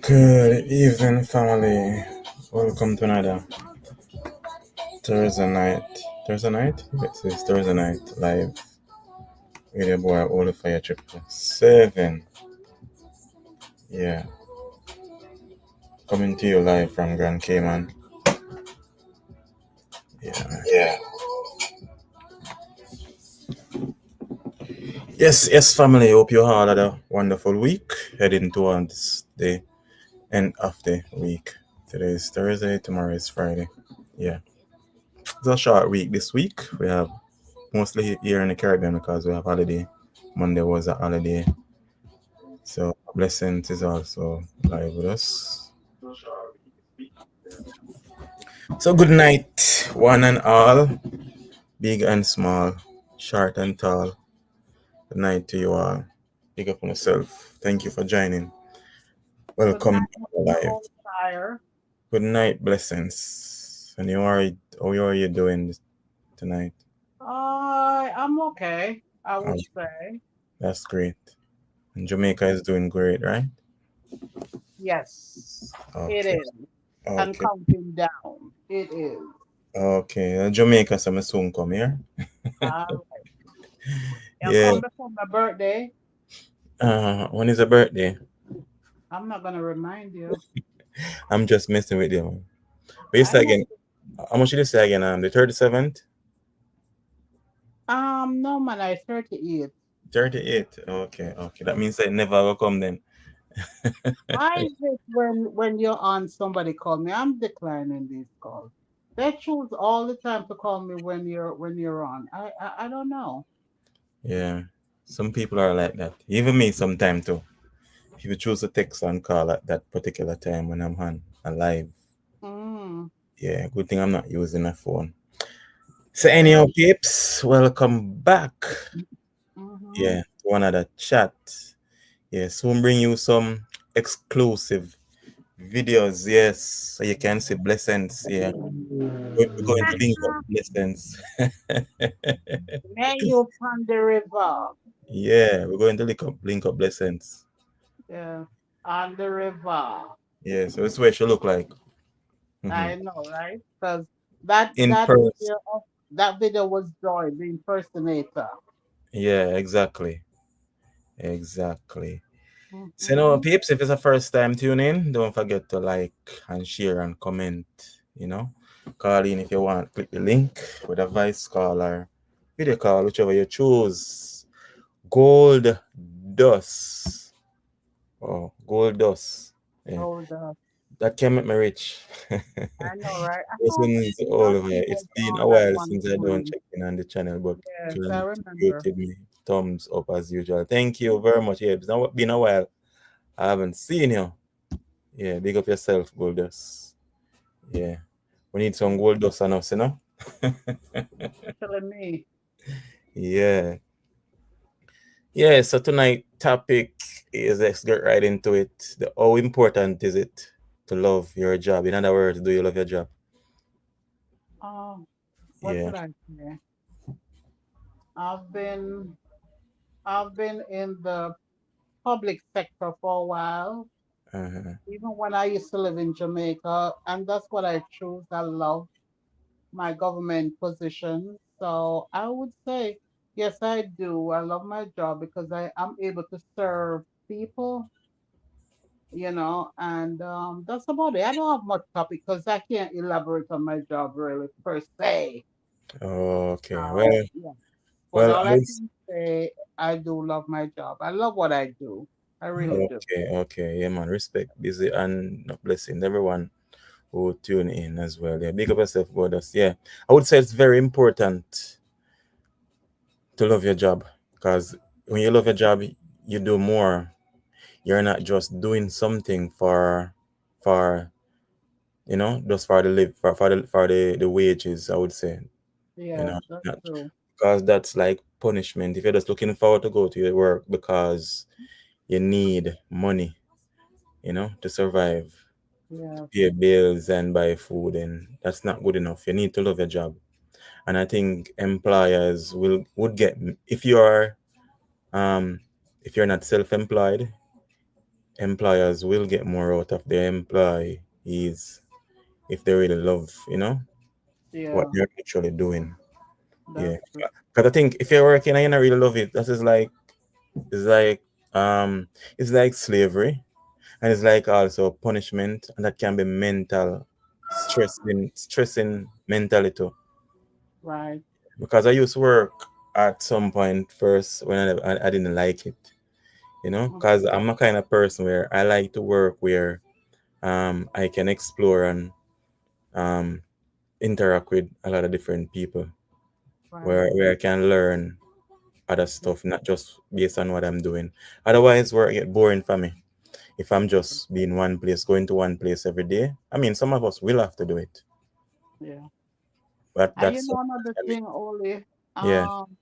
Good evening, family. Welcome to another Thursday night. Thursday night? Yes, it's Thursday night live with your boy Olufaya 777. Yeah, coming to you live from Grand Cayman. Yeah. Yes, family. Hope you all had a wonderful week. Heading towards the end of the week. Today is Thursday, tomorrow is Friday. Yeah. It's a short week this week. We have mostly here in the Caribbean because we have holiday. Monday was a holiday. So Blessings is also live with us. So good night, one and all, big and small, short and tall. Good night to you all. Pick up on yourself. Thank you for joining. Welcome live. Good night, Blessings. And how are you doing tonight? I'm okay, I would say. That's great. And Jamaica is doing great, right? Yes, it Okay. is. And Okay. counting down. It is. Okay. Jamaica, so I soon come here. All right. You'll Yeah. come before my birthday. When is your birthday? I'm not gonna remind you. I'm just messing with you, man. But you I say know. again, how much did you say again? The 37th? No man, I 38. 38. Okay. That means I never will come then. Why is it when you're on somebody call me? I'm declining these calls. They choose all the time to call me when you're on. I don't know. Yeah. Some people are like that. Even me sometime too. People choose to text and call at that particular time when I'm on alive. Mm, Yeah, good thing I'm not using a phone. So yeah. anyhow, peeps, welcome back. Mm-hmm. Yeah, to another chat. Yeah, soon bring you some exclusive videos. Yes, so you can see blessings. Yeah, we're going to link up blessings. May you from the river. Yeah, we're going to link up blessings. Yeah, on the river. Yeah, so it's what it should look like. I know, right? Because that In that person. video of that video was Joy, the impersonator. Yeah, exactly. So now, Mm-hmm. peeps, if it's the first time tuning in, don't forget to like and share and comment. Call in if you want. Click the link with a voice call or video call, whichever you choose. Gold dust. Oh, gold dust. Yeah, Hold up. that can make me rich. I know, right? I thought Listen, all thought of he it. was It's been a on at while one since I don't point. check in on the channel, but Yes, I Clint remember. rated me thumbs up as usual. Thank you very much. Yeah, it's not been a while. I haven't seen you. Yeah, big up yourself, gold dust. Yeah, we need some gold dust on us, Telling me. Yeah. Yeah, so tonight topic is let's get right into it. How important is it to love your job? In other words, do you love your job? Oh, what Yeah. should I say? I've been I've been in the public sector for a while, Uh-huh. even when I used to live in Jamaica, and that's what I choose. I love my government position. So I would say, yes, I do. I love my job because I am able to serve people, and that's about it. I don't have much topic because I can't elaborate on my job really per se. Okay. So, yeah. But Well, all I I would can say, I do love my job. I love what I do. I really do. okay. Yeah, man. Respect, busy, and blessing everyone who tune in as well. Yeah, big up yourself, goddess. Yeah, I would say it's very important to love your job because when you love your job, you do more. You're not just doing something for just for the live for the wages. I would say, Yes, that's not true. because that's like punishment. If you're just looking forward to go to your work because you need money, to survive, to Yes, pay bills and buy food, and that's not good enough. You need to love your job. And I think employers would get if you are if you're not self-employed, employers will get more out of their employees if they really love, what Yeah, they're actually doing. Yeah, that's true. because I think if you're working and you don't really love it, that is like it's like um it's like slavery, and it's like also punishment, and that can be mental stressing mentally too. Right. Because I used to work at some point first when I didn't like it, because Mhm. I'm a kind of person where I like to work where I can explore and um interact with a lot of different people, Right. where I can learn other stuff, not just based on what I'm doing. Otherwise, work get boring for me. If I'm just being one place, going to one place every day. I mean, some of us will have to do it, Yeah. but And that's another thing, Oli, yeah, um,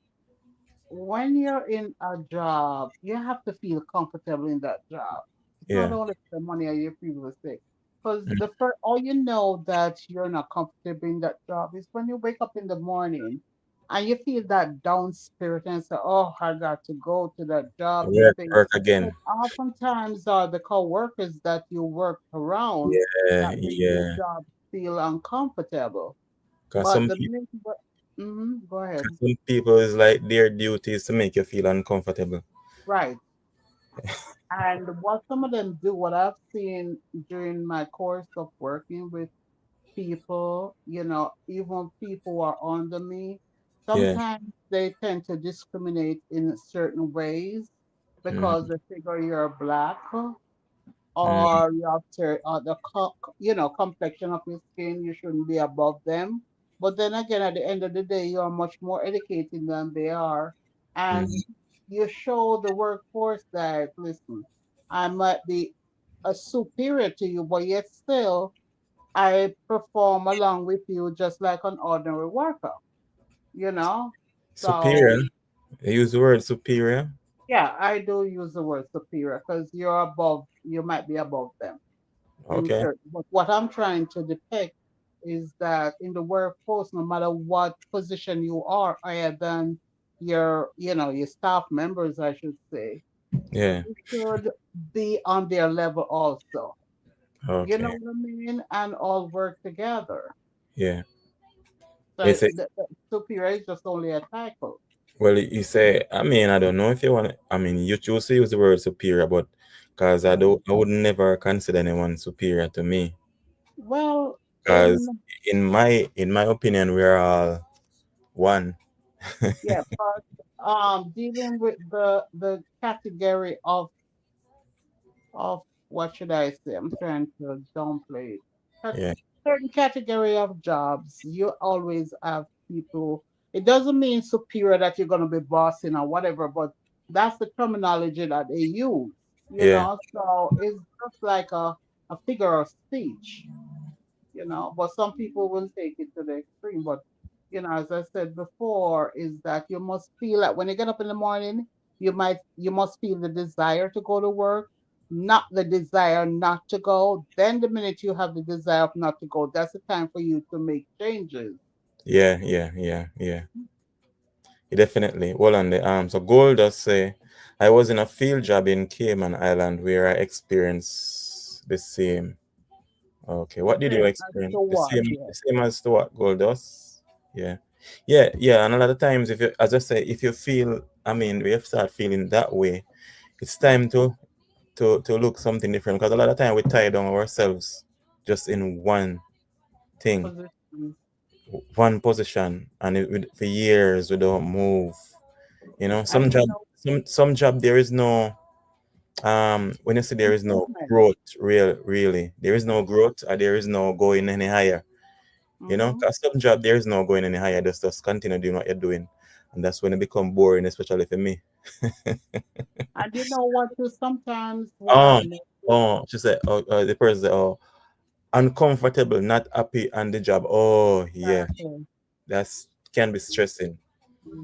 when you're in a job, you have to feel comfortable in that job. It's not yeah, only the money or your people say. Because mm, the first, all you know that you're not comfortable in that job is when you wake up in the morning and you feel that down spirit and say, "Oh, I got to go to that job." You think, work but again. oftentimes the co-workers that you work around Yeah, that make the yeah. job feel uncomfortable. Because But the minute, go ahead. some people is like their duty is to make you feel uncomfortable. Right. And what some of them do, what I've seen during my course of working with people, even people who are under me, Yeah. sometimes they tend to discriminate in certain ways Mm, because they figure you're black mm, or you have complexion of your skin, you shouldn't be above them. But then again, at the end of the day, you are much more educated than they are, and mm. you show the workforce that listen, I might be a superior to you, but yet still I perform along with you just like an ordinary worker, you know. So Superior. They use the word superior. yeah, I do use the word superior because you might be above them in Okay. certain. But what I'm trying to depict is that in the workforce, no matter what position you are, higher than your staff members, I should say, Yeah. you should be on their level also. You know Okay. what I mean? And all work together. Yeah. They So say, the superior is just only a title. well, you say, I mean, I don't know if you want, I mean, you choose to use the word superior, but because Mhm. I would never consider anyone superior to me. Well, Because in my opinion, we're all one. yeah, but dealing with the category of what should I say? I'm trying to downplay it. A Yeah. certain category of jobs, you always have people. It doesn't mean superior that you're going to be bossing or whatever, but that's the terminology that they use. Yeah. So it's just like a figure of speech. But some people will take it to the extreme. But as I said before, is that you must feel like when you get up in the morning, you must feel the desire to go to work, not the desire not to go. Then the minute you have the desire of not to go, that's the time for you to make changes. Yeah. Yeah. Yeah. Yeah. Definitely. Well, on the so Gold does say, I was in a field job in Cayman Island where I experienced the same. Okay, what did you Same as experience? to what? Yeah. The same as to what Gold does? Yeah, yeah, yeah. And a lot of times, if you, as I say, if you feel, I mean, we have start feeling that way, it's time to look something different. Because a lot of time we tie down ourselves just in one thing, Position. one position, and for years we don't move. And Some job, some job there is no when you say there is no improvement. growth, really there is no growth, or there is no going any higher. Mm-hmm. Because some job there is no going any higher. Just continue doing what you're doing, and that's when it become boring, especially for me. And you know what? Too, sometimes what Oh, I notice, oh, she said, oh, the person said, oh, uncomfortable, not happy on the job. Oh, yeah, exactly. that's can be stressing.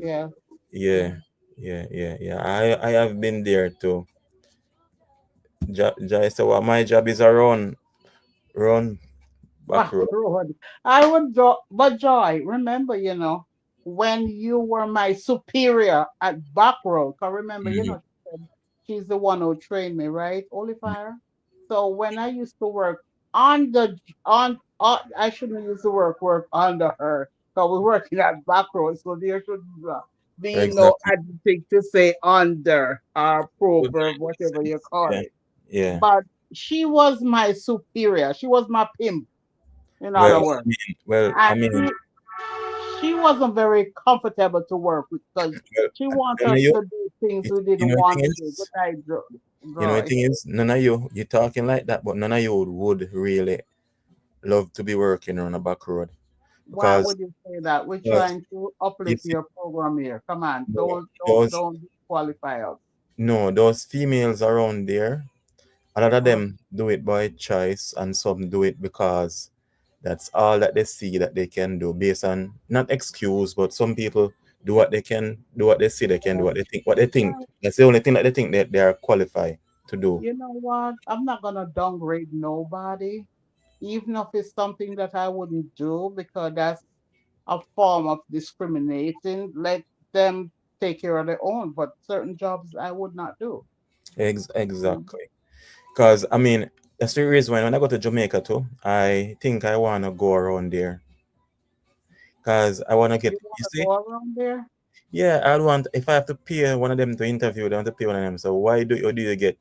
Yeah. Yeah, yeah, yeah, yeah. I have been there too. Jai said, well, my job is run back Back road. road. I would draw, but Joy, remember, when you were my superior at back road. Cause remember, Mm, she said, She's the one who trained me, right? Oliver. So when I used to work on the I shouldn't use the work under her. So we're working at back row, so there should be no Exactly. adjective to say under or Good. proverb, whatever you Sense. call Yeah. it. Yeah. But she was my superior. She was my pimp, in Well, other I words. mean, well, I And mean, she wasn't very comfortable to work with because well, she wanted none of us you. to do things we You didn't know, the want thing to do. Good is, night, the Joy. thing is, none of you talking like that, but none of you would really love to be working on a back road Why because, would you say that? We're because trying to you uplift see, your program here. Come on, no, those don't disqualify us. no, those females around there, a lot of Uh, them do it by choice, and some do it because that's all that they see that they can do, based on not excuse, but some people do what they can, do what they see they can do, what they think. well, That's the only thing that they think that they are qualified to do. you know what? I'm not gonna downgrade nobody, even if it's something that I wouldn't do because that's a form of discriminating. Let them take care of their own, but certain jobs I would not do. Mm. Exactly. Because I mean, that's the reason when I go to Jamaica too, I think I wanna go around there. Because I wanna get, You you want to see, go around there? yeah, I'd want, if I have to pay one of them to interview, I want to pay one of them. So why do you get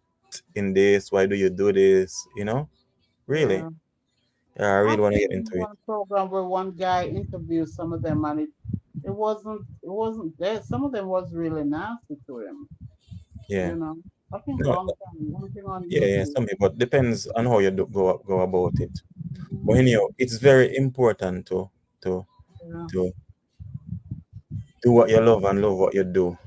in this? Why do you do this? You know? Really? Yeah. Yeah, I really I've want to been get in into it. one program where one guy interviewed some of them and it wasn't there. Some of them was really nasty to him, Yeah. you know. I think No, long time, one thing on yeah, YouTube. some people, but depends on how you go about it. But Hmm. anyhow, it's very important to Yeah. to do what you love and love what you do.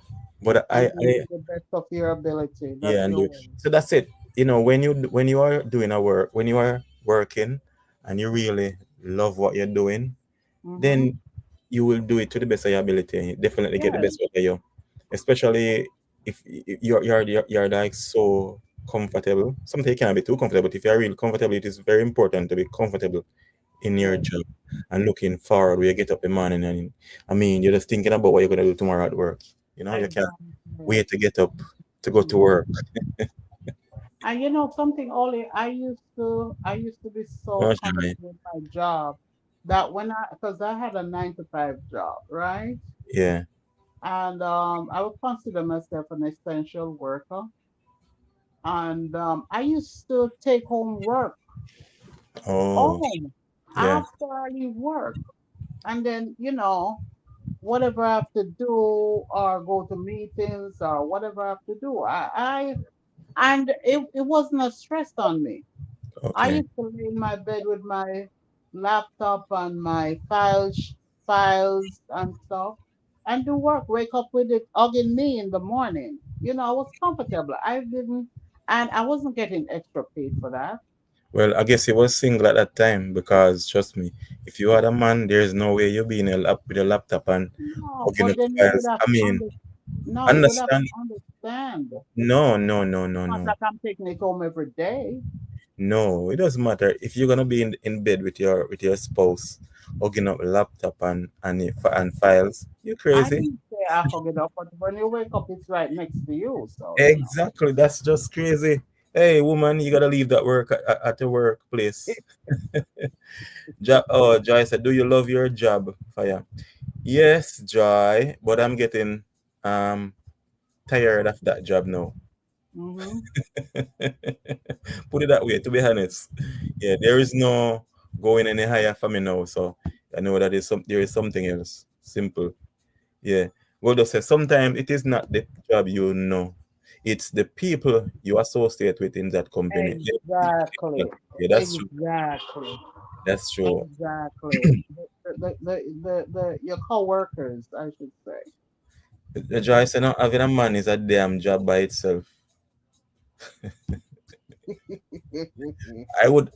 But And do it to the best of your ability. That's yeah, and the do, way. so that's it. You know, when you are doing a work, when you are working and you really love what you're doing, Mm-hmm. then you will do it to the best of your ability, and you definitely get the Yes. best out of you. Especially if you're like so comfortable. Sometimes you cannot be too comfortable. But if you're really comfortable, it is very important to be comfortable in your Yes. job and looking forward when you get up in the morning, and I mean you're just thinking about what you're gonna do tomorrow at work. You know, you can't Exactly. wait to get up to go to work. And you know something, Ollie, I used to be so Oh, Johnny. comfortable with my job that when because I had a 9 to 5 job, right? Yeah. And I would consider myself an essential worker. And I used to take Oh, home yeah. after I leave work. And then, whatever I have to do or go to meetings or whatever I have to do, and it wasn't a stress on me. I Okay. used to lay in my bed with my laptop and my files and stuff and do work, wake up with it hugging me in the morning. I was comfortable. I didn't, and I wasn't getting extra paid for that. Well, I guess he was single at that time because trust me, if you had a man, there's no way you'll be in a lap with a laptop and No, hooking but up then you would files. have I to mean, no, you would have understand? to understand. No, no, no, no, Not no. like I'm taking it home every day. No, it doesn't matter. If you're gonna be in bed with your spouse, hooking up laptop and files, you I crazy. didn't say I hug it up, but when you wake up, it's right next to you. So. Exactly. That's just crazy. Hey, woman, you gotta leave that work at the workplace. Oh, Joy said, "Do you love your job, Fire?" Yes, Joy, but I'm getting um tired of that job now. Mm-hmm. Put it that way, to be honest. Yeah, there is no going any higher for me now. So I know that there is something else. Simple. Yeah. Well, just say sometimes it is not the job you know. It's the people you associate with in that company. Exactly. Yeah, that's true. Exactly. That's true. Exactly. Your co-workers, I should say. The joy say not having a man is a damn job by itself.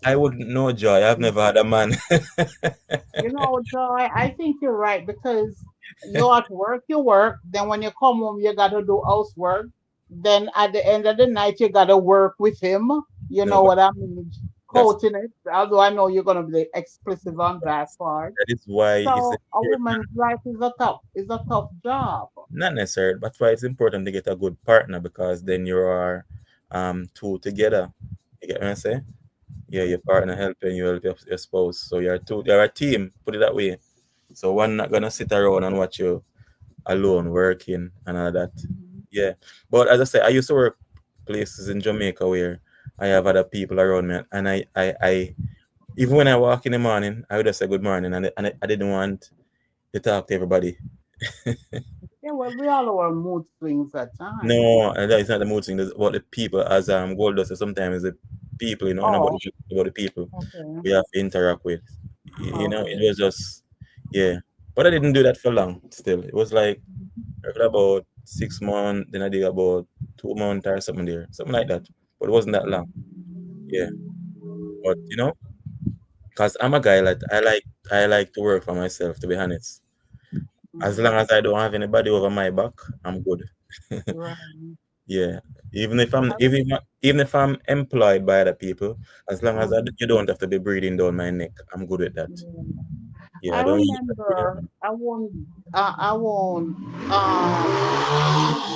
I would know Joy. I've never had a man. Joy, I think you're right because you're at work, you work. Then when you come home, you got to do housework. Then at the end of the night, you got to work with him. You No, know but what I mean? That's quoting it, although I know you're gonna be explicit on that part. that is why it's So a important. woman's life is a tough job. Not necessary. That's why it's important to get a good partner because then you are two together. You get what I say? Yeah, your partner helping you help your spouse. So you're a team, put it that way. So one not gonna sit around and watch you alone working and all that. Mhm. Yeah. But as I said, I used to work places in Jamaica where I have other people around me and I even when I walk in the morning, I would just say good morning and I didn't want to talk to everybody. Yeah, well, we all our mood swings at times. No, and that is not the mood thing. It's about the people, as Gold does say, sometimes the people, and about Oh, about the people okay, we have to interact with. It okay. was just yeah. But I didn't do that for long. Still, it was like after about 6 months, then I did about 2 months or something there, something like that. But it wasn't that long. Yeah, but because I'm a guy like I like to work for myself. To be honest, as long Mhm. as I don't have anybody over my back, I'm good. Right. Yeah, even if I'm I even if, even if I'm employed by other people, as long as mhm. you don't have to be breathing down my neck, I'm good with that. Yeah. Yeah, I I don't need that remember breathing. I won't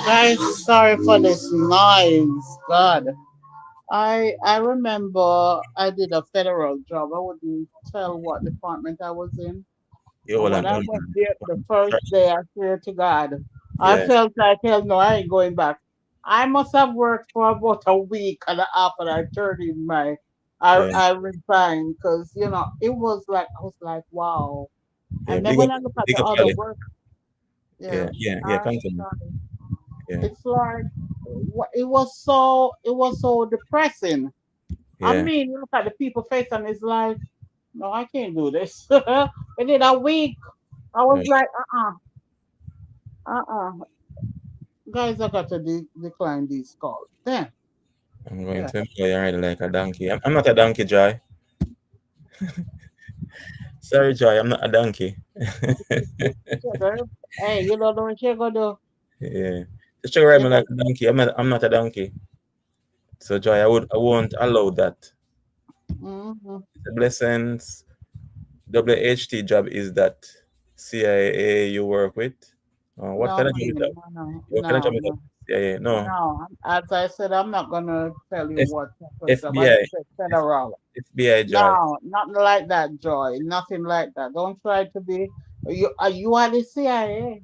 guys, sorry for this noise. God. I remember I did a federal job. I wouldn't tell what department I was in. Yeah, And hold when on, I hold went on. there the first Sorry. day, I swear to God, I Yeah, felt like hell no, I ain't going back. I must have worked for about a week and a half and I turned in yeah, I resigned because it was like I was like, wow. yeah. And then when I look at Big the up, other Ali. work, Yeah, yeah, yeah, yeah. I Continue. Yeah, it's like it was so depressing. I yeah, mean, you look at the people face and it's like, no, I can't do this. Within a week, I was yeah. like, uh-uh. Guys, I got to decline these calls. Damn. I'm going Yeah. to employ you already like a donkey. I'm not a donkey, Joy. Sorry, Joy. I'm not a donkey. Sugar. Hey, you don't know what you're gonna do. Yeah, just try to ride You me got like a donkey. I'm not a donkey. So, Joy, I won't allow that. mm-hmm. The blessings. WHT job is that CIA you work with? What No, kind of job honey, is that? no, no, What kind of no, job is that? no. CIA? No. No. As I said, I'm not gonna tell you F, what type of job. I FBI. said F, federal. FBI joy. No, nothing like that, Joy. Nothing like that. Don't try to be. You are the CIA.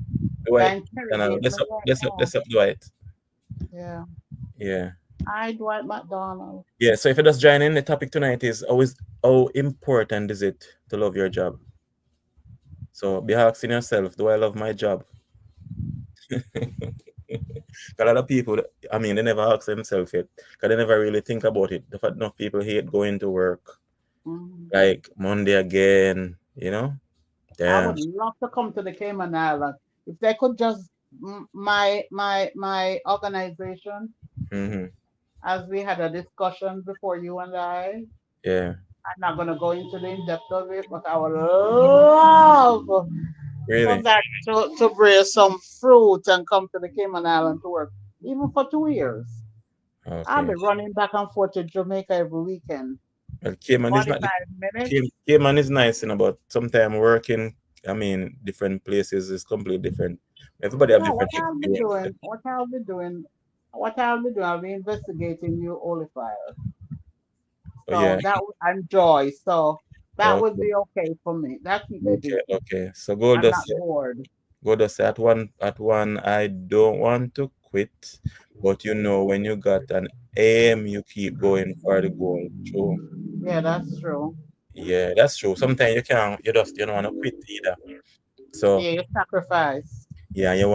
Dwight. Try and No, no, no. interrogate me Let's up, right let's up, now. let's up Dwight. Yeah. Yeah. I, Dwight McDonald. Yeah. So if you just join in, the topic tonight is always how important is it to love your job? So be asking yourself, do I love my job? A lot of people, I mean, they never ask themselves it because they never really think about it. The fact enough people hate going to work, Mhm. like Monday again. I Damn. would love to come to the Cayman Island. If they could just my organization, Hmm. as we had a discussion before you and Yeah. I'm not gonna go into the in depth of it, but I would love for Really? that to bring some fruit and come to the Cayman Island to work, even for 2 years. I'll be Okay. running back and forth to Jamaica every weekend. Well, Cayman is not 45 minutes. Cayman is nice, but sometimes working, I mean, different places is completely different. Everybody have No, different experience. what I'll be doing, I'll be investigating you, Oliver. Oh So yeah. that and joy. So that would Okay. be okay for me. That keep me Okay. busy. Okay. So I'm not bored. Gold does say at one I don't want to quit, but when you got an aim, you keep going for the goal. True. Yeah, that's true. Yeah, that's true. Sometimes you don't wanna quit either. So Yeah, you sacrifice. yeah, you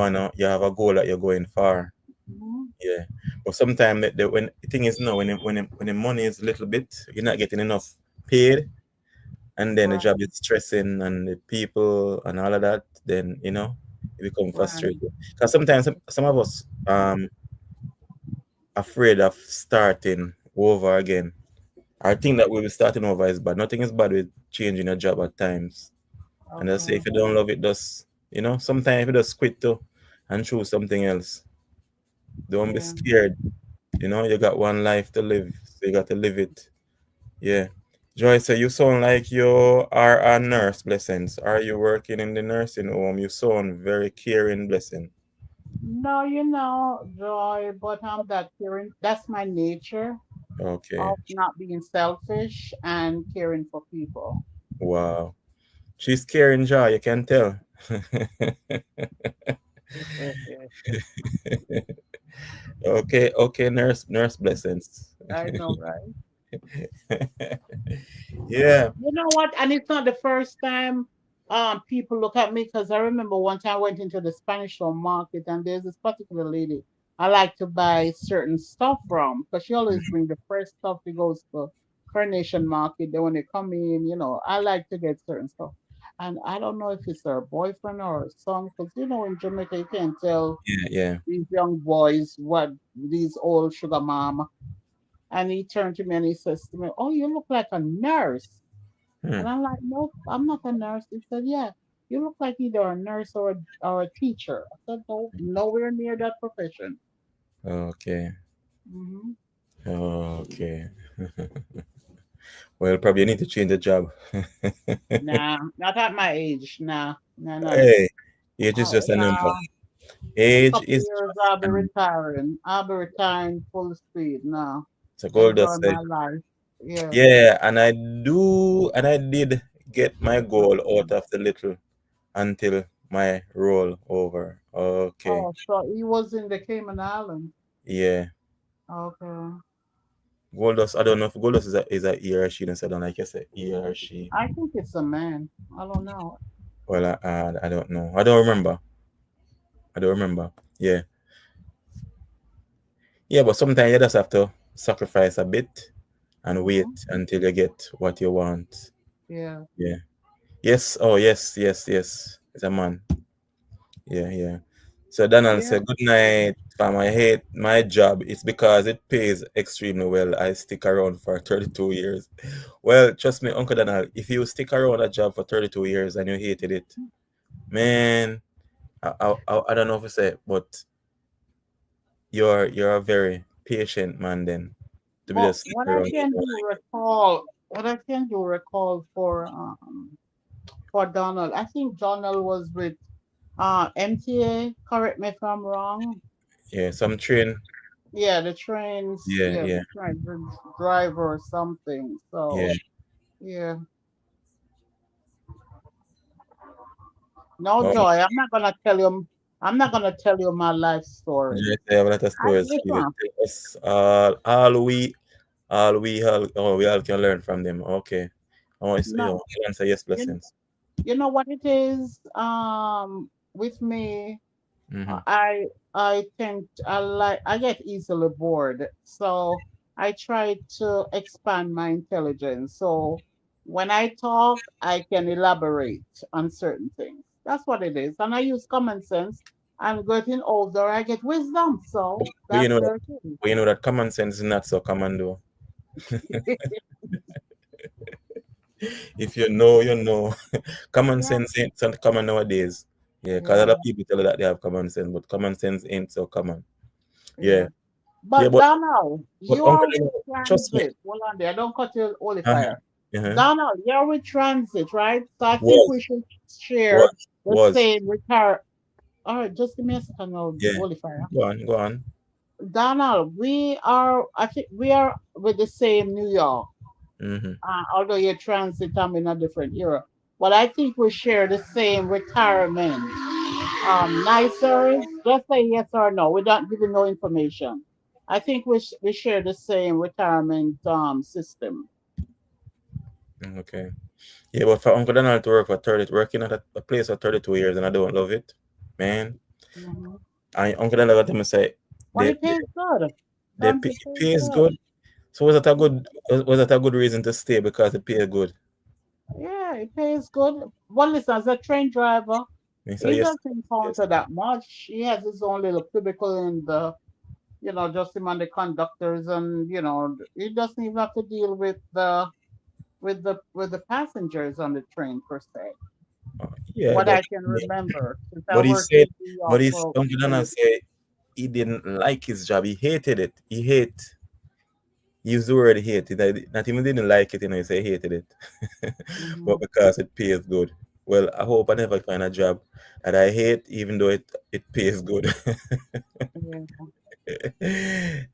have a goal that you're going for. Mhm. Yeah, but sometimes when the thing is no, when the money is a little bit, you're not getting enough paid, and then the Right, job is stressing and the people and all of that, then you become right. frustrated. Because sometimes some of us afraid of starting over again. Our think that we'll be starting over is bad. Nothing is bad with changing a job at times. And I say Okay. if you don't love it, just sometimes if you just quit too and choose something else. Don't be Yeah. scared. You got one life to live, so you got to live it. Yeah. Joy, so you sound like you are a nurse, blessings. Are you working in the nursing home? You sound very caring, blessing. No, Joy, but I'm that caring. That's my nature Okay. of not being selfish and caring for people. Wow. She's caring, Joy, you can tell. Okay, okay, nurse blessings. I know, right? Yeah. You know what? And it's not the first time people look at me because I remember one time I went into the Spanish Town market and there's this particular lady I like to buy certain stuff from because she always bring the fresh stuff. She goes to Carnation Market. Then when they come in, I like to get certain stuff. And I don't know if it's her boyfriend or her son because in Jamaica you can't tell Yeah, yeah. these young boys what these old sugar mama. And he turned to me and he says to me, "Oh, you look like a nurse." Hmm. And I'm like, "Nope, I'm not a nurse." He said, "Yeah, you look like either a nurse or a teacher." I said, "No, nowhere near that profession." Okay. Hmm. Okay. Well, probably you need to change the job. Nah, not at my age. Nah, nah, nah, nah. Hey, age is just a number. Nah. Age Couple is years just I'll be a number. retiring. I'll be retiring full speed. Nah, So Goldust enjoy said, my life. Yeah. yeah, and I did get my goal out of the little until my roll over. Okay. Oh, so he was in the Cayman Islands. Yeah. Okay. Goldust, I don't know if Goldust is a he or she, and so I don't like I said he or she. I think it's a man. I don't know. Well, I don't know. I don't remember. I don't remember. Yeah. Yeah, but sometimes you just have to sacrifice a bit and wait Hmm. until you get what you want. Yeah. Yeah. Yes. Oh, yes, yes, yes. It's a man. Yeah, yeah. So Donald Yeah. said, "Good night, fam. I hate my job. It's because it pays extremely well. I stick around for 32 years." Well, trust me, Uncle Donald, if you stick around a job for 32 years and you hated it, man, I don't know if I say it, but you're a very patient man then to be But just stick around. what I can do recall for Donald, I think Donald was with MTA. Correct me if I'm wrong. Yeah, some train. Yeah, the trains. Yeah, Yeah, yeah, the train driver or something. yeah. So yeah, no Oh, Joy. I'm not gonna tell you. I'm not gonna tell you my life story. yes, I have a lot of I stories for you to listen. tell us. All we all can learn from them. Okay. I want to No, answer yes, you, blessings. you know what it is. With me. Mm-hmm. I get easily bored. So I try to expand my intelligence. So when I talk, I can elaborate on certain things. That's what it is. And I use common sense. I'm getting older, I get wisdom. So But you that's know that where it is. but you know that common sense is not so common though. If you know, you know. Common Yeah, sense ain't so common nowadays. Yeah, because yeah, other people tell you that they have common sense, but common sense ain't so common. Yeah. yeah. Yeah, But but Donald, but you Uncle are with Leo, trust me. transit. Hold on there. Don't cut your holy Uh-huh. fire. Uh-huh. Donald, you're with transit, right? So I think Was we should share was the was. same retire. All right, just give me a second, now, Yeah. holy fire. Go on, go on. Donald, I think we are with the same New York. Mm-hmm. Although your transit, I'm in a different era. But I think we share the same retirement. Nicer, just say yes or no. We don't give you no information. I think we share the same retirement system. Okay. Yeah, but for Uncle Donald to work for 30, working at a place for 32 years and I don't love it, man. Hmm. I Uncle Donald got him say But they, it pays good. it Transit pays pays good. good. So was that a good reason to stay because it pays good? Yeah, it pays good. Well, listen, as a train driver, And he said he yes, doesn't yes. encounter that much. He has his own little cubicle in just him and the conductors, and he doesn't even have to deal with the passengers on the train per se. Yeah, What but I can remember since I but he worked said in New but York he's for Uncle for Donald said he didn't like his job. He hated it. use the word hated. I not even didn't like it, you say hated it. But Mm-hmm. because it pays good. Well, I hope I never find a job that I hate, even though it pays good. Yeah.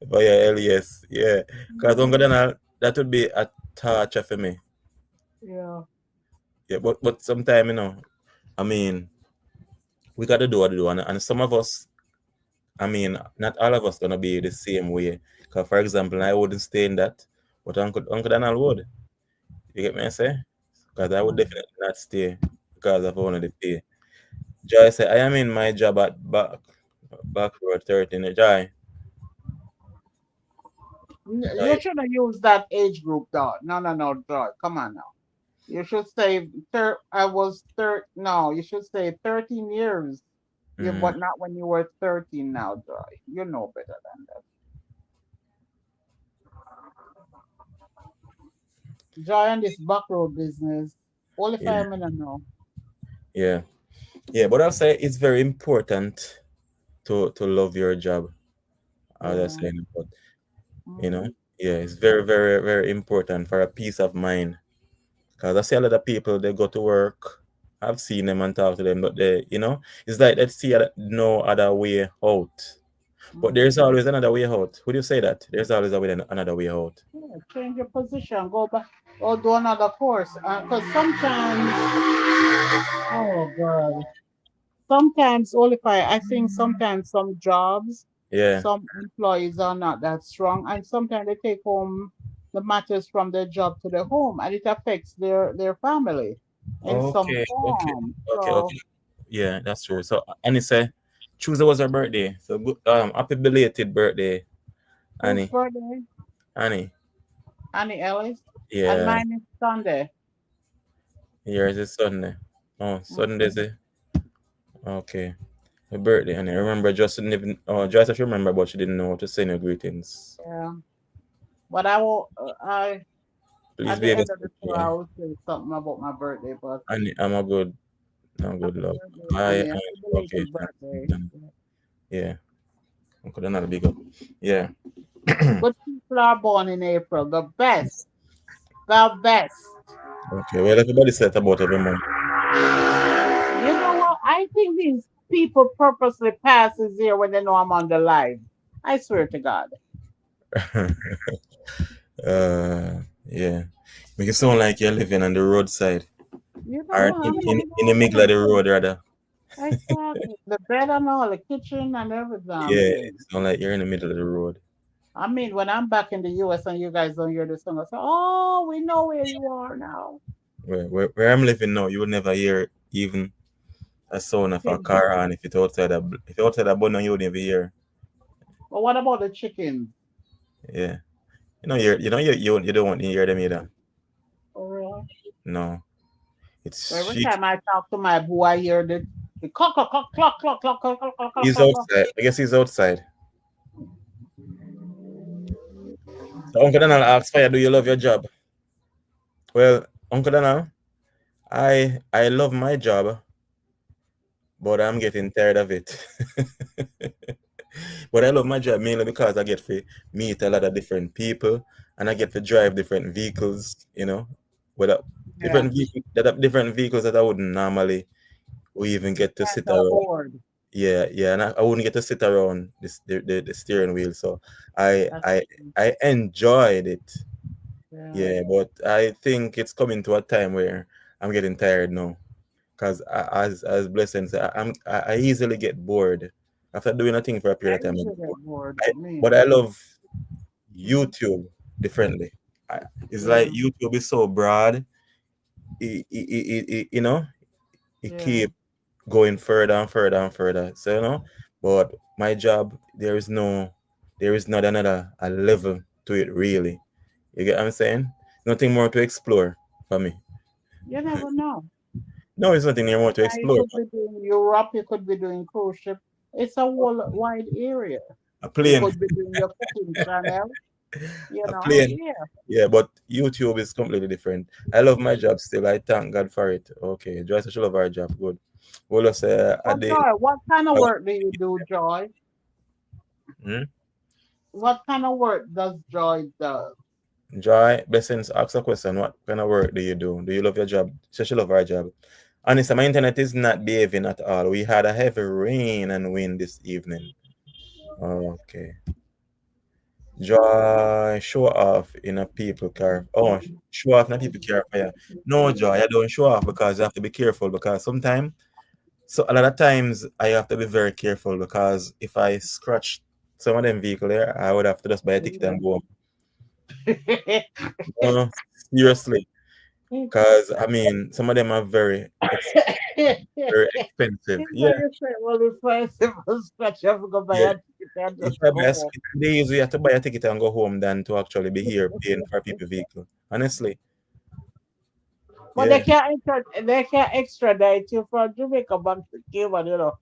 But yeah, Elias, yeah. Because Yeah. that would be a torture for me. Yeah. Yeah, but sometimes, I mean, we gotta do what to do. And some of us, I mean, not all of us gonna be the same way. Because for example, I wouldn't stay in that, but Uncle Donald would. You get me I say? Because I would Mm. definitely not stay because of only the pay. Joy said, I am in my job at back road 13. Joy. You shouldn't use that age group, dog. No, no, no, dog. Come on now. You should say I was no, you should say 13 years. Yeah, Mm, but not when you were 13 now, Joy. You know better than that. Joy on this back road business. Only yeah, 5 minutes now. yeah, yeah. But I'll say it's very important to love your job, as I Yeah. said. But you know, Mm-hmm. yeah, it's very, very, very important for a peace of mind. Because I see a lot of people, they go to work. I've seen them and talk to them, but it's like they see no other way out. But Mm-hmm. there's always another way out. Would you say that? There's always another way out. Yeah, change your position. Go back or do another course. Because sometimes, oh God, sometimes only I think sometimes some jobs, Yeah. some employees are not that strong, and sometimes they take home the matters from their job to their home, and it affects their family in some Okay, okay, form. okay, So okay. Yeah, that's true. So, Annie say Tuesday was her birthday. So, good, happy belated birthday, whose Annie. birthday? Annie. Annie Ellis, and Yeah, mine is Sunday. yours is Sunday. Oh, Sunday's Mhm. it. Okay. Her birthday, Annie. Remember, just didn't even. Oh, just she remember, but she didn't know how to send you greetings. Yeah, but I will. Please At the behave end of the yourself, show, I yeah. will say something about my birthday. But Annie, I'm a good happy love. birthday, I, Annie! Happy okay, belated thanks. birthday. Yeah, Uncle Donald, big up. Yeah. Good people are born in April. The best. The best. Okay, well, everybody said about every month. You know what? I think these people purposely passes here when they know I'm on the live. I swear to God. Yeah. Make it sound like you're living on the roadside You know or what? I'm in the middle of the road, rather. exactly the bed and all, the kitchen and every damn Yeah, thing. it sound like you're in the middle of the road. I mean, when I'm back in the US and you guys don't hear the song, I say, "Oh, we know where you are now." Where I'm living now, you would never hear even a sound of a Chicken. car, and if it's outside a bun, you would never hear. But what about the chickens? Yeah. You don't want to hear them either. For real? No. It's Every she time I talk to my boy, I hear the clock, clock, clock, clock, clock, clock, clock, clock, clock, clock, he's clock, clock. outside. I guess he's outside. So Uncle Donald asks Fire, do you love your job? Well, Uncle Donald, I love my job, but I'm getting tired of it. But I love my job mainly because I get to meet a lot of different people and I get to drive different vehicles, with Yeah, different vehicles that I wouldn't normally or even get to can't sit around. afford. Yeah, yeah, and I wouldn't get to sit around the steering wheel. So I That's I I enjoyed it. yeah. Yeah, but I think it's coming to a time where I'm getting tired now. Because as Blessing said, I easily get bored after doing a thing for a I period of time. I usually get bored. get bored. I, Me. but I love Mm-hmm. YouTube differently. It's like Yeah, YouTube is so broad. It yeah. keep going further and further and further. So but my job there is not another a level to it really. You get what I'm saying? Nothing more to explore for me. You never know. No, it's nothing more to Yeah, you explore. could be doing Europe, you could be doing cruise ship. It's a whole wide area. A You plane, could be doing your cooking channel, a plane. Yeah. Yeah, but YouTube is completely different. I love my job still. I thank God for it. Okay, Joyce, should love our job. Good. Well, let's say a But day. Joy, what kind of work do you do, Joy? Hmm? What kind of work does Joy do? Joy, blessings, ask a question. What kind of work do you do? Do you love your job? She should love our job. Honestly, my internet is not behaving at all. We had a heavy rain and wind this evening. Okay. Joy, show off in a people car. Oh, show off in a people car. Yeah. No, Joy, I don't show off because you have to be careful because sometimes, so a lot of times I have to be very careful because if I scratch some of them vehicle there, I would have to just buy a ticket and go home. No, seriously. Because I mean, some of them are very expensive. It's Yeah, like you say, well, if I simple scratch, you have to go buy yeah. a ticket and If just I go buy a home. they usually have to buy a ticket and go home than to actually be here paying for people vehicle. Honestly, But they yeah, can't they can't extradite you from Jamaica back to Cuba,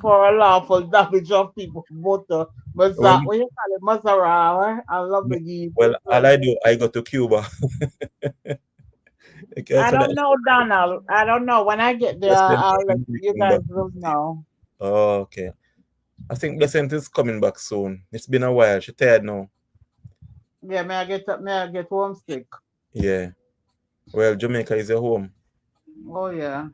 for a lawful damage of people motor. But well, what you call it, Maserati and well, Lamborghini. all So I do, I go to Cuba. Okay, I so that don't know, Donald. I don't know. When I get there, Blessing I'll let is you coming back. guys will know. Oh, okay. I think Blessing is coming back soon. It's been a while. She tired now. Yeah, may I get homesick. Yeah. Well, Jamaica is your home. Oh yeah.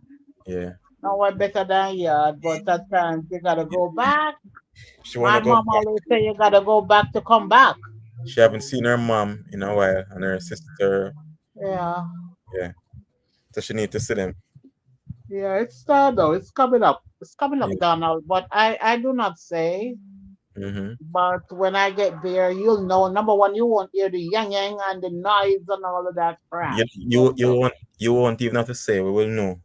Yeah. No one better than yard, but at times you gotta go back. She My wanna go mom back. always say you gotta go back to come back. She haven't seen her mom in a while and her sister. Yeah. Yeah. So she need to see them. Yeah, it's sad though. It's coming up. It's coming up, Yeah. Donald. But I do not say. Mm-hmm. But when I get there, you'll know. Number one, you won't hear the yang yang and the noise and all of that crap. You, you you won't you won't even have to say. We will know.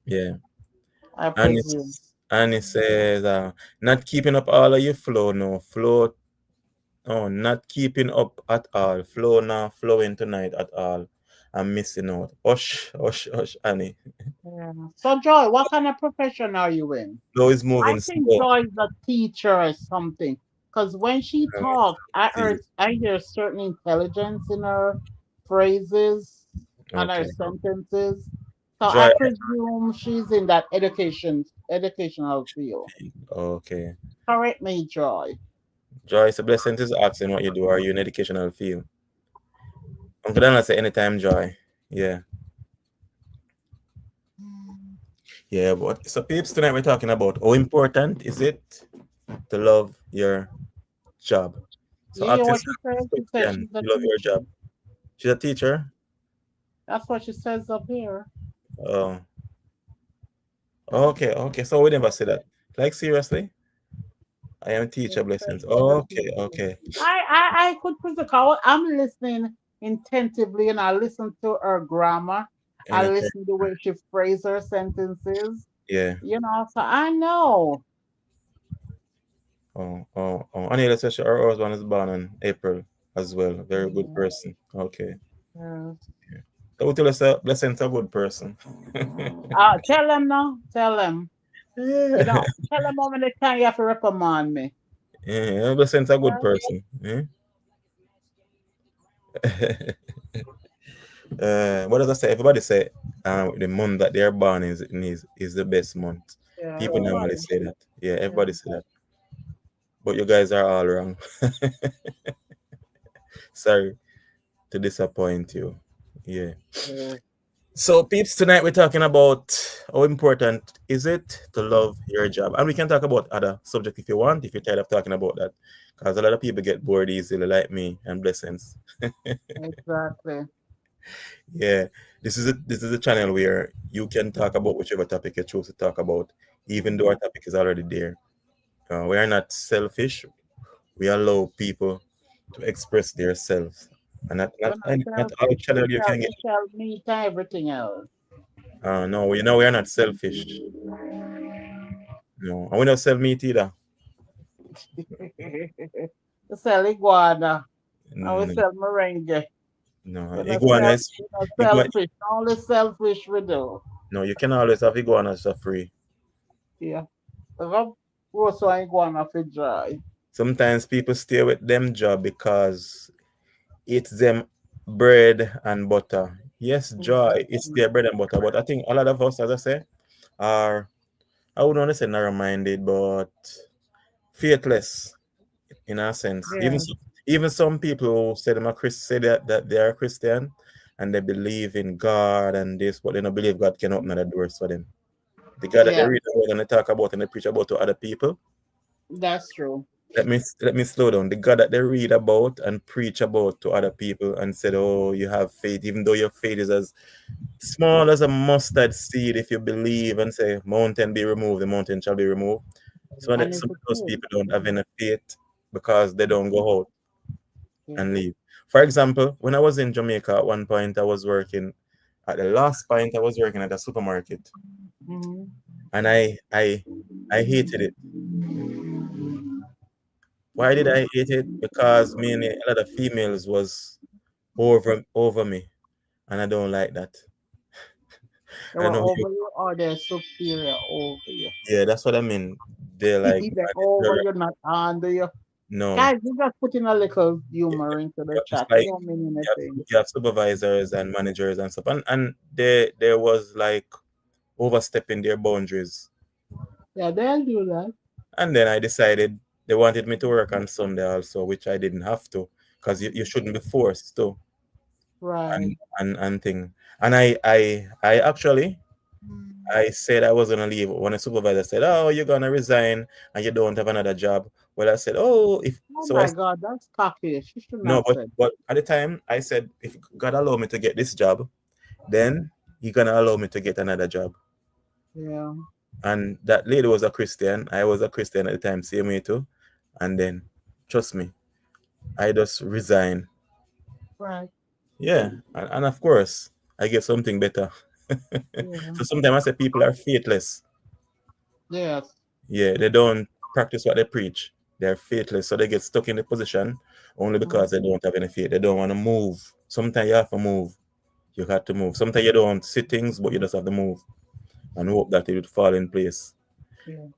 Yeah. I And presume. it says not keeping up all of your flow. No flow. Oh, not keeping up at all. Flow now flowing tonight at all. I'm missing out. Hush, hush, hush, Annie. Yeah. So, Joy, what kind of profession are you in? Flow is I moving think slow. Joy is a teacher or something. Because when she Let me talks, see. I hear certain intelligence in her phrases and her Okay. sentences. So I Joy. presume she's in that educational field. Okay. Correct me, Joy. Joy, it's a blessing is asking what you do. Are you in educational field? Uncle Donald say anytime, Joy. Yeah. Yeah, but so peeps, tonight we're talking about how important is it to love your job. So You ask hear what she yourself this says? She says question. she's a You love your job. teacher. She's a teacher. That's what she says up here. Oh, okay, okay. So we never say that. Like seriously? I am It teacher says blessings. she's a Okay, teacher. okay. I could physical. I'm listening intentively and I listen to her grammar. I Anytime. listen to the way she phrases her sentences. Yeah. So I know. Oh. Anila says our husband is born in April as well. Very good Yeah, person. Okay. yes. Yeah. So tell us blessings a good person. Tell them now. Tell them. Yeah. Tell them how many times you have to recommend me. Yeah, blessings a good Yeah. person. Yeah. What does I say? Everybody say the month that they're born is the best month. Yeah, People normally everybody. say that. Yeah, Yeah. everybody say that. But you guys are all wrong. Sorry to disappoint you. Yeah. Yeah. So, peeps, tonight we're talking about how important is it to love your job, and we can talk about other subject if you want. If you're tired of talking about that, because a lot of people get bored easily, like me and blessings. Exactly. Yeah, this is a channel where you can talk about whichever topic you choose to talk about, even though our topic is already there. We are not selfish. We allow people to express themselves, and not We're not, not and not all selfish. channel you can get. We shall meet everything else. No, we are not selfish. No, and we don't sell meat either. We sell iguana. And we No, sell merengue. no. Iguana is We're not iguana. selfish. Only selfish we do. No, you can always have iguanas for free. Yeah. We have also iguana for dry. Sometimes people stay with them job because it's them bread and butter. Yes, joy, it's Mhm. their bread and butter. But I think a lot of us, as I say, are I wouldn't want to say narrow minded, but faithless. in a sense. Yeah. Even some people who say them a say that they are Christian and they believe in God and this, but they don't believe God can open the doors for them. The God that they Yeah, read about and they talk about and they preach about to other people. that's true. Let me slow down. The God that they read about and preach about to other people and said, "Oh, you have faith," even though your faith is as small as a mustard seed. If you believe and say, "Mountain be removed," the mountain shall be removed. And Some it's of a those truth. people don't have any faith because they don't go out Yeah. and leave. For example, when I was in Jamaica at one point, I was working at the last point. I was working at a supermarket, Hmm. and I hated it. Why did I hate it? Because mainly a lot of females was over me, and I don't like that. They I were know you. over you or they're superior over you. Yeah, that's what I mean. They're like They're over manager. you, not under you. No, Guys, you just put in a little yeah, humor into the it's chat. It like don't mean anything. you have supervisors and managers and stuff, and there was like overstepping their boundaries. Yeah, they'll do that. And then I decided they wanted me to work on Sunday also, which I didn't have to, because you shouldn't be forced to Right. and thing. And I actually I said I was gonna leave when the supervisor said, "Oh, you're gonna resign and you don't have another job." Well, I said, "Oh, if Oh so," I my God, that's cocky. She should no, not say. but at the time I said, if God allow me to get this job, then He gonna allow me to get another job. Yeah. And that lady was a Christian. I was a Christian at the time, same way too. And then, trust me, I just resigned. Right. Yeah, and of course, I get something better. Yeah. So sometimes I say people are faithless. Yes. Yeah, they don't practice what they preach. They're faithless, so they get stuck in the position only because they Mhm. don't have any faith. They don't want to move. Sometimes you have to move. You have to move. Sometimes you don't see things, but you just have to move and hope that it would fall in place. Yeah.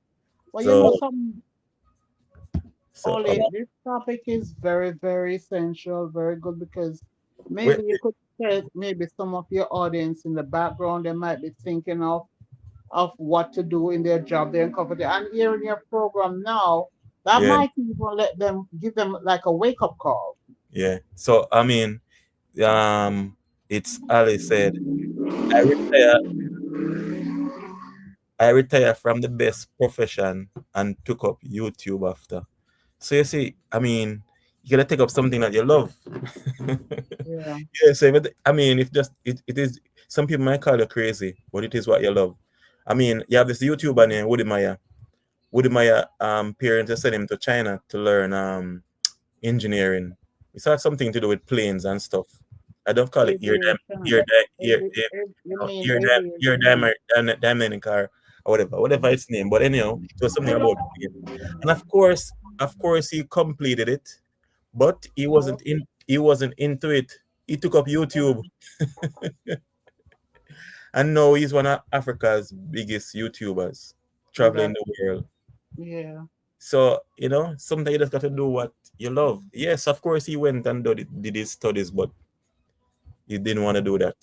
Well, you So, know, some so Ollie, this topic is very, very essential, very good because wait, maybe you could say maybe some of your audience in the background they might be thinking of what to do in their job, they're uncomfortable. And here in your program now, that yeah, might even let them give them like a wake up call. yeah. So I mean, um, it's Ali said, I retire I retired from the best profession and took up YouTube after. So you see, I mean, you gotta take up something that you love. Yeah. Yeah, so but I mean, if just it is some people might call you crazy, but it is what you love. I mean, you have this YouTuber named Woody Maya. Woody Maya parents sent him to China to learn engineering. It's had something to do with planes and stuff. I don't call it Aviation. You mean aviation? diamond car or whatever its name. But anyhow, it was something about plane. And of course, he completed it, but he wasn't into it. He took up YouTube, and now he's one of Africa's biggest YouTubers, traveling That, the world. yeah, So, sometimes you just got to do what you love. Yes, of course, he went and did his studies, but he didn't want to do that.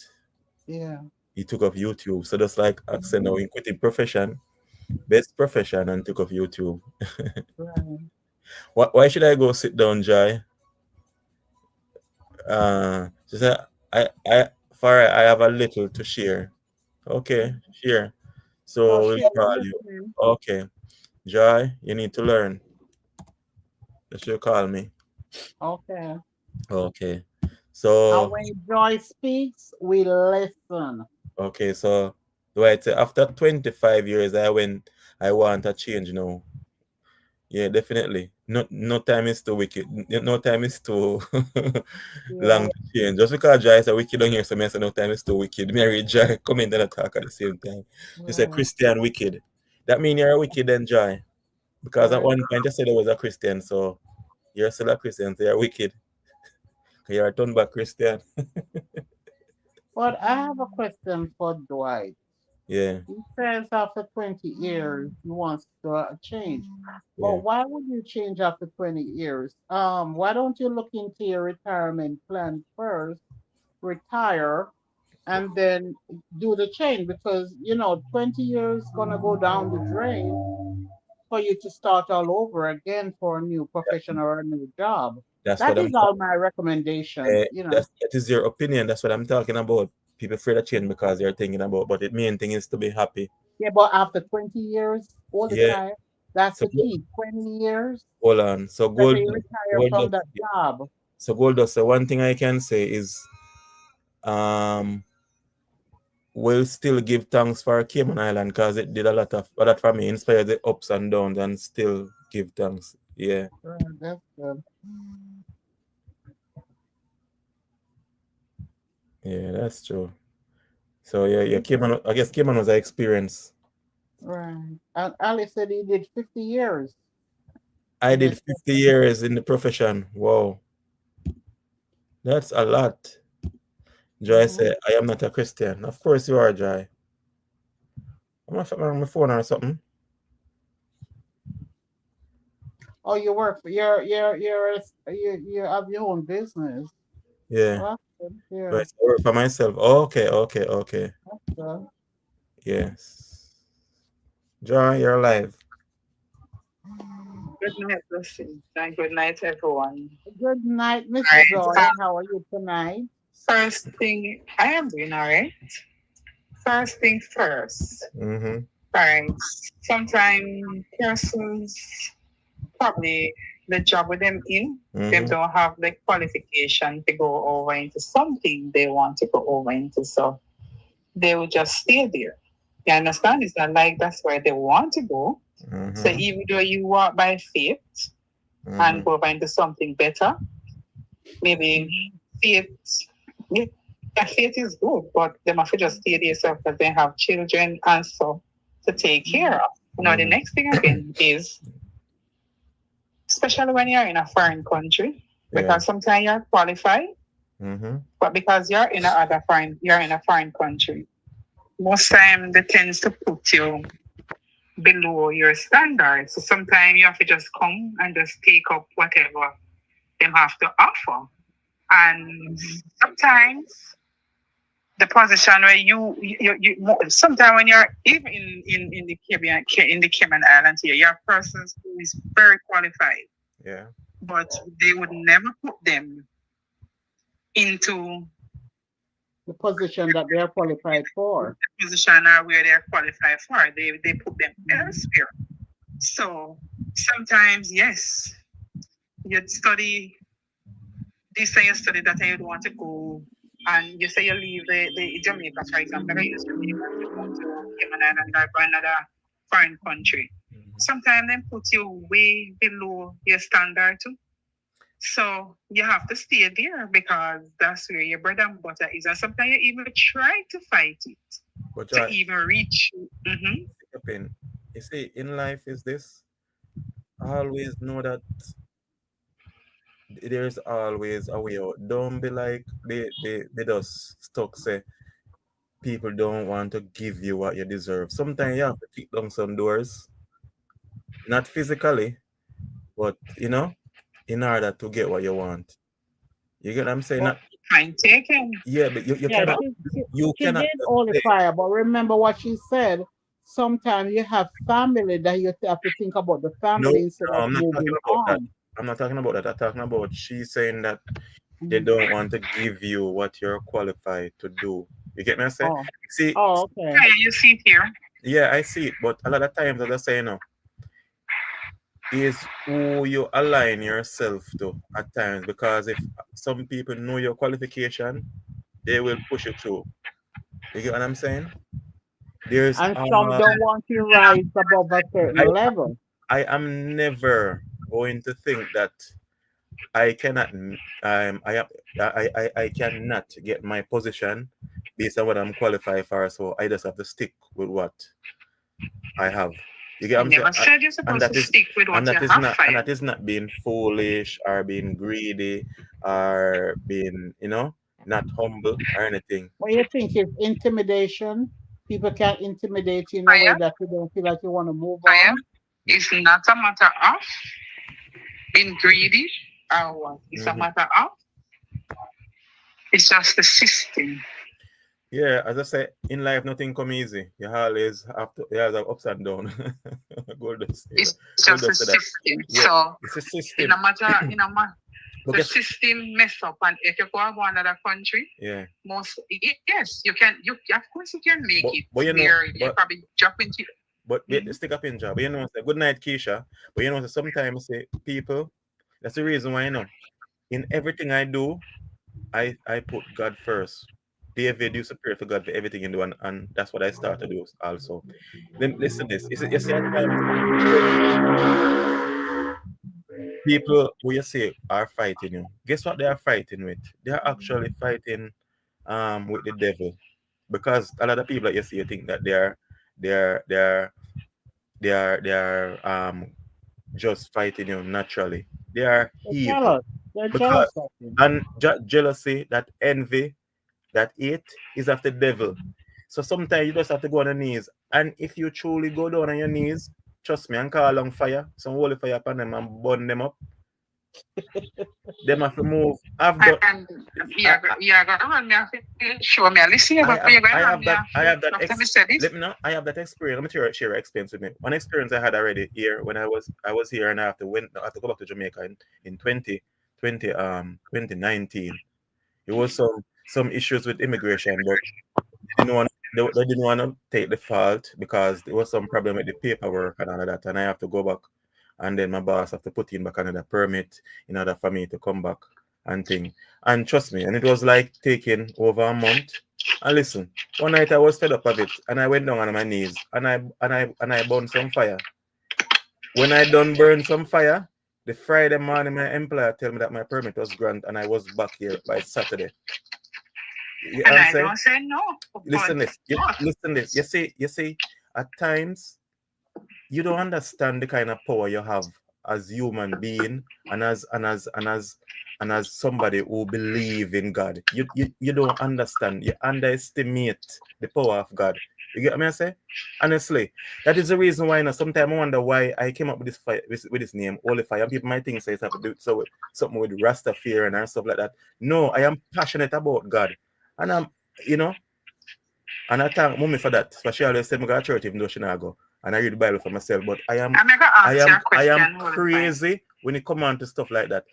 yeah, He took up YouTube. So just like Accent now, he quit his profession, best profession, and took up YouTube. right. Why should I go sit down, Jai? She said, Farah, I have a little to share. Okay, share. Oh, So we'll shit, call I'm you. listening. Okay, Jai, you need to learn. You should call me. Okay. Okay. And So when Joy speaks, we listen. Okay, so do I say after 25 years I want a change now. Yeah, definitely. No time is too wicked. No time is too long Yeah, to change. Just because Jai is a wicked on here, so I say no time is too wicked. Mary Jai come in and talk at the same time. You say right. Christian wicked. That mean you're a wicked then, Jai. Because at Very one good. point you said I was a Christian, so you're still a Christian, so you're wicked. 'Cause you're a turn back Christian. But I have a question for Dwight. Yeah, He says after 20 years he wants to change. But yeah. why would you change after 20 years? Why don't you look into your retirement plan first, retire, and then do the change? Because 20 years gonna go down the drain. for you to start all over again for a new profession or a new job. That's what That I'm is all my recommendations, you know. that is your opinion. That's what I'm talking about. People afraid of change because they're thinking about, but the main thing is to be happy. Yeah, but after 20 years, all the Yeah. time, that's So the key. 20 years, hold on. that they retire Gold from dust. that job. So gold dust. So one thing I can say is, um, we'll still give thanks for Cayman Island because it did a lot for me, inspired the ups and downs, and still give thanks. Yeah, Right, that's good. yeah, that's true. So yeah, Cayman. I guess Cayman was an experience. Right. And Ali said he did 50 years I in did this 50 profession. years in the profession. Wow, that's a lot. Joy Hmm. said, I am not a Christian. Of course you are, Joy. I'm on my phone or something. Oh, you work for you have your own business. Yeah. Well, that's good. Right. Yeah, So I work for myself. Okay, okay, okay. that's good. Yes. Joy, you're alive. Good night, blessings, and good night, everyone. Good night, Miss Right. Joy. How are you tonight? First thing, I am doing all right. First thing first. Mm-hmm. Right. Sometimes persons probably the job with them in, them Mm-hmm. don't have the qualification to go over into something they want to go over into. So they will just stay there. You understand? It's not like that's where they want to go. So Mm-hmm. even though you walk by faith and go over into something better, maybe faith, yeah, that faith is good, but they must just stay there yourself because they have children and so to take care of. Now, the Mhm. next thing again is, especially when you're in a foreign country, Yeah. because sometimes you're qualified, Mm-hmm. but because you're in a foreign country, most time they tends to put you below your standards. So sometimes you have to just come and just take up whatever they have to offer. And sometimes the position where sometimes when you're even in the Caribbean, in the Cayman Islands here, you have persons who is very qualified, Yeah. but they would never put them into The position that they are qualified for. the position or where they're qualified for. They put them elsewhere. So sometimes, yes, you'd study this say you study that and you don't want to go and you say you leave the Jamaica, for example, you use Jamaica to go to Cayman Island or go another foreign country. Sometimes they put you way below your standard too. So you have to stay there because that's where your bread and butter is. And sometimes you even try to fight it But to Joy, even reach. Mm-hmm. Pin, you see, in life is this. Always know that there's always a way out. Don't be like they just stuck say people don't want to give you what you deserve. Sometimes you have to kick down some doors, not physically, but in order to get what you want. You get what I'm saying? Well, Not, time taken. yeah, but you Yeah, cannot you she cannot did just only say fire, but remember what she said. Sometimes you have family that you have to think about the no, family instead no, of I'm not talking moving about that. on. I'm not talking about that. I'm talking about she saying that they Mhm. don't want to give you what you're qualified to do. You get me? I say, Oh, see, oh, okay. Yeah, you see it here. yeah, I see it, but a lot of times, as I say, is who you align yourself to at times. Because if some people know your qualification, they will push you through. You get what I'm saying? There's And some don't want you rise above a certain I level. I am never going to think that I cannot I cannot get my position based on what I'm qualified for. So I just have to stick with what I have. You get what I I'm saying? never said you're And supposed to that is stick with and what you that is have not and fired. that is not being foolish or being greedy or being not humble or anything. What you think is intimidation? People can intimidate you in a way Fire, that you don't feel like you want to move fire on. is not a matter of being greedy or what. It's a Hmm. matter of, it's just the system. Yeah, as I say, in life nothing come easy. You always have to, you have ups and downs. Gold dust, yeah. It's Gold just a dust say that. system. Yeah, So it's a in system. a matter, But the guess, system mess up, and if you go to another country, yeah. yes, you can. You of course you can make it But you know, where you but probably drop into. wait, stick up in job. But you know, say, good night, Keisha. But you know, say, sometimes say people. That's the reason why in everything I do, I put God first. David used to pray for God for everything you do, and that's what I start to do also. Then listen this. You see at times people who you say are fighting you. Guess what they are fighting with? They are actually fighting with the devil. Because a lot of people that you see you think that they're they're they're just fighting you naturally. They are They're evil. jealous. They're Because jealous of him. and jealousy, that envy, that hate is of the devil. So sometimes you just have to go on your knees. And if you truly go down on your knees, trust me, and call on fire, some holy fire upon them and burn them up. Them have to move. And you're gonna have me show me a list here, but you're gonna have me after me say this. Let me know. I have that experience. Let me share experience with me. One experience I had already here when I was here, and I have to go back to Jamaica in 2019. It was some issues with immigration, but they didn't want to take the fault because there was some problem with the paperwork and all of that, and I have to go back, and then my boss have to put in back another permit in order for me to come back and thing. And trust me, and it was like taking over a month. And listen, one night I was fed up of it, and I went down on my knees, and I burned some fire. When I done burn some fire, the Friday morning my employer tell me that my permit was granted, and I was back here by Saturday. You And I understand? don't say no. Listen this. Listen this. You see, at times you don't understand the kind of power you have as human being and as somebody who believe in God. You don't understand. You underestimate the power of God. You get what I say? Honestly, that is the reason why sometimes I wonder why I came up with this fire, with this name, Holy Fire. And people might think say it's have to do so with something with Rastafarian and stuff like that. No, I am passionate about God. And you know, and I thank mommy for that. So she always said me go to church even though she not go. And I read the Bible for myself. But I am crazy when it come on to stuff like that.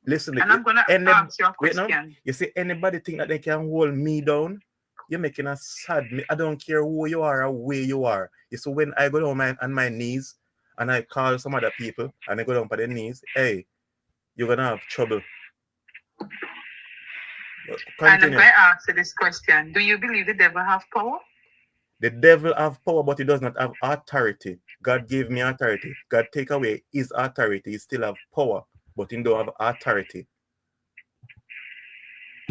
Listen, and I'm gonna ask you a wait now. question. You see, anybody think that they can hold me down? You're making a sad me. I don't care who you are or where you are. You see, when I go down on my knees and I call some other people and I go down for their knees, hey, you're gonna have trouble. And I'm Continue. going to ask you this question. Do you believe the devil have power? The devil have power, but he does not have authority. God gave me authority. God take away his authority. He still have power, but he don't have authority.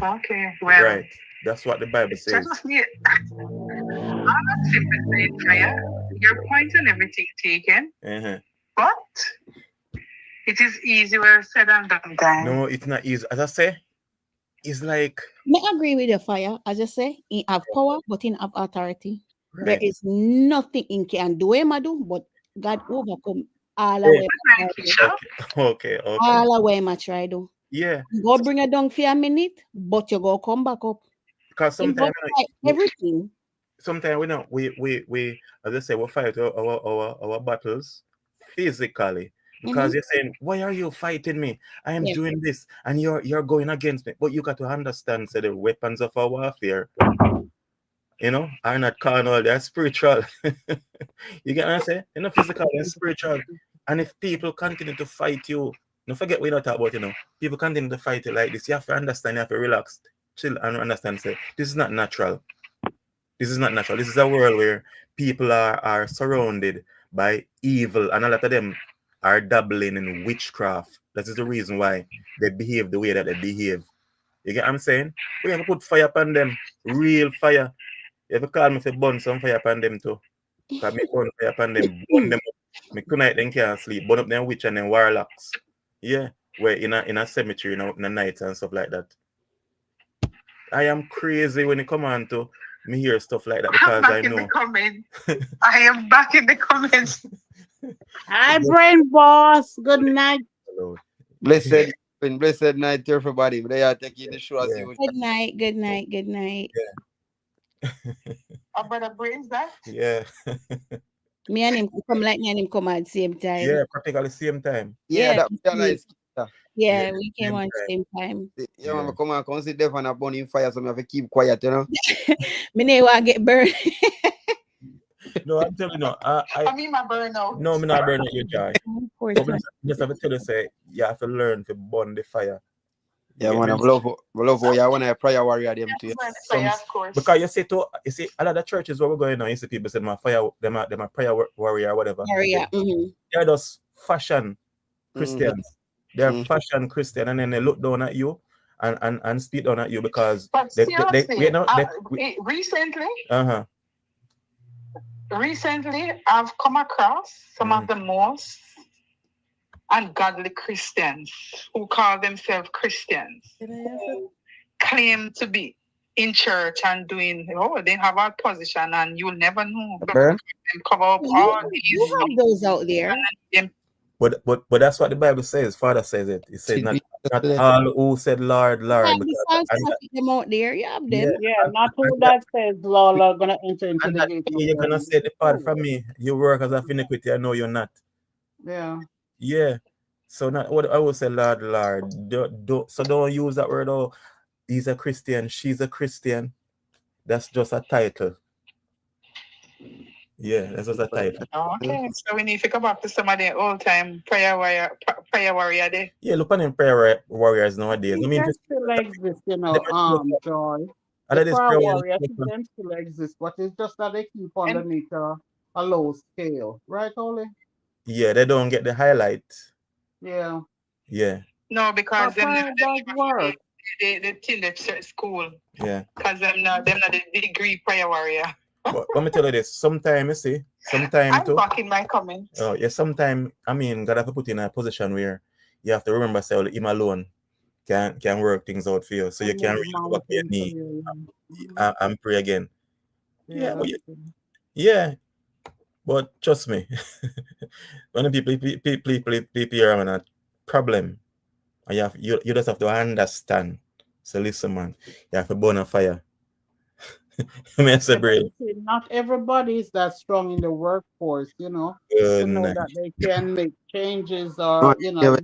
Okay, well, Right. That's what the Bible says. just me. I'm not simply saying fire. Your point and everything taken, but it is easier said than done. No, it's not easy. As I say, it's like I agree with your fire. As I say, he have power, but he have authority. right. There is nothing in can do him do, but God overcome all the way. Okay. All the way much I do. Yeah. Go bring it down for a minute, but you go come back up. Because sometimes everything. Sometimes we as I say, we fight our battles physically. Because you're saying, why are you fighting me? I am doing this, and you're going against me. But you got to understand, say the weapons of our warfare, are not carnal, they're spiritual. You get what I'm saying? They're not physical, they're spiritual. And if people continue to fight you, don't forget we don't talk about, people continue to fight you like this. You have to understand, you have to relax, chill, and understand, say, this is not natural. This is not natural. This is a world where people are surrounded by evil, and a lot of them are dabbling in witchcraft. That is the reason why they behave the way that they behave. You get what I'm saying? We have to put fire upon them, real fire. You have to call me for burn some fire upon them too. Because me burn fire upon them, burn them up. Me tonight they can't sleep, burn up them witch and them warlocks. Yeah, we're in a cemetery, in the night and stuff like that. I am crazy when it come on to me hear stuff like that because I know. I am back in the comments. Hi, Brain Boss. Good night. Hello. Blessed night to everybody. They are taking the show as you. Good night. Yeah. Our brother brings that. Yeah. Me and him come like me and him come at the same time. Yeah, practically same time. Yeah, Yeah, that we realize. Yeah, we came same on time. same time. Yeah, man, come on, come sit there and a burning fire, so me have to keep quiet, you know. Me never want get burned. No, I'm telling you, I mean, my burnout. no, me not burn out your joy. Poor But thing. just have to tell you, say, you have to learn to burn the fire. Yeah, You man, get I me? love how you want a prayer warrior them too. Fire, of course. Because you see, a lot of churches where we're going now, you see people say, my fire, them are prayer warrior or whatever. Yeah. Mm-hmm. They're just fashion Christians. They're Mhm. fashion Christian, and then they look down at you and speak down at you because But they seriously, recently, recently I've come across some of the most ungodly Christians who call themselves Christians, who claim to be in church and doing, they have a position and you'll never know. Burn? Them cover up all You these. have those out there. but that's what the Bible says. Father says it. He said not all who said Lord, Lord. You have the false prophet them out there. You have them. Yeah, not who that says, Lord, are gonna enter into And the that gate. you're gonna say depart from me. You work as a iniquity. I know you're not. Yeah. Yeah. So not what I would say, Lord, Lord. So don't use that word. Oh, he's a Christian. She's a Christian. That's just a title. Yeah, that's just a title. Okay, so we need to come back to some of the old time prayer warrior day. Yeah, look at them prayer warriors nowadays. I mean, Them still exist, you know, Joy. and that The is prayer prayer warriors, warriors. them still exist, but it's just that they keep underneath a low scale, right, Oli? Yeah, they don't get the highlight. Yeah. Yeah. No, because them prayer does work. they till the school. Yeah. Because them not the degree prayer warrior. But let me tell you this. Sometimes you see, sometimes I'm back in my comments. Oh yeah, sometimes I mean God have to put you in a position where you have to remember say well, him alone can work things out for you. So you can really go back to your knee and pray again. Yeah, but trust me, when the people are having a problem, and you just have to understand. So listen, man, you have to burn a fire. Not everybody is that strong in the workforce, you know, to know that they can make changes or you know.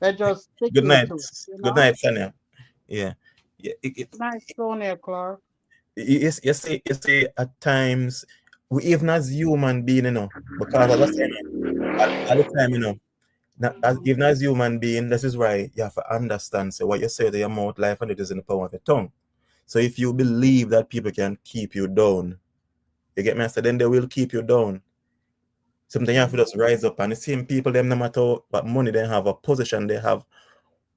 They're just Good night, good night, Sonia. Yeah. Nice, Sonia Clark. You see, at times we even as human being, you know, because as I said, at the time, you know, even as human being, this is why you have to understand. So what you say to your mouth, life and it is in the power of your tongue. So if you believe that people can keep you down, you get me? So then they will keep you down. Sometimes you have to just rise up, and the same people, them no matter what money they have, a position they have,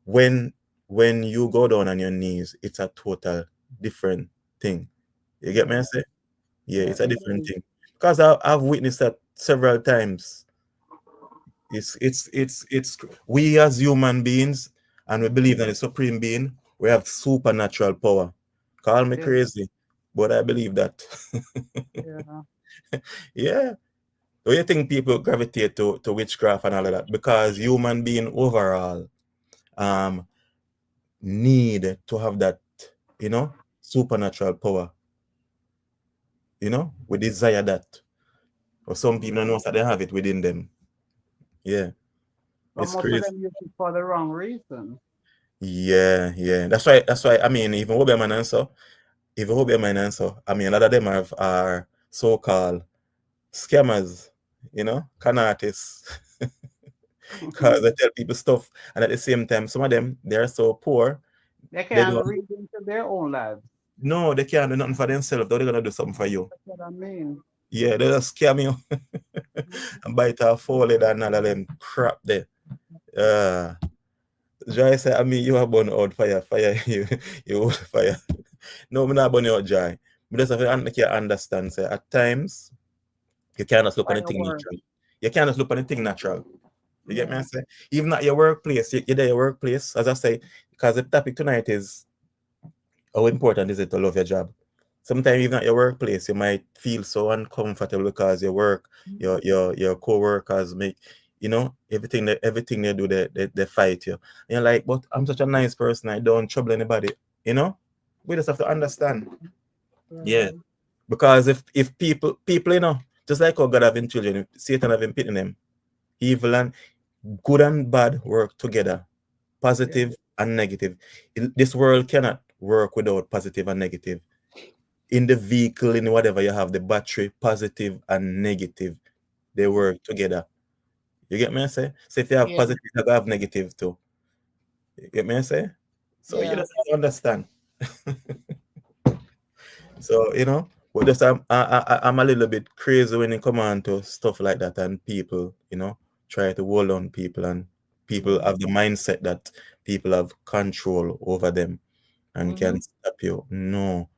when you go down on your knees, it's a total different thing. You get me? I say, yeah, it's a different thing. Because I've witnessed that several times. It's we as human beings, and we believe that the supreme being, we have supernatural power. Call me crazy, but I believe that. Yeah. Do you think people gravitate to witchcraft and all of that? Because human being overall need to have that, you know, supernatural power. You know, we desire that. Or some people don't know that they have it within them. Yeah. It's crazy. Most of them use it for the wrong reason. Yeah. That's why I mean, even Hobeman answer, I mean, a lot of them are so-called scammers, you know, con artists. Because they tell people stuff, and at the same time, some of them, they're so poor. They can't read into their own lives. No, they can't do nothing for themselves, though they're going to do something for you. That's what I mean. Yeah, they just scam you and bite off forehead and all of them crap there. Joy said, I mean, you are born out fire, you hold fire. No, I'm not born out, Joy. But just have to understand, say, at times, you can't just look at anything natural. You can't just look at anything natural. You get me? I say, even at your workplace, you're there, your workplace, as I say, because the topic tonight is how important is it to love your job. Sometimes even at your workplace, you might feel so uncomfortable because your work, your co-workers make, you know, everything they do, they fight you. And you're like, but I'm such a nice person, I don't trouble anybody, you know? We just have to understand. Yeah. Because if people, you know, just like how God having children, if Satan having pit in them, evil and good and bad work together, positive and negative. This world cannot work without positive and negative. In the vehicle, in whatever you have, the battery, positive and negative, they work together. You get me? I say? So if you have Yeah. positive, you have negative too. You get me? I say? So you Yeah. just have to understand. So you know, but just I'm a little bit crazy when it come on to stuff like that, and people, you know, try to hold on people, and people have the mindset that people have control over them and can stop you. No,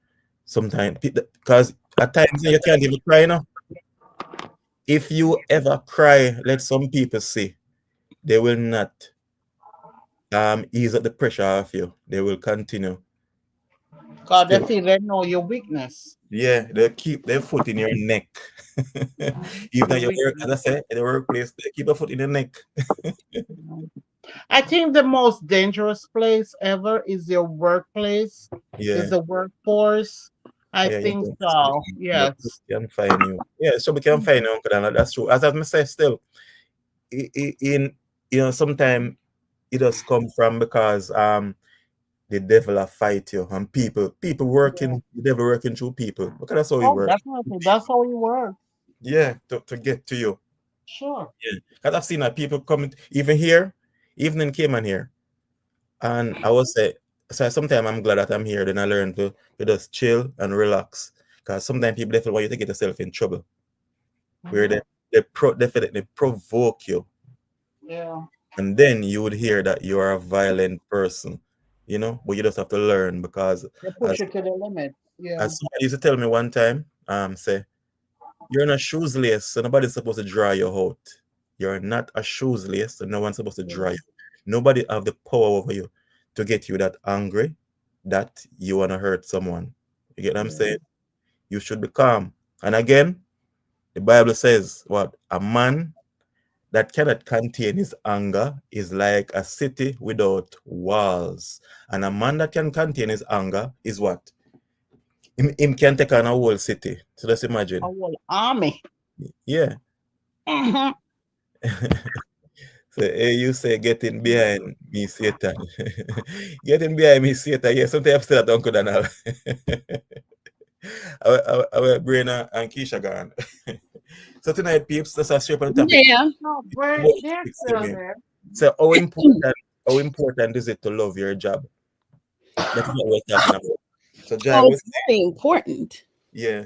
sometimes because at times you can't even cry. You know, if you ever cry, let some people see, they will not ease up the pressure of you. They will continue. Because they Still, feel they know your weakness. yeah, they keep their foot in your neck. Even though Your you work, as I weakness. said, in the workplace, they keep a foot in the neck. I think the most dangerous place ever is your workplace, is Yeah, the workforce. I yeah, you think can, so. but Yes. can find you. Yeah, so we can find you, Uncle Donald. That's true. As I say, still, in you know, sometimes it does come from because the devil will fight you, and people Yeah. working, the devil working through people. Because that's how he Oh, works. definitely. That's how you work. Yeah, to get to you. Sure. Yeah, because I've seen that people coming even here, even in Cayman here, and I would say, so sometimes I'm glad that I'm here. Then I learn to just chill and relax. Because sometimes people definitely want you to get yourself in trouble, where they definitely provoke you, Yeah. and then you would hear that you are a violent person, you know. But you just have to learn because They push as you to the limit. Yeah. as somebody used to tell me one time, say you're not a shoes lace, so nobody's supposed to dry you out. You're not a shoes lace, so no one's supposed to dry you. Nobody have the power over you to get you that angry that you want to hurt someone. You get what I'm saying? You should be calm. And again, the Bible says what? A man that cannot contain his anger is like a city without walls. And a man that can contain his anger is what? Him can take on a whole city. So let's A imagine. whole army. Yeah. Mhm. So hey, you say getting behind me, Satan. Getting behind me, Satan. Yeah, sometimes I'm still at Uncle Donald. Our brain and Keisha gone. So tonight, peeps, let's straight on the topic. Yeah. No, Bert, About they're ethics, I still mean. there. So how important is it to love your job? That's what we're talking about. So Jai Oh, was it's very important. yeah.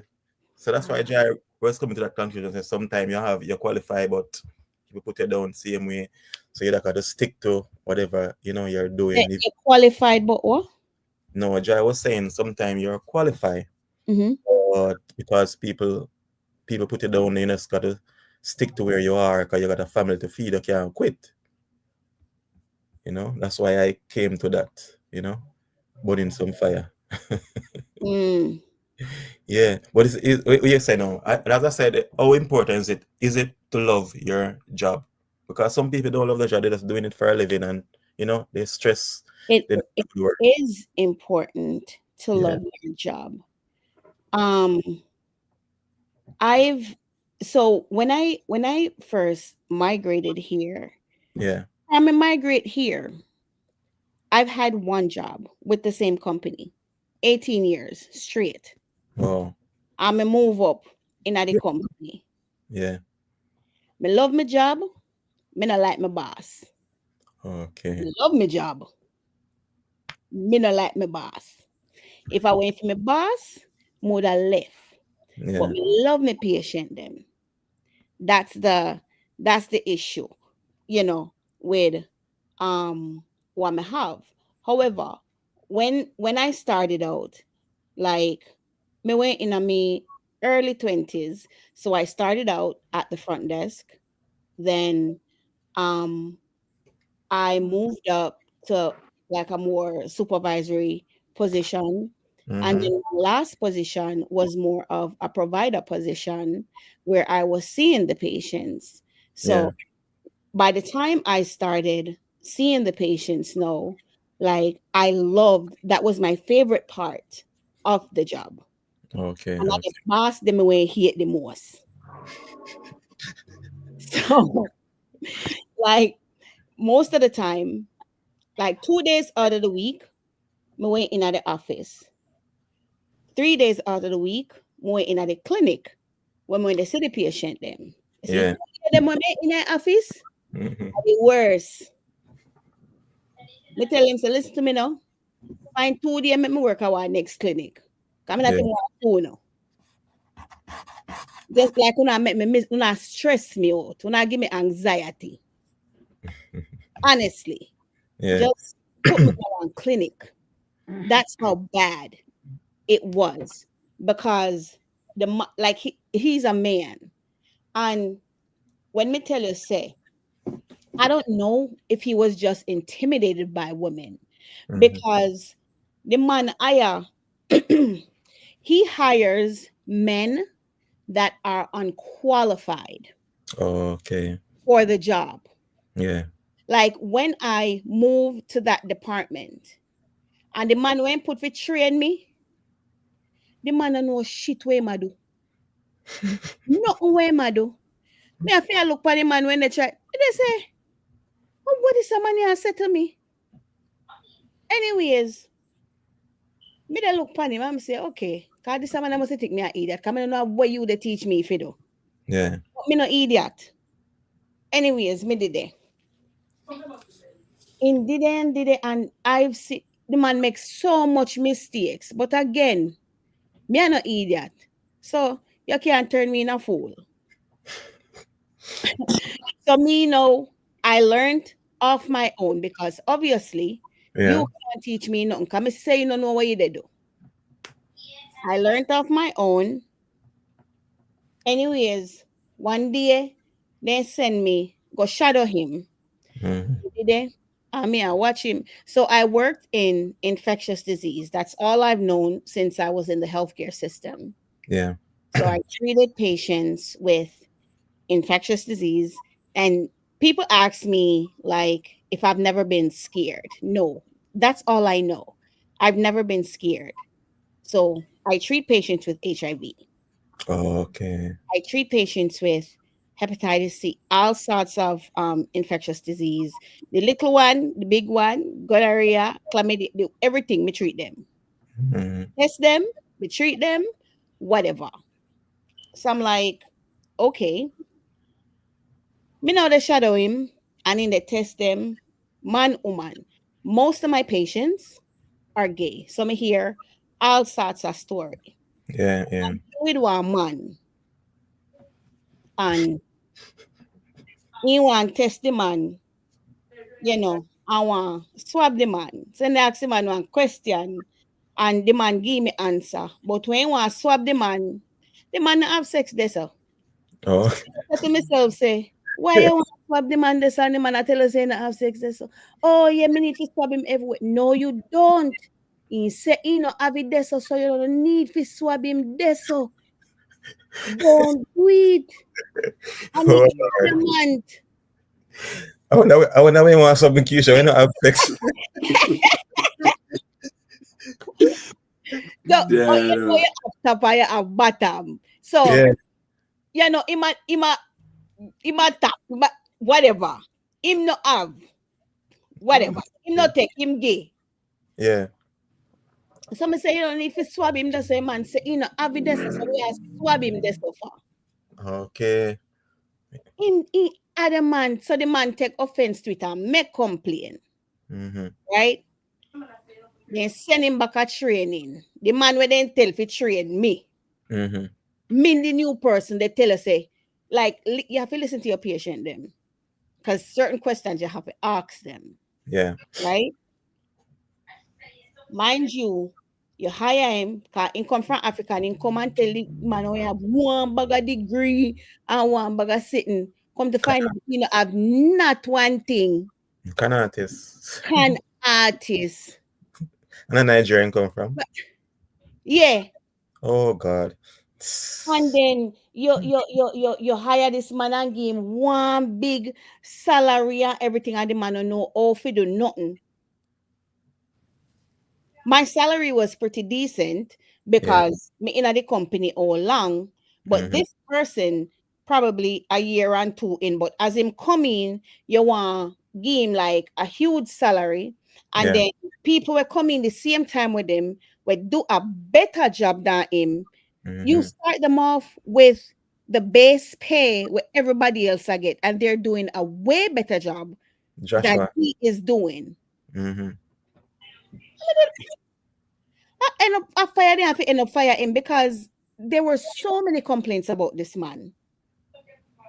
So that's why Jai was coming to that conclusion that sometimes you qualify, but people put you down same way. So you got to stick to whatever you know you're doing. If You're qualified, but what? no, Jai was saying sometimes you're qualified, Mm-hmm. but because people put you down, you just got to stick to where you are because you got a family to feed. You can't quit. You know, that's why I came to that. You know, burning some fire. Mm. Yeah, but what you say now, as I said, how important is it to love your job? Because some people don't love their job; they're just doing it for a living, and you know they stress. It They don't it have to work. is important to Yeah, love your job. Um, I've so when I first migrated here, yeah. I'm a migrate here. I've had one job with the same company, 18 years straight. Oh, I'm a move up in the company. yeah. Me love my job. Me not like my boss. Okay. Me love my job. Me not like my boss. If I went for my boss, would have left. But Yeah, me love my patient them. That's the issue, you know, with what I have. However, when I started out, like me went in a me early 20s, so I started out at the front desk. Then um I moved up to like a more supervisory position. And mm-hmm. then my last position was more of a provider position where I was seeing the patients. Yeah, So by the time I started seeing the patients now, Like I loved that was my favorite part of the job. Okay. And I the boss them away hate the most. So like most of the time, like 2 days out of the week, me went in at the office. 3 days out of the week, me went in at the clinic when we see the patient them. You see, Yeah. them when in the office, Mhm. the worst. Me tell him, so listen to me now. Find 2 days, make me work our next clinic. Come in at Yeah. the two now. Just like when I make me miss, when I stress me out, when I give me anxiety. Honestly, Yeah. just put me on clinic. That's how bad it was because like he's a man, and when me tell you, say I don't know if he was just intimidated by women Mhm. because the man he hires men that are unqualified Okay. for the job. Yeah. Like when I moved to that department and the man went put for train me, the man don't know shit where I do. Nothing where I do. Me I feel look for the man when they try. They say, oh, what is somebody has said to me? Anyways, me they look for him and say, okay, cause this man must think me an idiot. Come on, know what you they teach me if you do. Yeah. But me no idiot. Anyways, me did it. Did it, and I've seen the man makes so much mistakes. But again, me are no idiot. So you can't turn me in a fool. So me know I learned off my own because obviously Yeah. you can't teach me nothing. Come say you don't know what you did do. I learned off my own. Anyways, one day they send me go shadow him. Mhm. Did they? I mean, I watch him. So I worked in infectious disease. That's all I've known since I was in the healthcare system. Yeah. So I treated patients with infectious disease, and people ask me like if I've never been scared. No, that's all I know. I've never been scared. So I treat patients with HIV. Okay. I treat patients with hepatitis C, all sorts of infectious disease. The little one, the big one, gonorrhea, chlamydia, everything. We treat them, Mhm. test them, we treat them, whatever. So I'm like, okay, me now they shadow him and in they test them, man, woman. Most of my patients are gay, so me hear all sorts of story. Yeah. Yeah. With one man and he want test the man, I want swab the man. So they ask the man one question and the man give me answer. But when you want swab the man not have sex there, so. Oh. So I said to myself, say, why you want to swab the man this and the man I tell us say not have sex there, so. Oh, yeah, me need to swab him everywhere. No, you don't. He say he not have it there, so you don't need to swab him there, so. Don't do it. And Oh, me Lord. adamant. I wonder when you want something, Keisha, when you have sex. So, oh, you know, Damn. you have top and you have bottom. So, Yeah. him a top, whatever. Him no have, whatever. Him no take, him gay. Yeah. So, me say, you don't need to swab him, the same man say, you know, have it there, so we have swab him there so far. Okay. He adamant, so the man take offense to it and make complaint, Mm-hmm. right? Then send him back a training. The man where they tell for train me. Mm-hmm. Me, the new person, they tell us, say, like, you have to listen to your patient them. Because certain questions you have to ask them, Yeah. right? Mind you, you hire him, because he come from Africa, and he come and tell the man, we have one bag of degree and one bag of sitting. Come to find out, you know, have not one thing. Can artist. Can artist. And a Nigerian come from. Yeah. Oh God. And then you hire this man and give him one big salary and everything, and the man don't know how to do nothing. My salary was pretty decent because me in the company all long, but Mhm. this person probably a year and two in, but as him coming, you want give him like a huge salary, and Yeah. then people were coming the same time with him, would do a better job than him. You Mhm. start them off with the base pay where everybody else I get, and they're doing a way better job than Joshua. he is doing. Mhm. I fired him. I end up fire him because there were so many complaints about this man.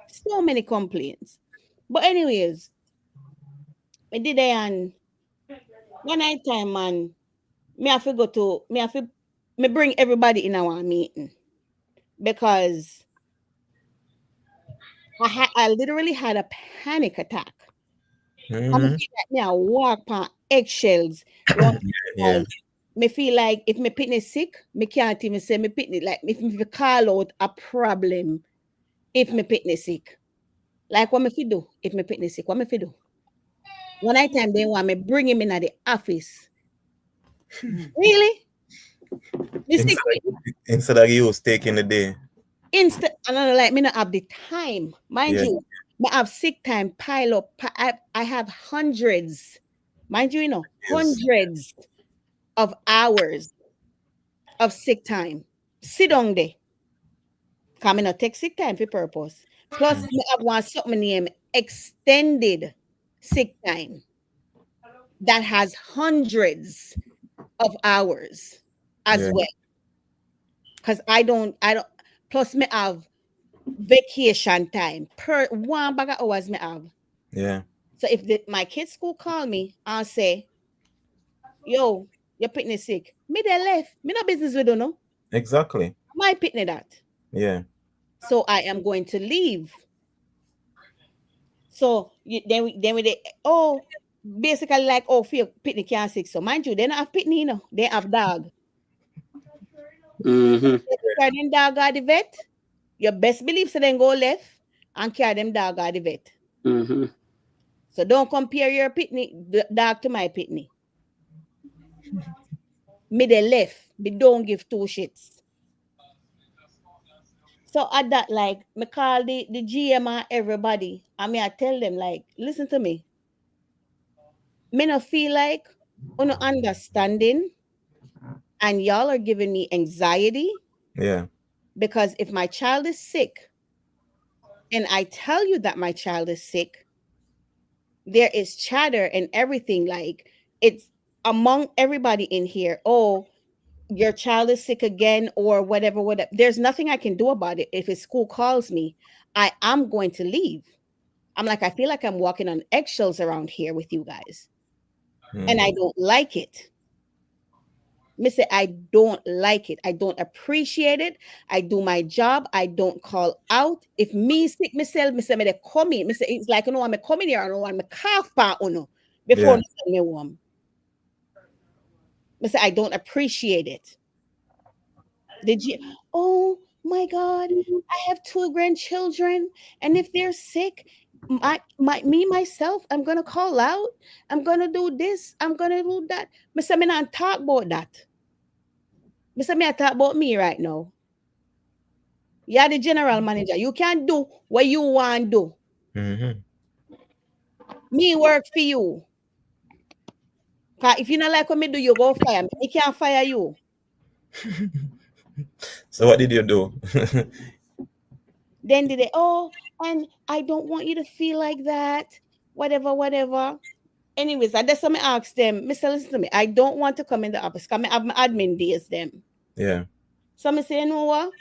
So many complaints. But anyways, I did it and one night time, man. Me have to go to me bring everybody in our meeting because I literally had a panic attack. I'm Mhm. feel like me I walk on eggshells. Round Yeah. me feel like if my pitney sick, me can't even say me pitney like if me call out a problem if my pitney sick. Like what me fi do if my pitney sick? What me fi do? One night time they want me bring him in at the office. Really? The sick Instead of you taking the day. instant and I like me not have the time. Mind Yeah. you, I have sick time pile up. I have hundreds, mind you, Yes. hundreds of hours of sick time. Sit down there. Come not take sick time for purpose. Plus, me have one something name extended sick time that has hundreds of hours as Yeah. well. Because I don't plus me have vacation time per one bag of hours me have. Yeah. So if my kids school call me and say, yo, your picnic sick, me they left. Me no business with you know. Exactly. My picnic that. Yeah. So I am going to leave. So then we oh basically like oh for your picnic can't sick. So mind you, they don't have picnic, they have dog. Mm-hmm. Carry them dog at the vet. Your best belief so then go left and carry them dog at the vet. Mm-hmm. So don't compare your picnic dog to my picnic. Me they left. Me don't give two shits. So at that, like, me call the GM and everybody. And me I tell them, like, listen to me. Me no feel like no understanding and y'all are giving me anxiety Yeah. because if my child is sick and I tell you that my child is sick, there is chatter and everything like it's among everybody in here. Oh, your child is sick again or whatever. There's nothing I can do about it. If his school calls me, I am going to leave. I'm like, I feel like I'm walking on eggshells around here with you guys. And I don't like it. Mister, I don't like it. I don't appreciate it. I do my job. I don't call out. If me sick myself, Mister, me they come in. Mister, it's like I'm coming here and I'm cough pa before Yeah. me warm. Mister, I don't appreciate it. Did you? Oh my God! I have two grandchildren, and if they're sick, me myself, I'm gonna call out. I'm gonna do this. I'm gonna do that. Mister, me not talk about that. Mister, me I talk about me right now. You're the general manager. You can't do what you want to do. Mm-hmm. Me work for you. Cause if you not like what me do, you go fire me. I can't fire you. So what did you do? Then did they? Oh, and I don't want you to feel like that. Whatever, whatever. Anyways, I just me ask them, Mr. Listen to me. I don't want to come in the office. Come have my admin days them. Yeah. So me say, you know what?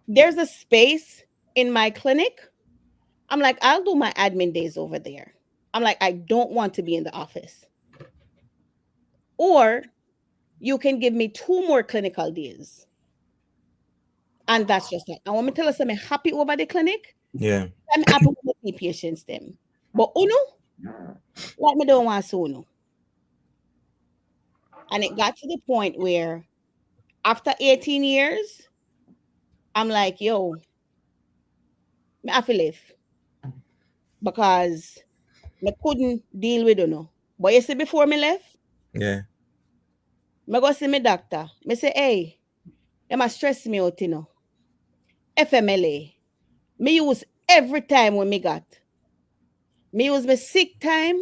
There's a space in my clinic. I'm like, I'll do my admin days over there. I'm like, I don't want to be in the office. Or you can give me 2 more clinical days. And that's just it. I want me to tell us I'm happy over the clinic. Yeah. I'm happy with the patients them. But uno, like me don't want so no. And it got to the point where after 18 years, I'm like, yo, I have to leave. Because I couldn't deal with it. But you see before me left, Yeah. Me go see my doctor. Me say, hey, them a stress me out, you know. FMLA. Me use every time when me got. Me use my sick time.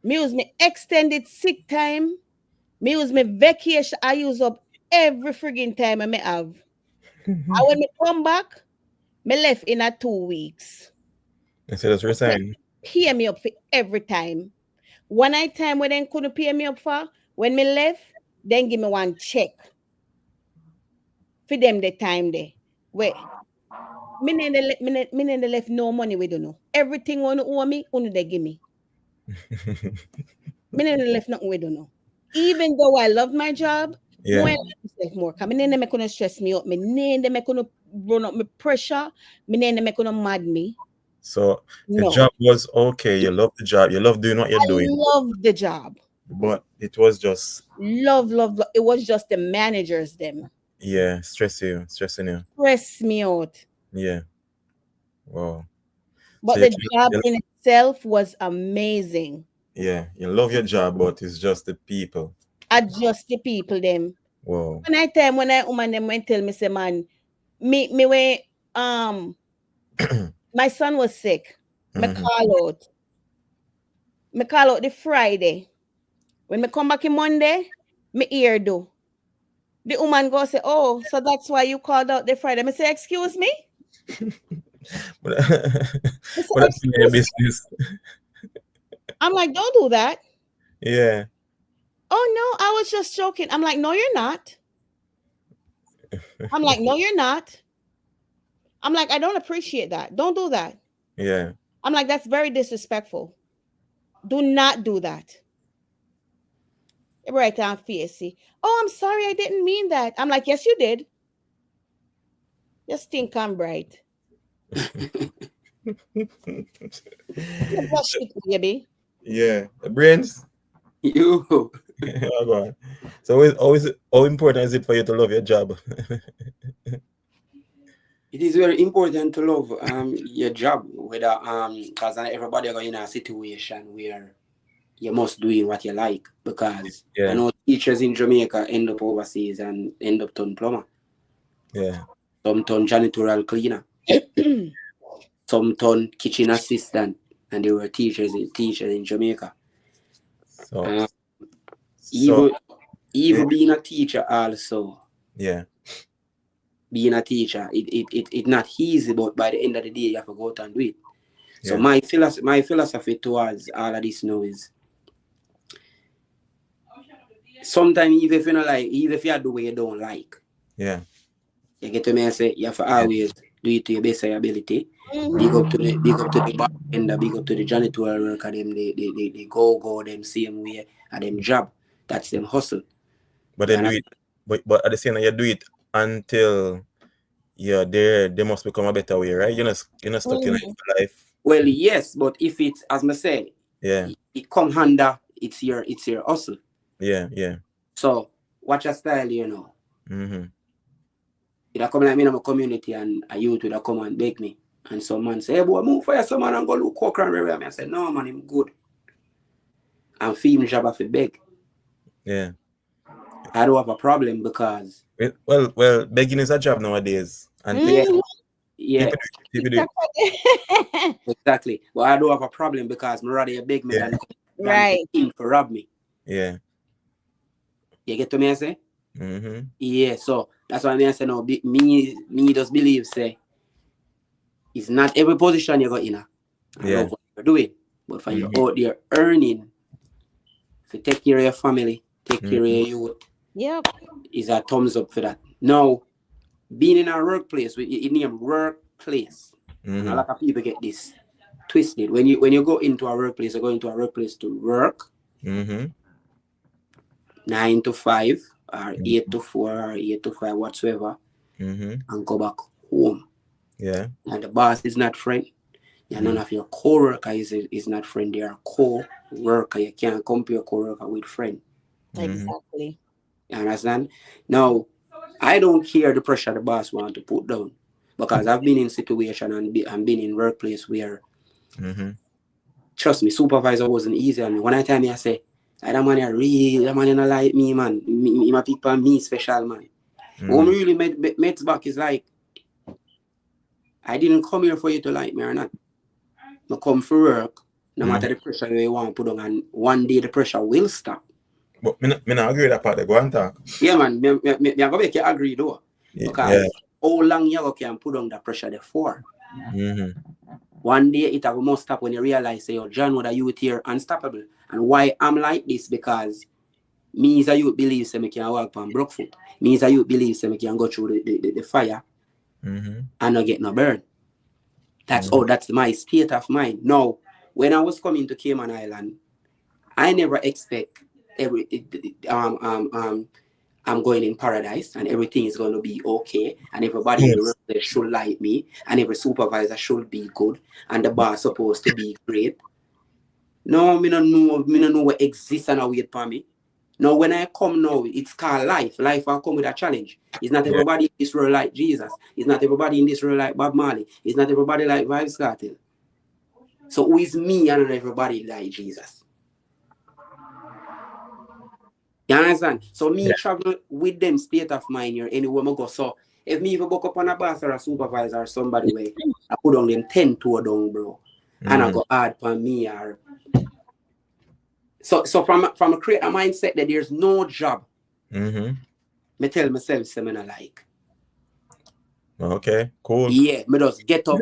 Me use my extended sick time. Me use my vacation. I use up every frigging time I may have. And when me come back, me left in a 2 weeks. I said that's resign. Pay me up for every time. One night time when they couldn't pay me up for, when me left, then give me one check. For them the time there. Wait. Me nene left no money we don't know. Everything one owe me, only they give me. Me nene left nothing we don't know. Even though I love my job, Yeah. I love myself more. Cause me nene me gonna stress me up. Me nene me gonna run up my pressure. Me nene me gonna mad me. So the No. job was okay. You love the job. You love doing what you're I doing. love the job. But it was just Love. It was just the managers them. stressing you. Stress me out. Yeah. Wow. But So the job in itself was amazing. you love your job, but it's just the people. Adjust the people them. Wow. When I woman them went tell me say man, me when my son was sick. Me Mhm. call out the Friday. When me come back in Monday, me ear do. The woman go say, oh, so that's why you called out the Friday. Me say, excuse me? But, Me say, but that's your business. I'm like, don't do that. Yeah. Oh no, I was just joking. I'm like, no, you're not. I'm like, no, you're not. I'm like, I don't appreciate that. Don't do that. Yeah. I'm like, that's very disrespectful. Do not do that. Right on facey. Oh, I'm sorry, I didn't mean that. I'm like, yes, you did. Just think I'm bright. What shit, baby? Yeah. The brains. You. Oh, God. So how important is it for you to love your job? It is very important to love your job, whether because everybody are in a situation where you must do what you like, because I know teachers in Jamaica end up overseas and end up turn plumber. Yeah. Some turn janitorial cleaner. Some turn kitchen assistant, and they were teachers in Jamaica. So even being a teacher also. Yeah. Being a teacher, it not easy, but by the end of the day, you have to go out and do it. So Yeah. my philosophy towards all of this now is sometimes even if you don't like, even if you do what you don't like, Yeah. you get to me and say you have to always do it to your best of your ability. Big up to the bartender, big up to the janitorial worker, them they go them same way at them job. That's them hustle. But then do it. But at the same time, you do it until you're there. They must become a better way, right? You're not stuck in life. Well, yes, but if it's, as I say, it come under it's your hustle. Yeah. So watch your style, you know. Mm-hmm. If I come like me in my community and a youth would come and beg me, and some man say, hey boy, move for some man and go look cock and I say, no man, I'm good. And film job off a beg. Yeah. I don't have a problem because well, begging is a job nowadays. And yeah. People do it. Exactly. But I don't have a problem because my rather beg me than him for rob me. Yeah. You get to me I say? Mm-hmm. Yeah, so that's why I say no. Me just believe say it's not every position you got in. I love what you're doing, but for you out there earning, to take care of your family, take care of your youth. Yep, is a thumbs up for that. Now, being in a workplace, it name workplace, and a lot of people get this twisted. When you go into a workplace, you're going to a workplace to work. 9 to 5 or 8 to 4 or 8 to 5 whatsoever, and go back home. Yeah. And the boss is not friend. None of your co-worker is not friend. They are co-worker. You can't compare co-worker with friend. Exactly. You understand? Now, I don't care the pressure the boss want to put down, because I've been in situation and been in workplace where, trust me, supervisor wasn't easy on me. When I tell me, I say, Like that man is real, that man is not like me, man. Me my people me special, man. What me really met back is like, I didn't come here for you to like me or not. I come for work, no matter the pressure you want to put on, and one day the pressure will stop. But me not agree with that part. Go and talk. Yeah, man. Me go make you agree though. Because how long you can put on the pressure there for? One day it must stop when you realize, say, oh, John, what are you here unstoppable? And why I'm like this? Because me as a youth believe say me can walk on broke foot. Me as a youth believe say me can go through the fire and not get no burn. That's that's my state of mind. Now, when I was coming to Cayman Island, I never expect I'm going in paradise and everything is going to be okay and everybody in the room should like me and every supervisor should be good and the boss supposed to be great. No, me don't know what exists and wait for me. Now, when I come now, it's called life. Life will come with a challenge. It's not everybody in this world like Jesus. It's not everybody in this world like Bob Marley. It's not everybody like Vybz Kartel. So who is me and not everybody like Jesus? You understand? So me travel with them state of mind here anywhere I go. So if me even book up on a boss or a supervisor or somebody way, I put on them 10 to a down, bro. And I go hard for me or so from a create a mindset that there's no job. Me tell myself something I like. Okay, cool. Yeah, me just get up.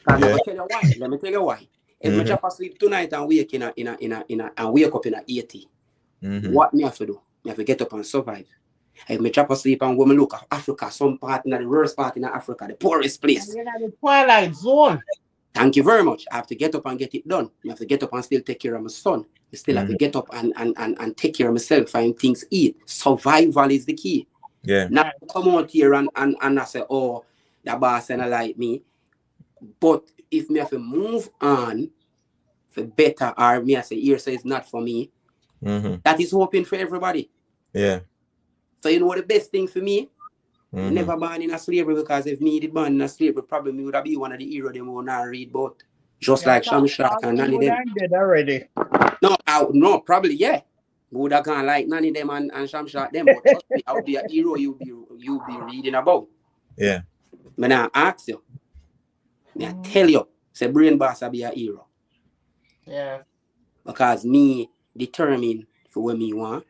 Let me tell you why. Let me tell you why. If me drop asleep tonight and wake and wake up in a 80, what me have to do? Me have to get up and survive. If me drop asleep and when me look at Africa, some part in the worst part in Africa, the poorest place. You're in the twilight zone. Thank you very much. I have to get up and get it done. I have to get up and still take care of my son. I still have to get up and take care of myself, find things eat. Survival is the key. Yeah. Not come out here and I say, oh, the boss and I like me. But if me have to move on for better, or me I say here, so it's not for me, that is hoping for everybody. Yeah. So you know what the best thing for me? Never born in a slavery, because if me did born in a slavery, probably me would have been one of the heroes them who not read about. Just like Shamshak and Nanny them. Did already. No, probably yeah. Would have gone like Nanny them and Shamshak them, but trust me, I would be a hero you be reading about. Yeah. When I ask you, I tell you, say Brain Boss will be a hero. Yeah. Because me determine for what me want,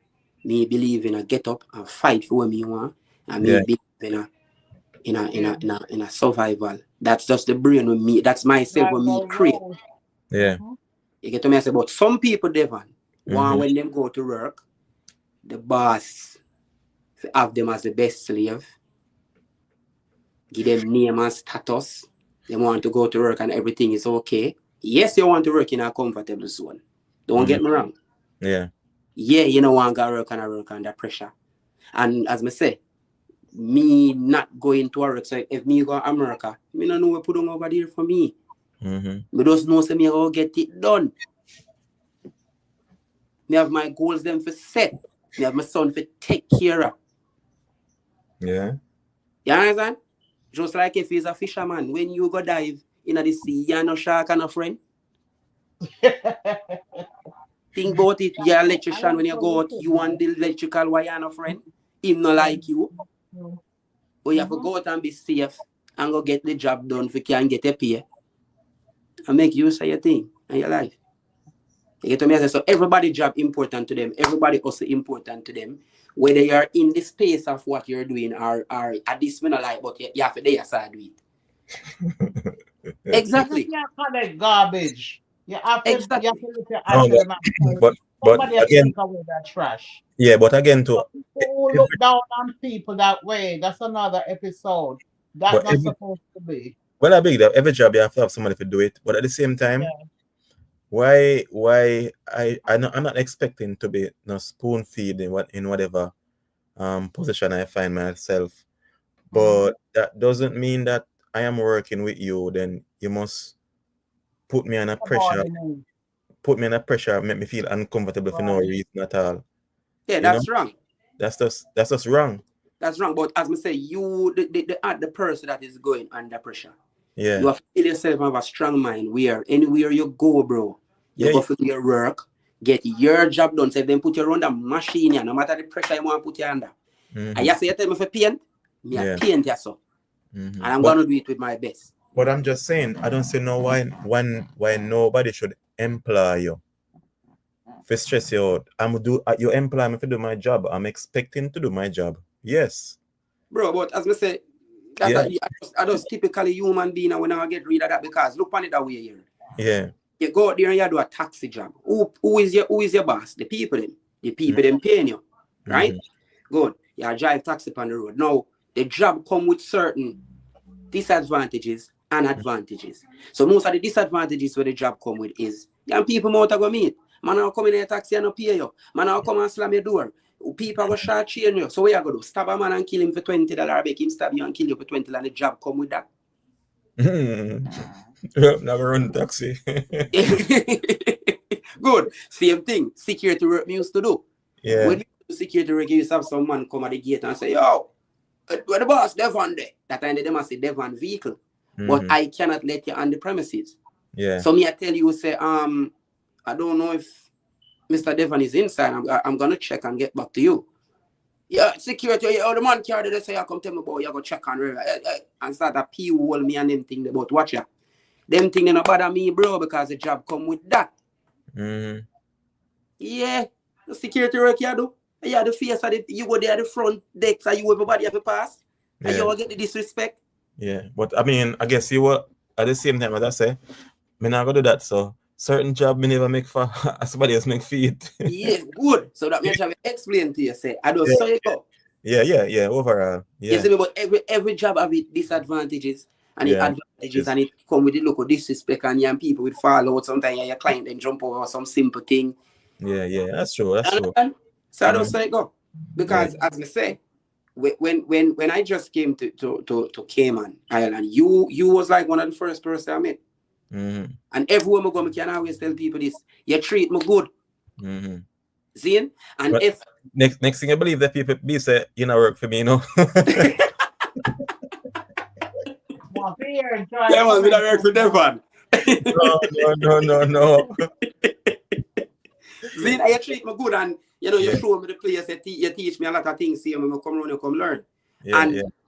me believe in a get up and fight for what me want, and me believe in a survival. That's just the brain with me. That's myself when me create. Yeah. You get to me, I say, but some people, Devon, want when them go to work, the boss have them as the best slave, give them name and status. They want to go to work and everything is okay. Yes, you want to work in a comfortable zone. Don't get me wrong. Yeah. Yeah, you know, want to work under pressure. And as I say, me not going to work. So if me go to America, me don't know what put on over there for me. Me just know say me go get it done. Me have my goals them for set. Me have my son for take care of. Yeah. You understand? Just like if he's a fisherman, when you go dive in the sea, you're no shark and a friend. Think about it. You're an electrician when you go out, you want the electrical wire and a friend. Him not like you. But you have to go out and be safe and go get the job done if you can get a pay. And make use of your thing and your life. You get to me? So everybody job important to them. Everybody also important to them. Whether you're in the space of what you're doing or at this minute like, but you have to do it. Exactly. You can't call it garbage. You have to, Exactly. you have to look at But somebody has to again, take away that trash. yeah, but again, to People look down on people that way. That's another episode. That's not supposed to be. well, I believe that every job you have to have somebody to do it, but at the same time, why I'm not expecting to be spoon feed in whatever position I find myself, but that doesn't mean that I am working with you. Then you must put me under pressure. Put me under pressure, make me feel uncomfortable for no reason at all. Yeah, that's wrong. That's just wrong. That's wrong. But as I say, you the person that is going under pressure. Yeah. You have to feel yourself have a strong mind where anywhere you go, bro. You go for your work, get your job done. So if they put you around the machine, no matter the pressure you want to put you under. And you say you tell me for paint, me I paint you so. And I'm gonna do it with my best. But I'm just saying, I don't see no why nobody should employ you. For stress you out. You employ me to do my job. I'm expecting to do my job. Yes. Bro, but as I say, I just typically human being when I get rid of that because look on it that way here. Yeah. You go out there and you do a taxi job. Who is your boss? The people them. The people them paying you. Right? Good. You drive taxi on the road. Now the job come with certain disadvantages and advantages. So most of the disadvantages where the job come with is young people more to go meet. Man, I'll come in a taxi and not pay you. Man, I'll come and slam your door. People go short chain you. So what you go do? Stab a man and kill him for $20, make him stab you and kill you for $20, and the job come with that. Never run taxi. Good. Same thing. Security work me used to do. Yeah. When you do security work, you used to have some man come at the gate and say, yo, where the boss, Devon there? That time they must say Devon vehicle. But I cannot let you on the premises. Yeah. So me I tell you, say, I don't know if Mr. Devon is inside. I'm gonna check and get back to you. Yeah, security, the man carried they say, I come tell me about you go check on her. And start a pee hold me and them thing about watch ya. Them thing don't bother me, bro, because the job come with that. Yeah, the security work you do. Yeah, the face of you go there at the front deck, so you everybody have to pass. And you will get the disrespect. Yeah, but I mean, I guess you were at the same time as I say, me not gonna do that. So certain job me never make for somebody else make feet. Yes, good. So that means I have to explain to you, say, I don't say it go. Yeah. Overall, yeah. You see me, but every job have its disadvantages and its advantages, and it come with the local disrespect and young people with fall out. Sometimes your client then jump over some simple thing. Yeah, that's true. So I don't say it go. Because as I say, when I just came to Cayman Island, you was like one of the first person I met. And everywhere I go, I can always tell people this: you treat me good. See? And but if next thing I believe that people be say, you know, work for me, you know. Yeah, man, we don't work for Devon. No. See, you treat me good, and you know, you show me the place, you teach me a lot of things. See, when I come around, you come learn.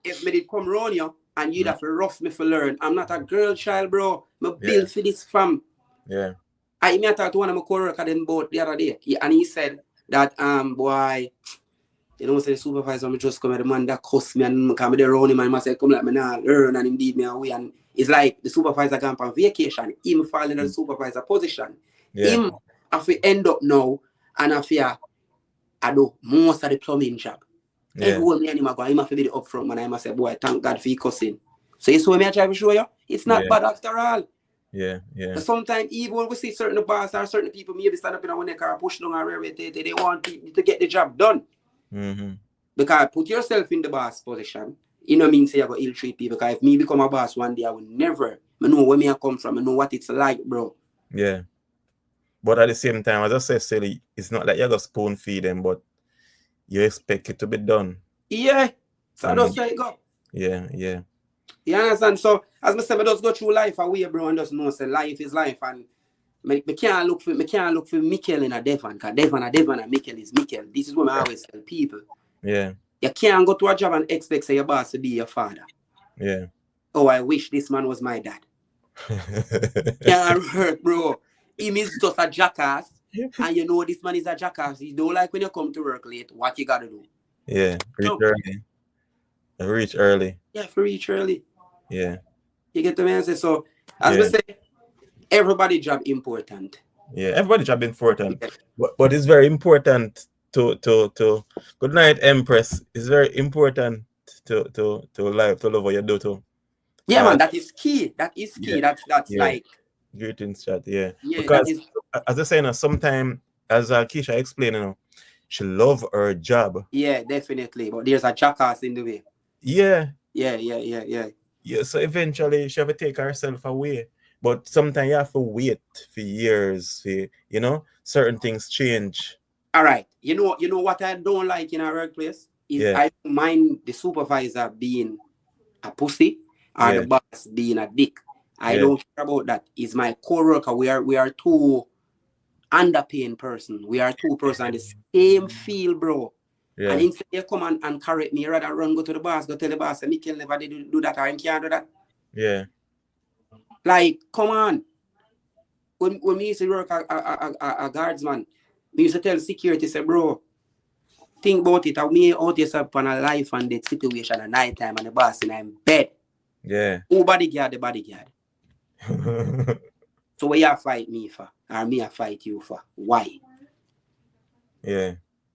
If me did come around you and you'd have to rough me for learn, I'm not a girl child, bro. I'm built for this fam. Yeah. I talked to one of my co-workers them both the other day, and he said that boy, you know, say the supervisor me just come at the man that cuss me and come there around him and I say come like me now learn and him lead me away, and it's like the supervisor gone on vacation, him fall in the supervisor position. Him have to end up now and I do most of the plumbing job. Everyone me and him go, him have to be the upfront man. I must say, boy, thank God for you cussing. So you saw me I try to show you, it's not bad after all. Yeah. Sometimes even when we see certain bosses or certain people maybe stand up in one car, push down or wherever they want people to get the job done. Because put yourself in the boss position. You know what I mean? Say you go ill treat people. Because if me become a boss one day, I will never. I know where me I come from. I know what it's like, bro. Yeah. But at the same time, as I say, silly, it's not like you go spoon feed them, but you expect it to be done. Yeah. So I don't say it go. Yeah. You understand? So as I said, I just go through life away, bro, and just know say life is life, and me can't look for Mikel in a Devon, because Devon and Mikel is Mikel. This is what I always tell people. Yeah. You can't go to a job and expect say your boss to be your father. Yeah. Oh, I wish this man was my dad. Can't hurt, bro. He is just a jackass, and you know this man is a jackass. He don't like when you come to work late. What you gotta do? Yeah. Reach early. Yeah, for reach early. Yeah. You get the answer. So as we say, everybody job important. Yeah, everybody job important. But it's very important to good night, Empress. It's very important to love what you do too. Yeah, man, that is key. That is key. That's like greetings, chat. Yeah. Yeah, because as I say now, sometimes as Keisha explained, you know, she love her job. Yeah, definitely. But there's a jackass in the way. Yeah. Yeah, so eventually she have to take herself away. But sometimes you have to wait for years. You know, certain things change. All right. You know what I don't like in our workplace is I don't mind the supervisor being a pussy or the boss being a dick. I don't care about that. It's my co-worker. We are two underpaying person. We are two persons in the same field, bro. Yeah. And instead they come and correct me, rather run, go to the boss, go tell the boss, and me can never do that, or him can't do that. Yeah. Like, come on. When we used to work a guardsman, we used to tell security, say, bro, think about it. How me out yourself on a life and death situation at night time and the boss in I'm bed. Yeah. Who bodyguard the bodyguard? So what you fight me for? Or me I fight you for? Why? Yeah.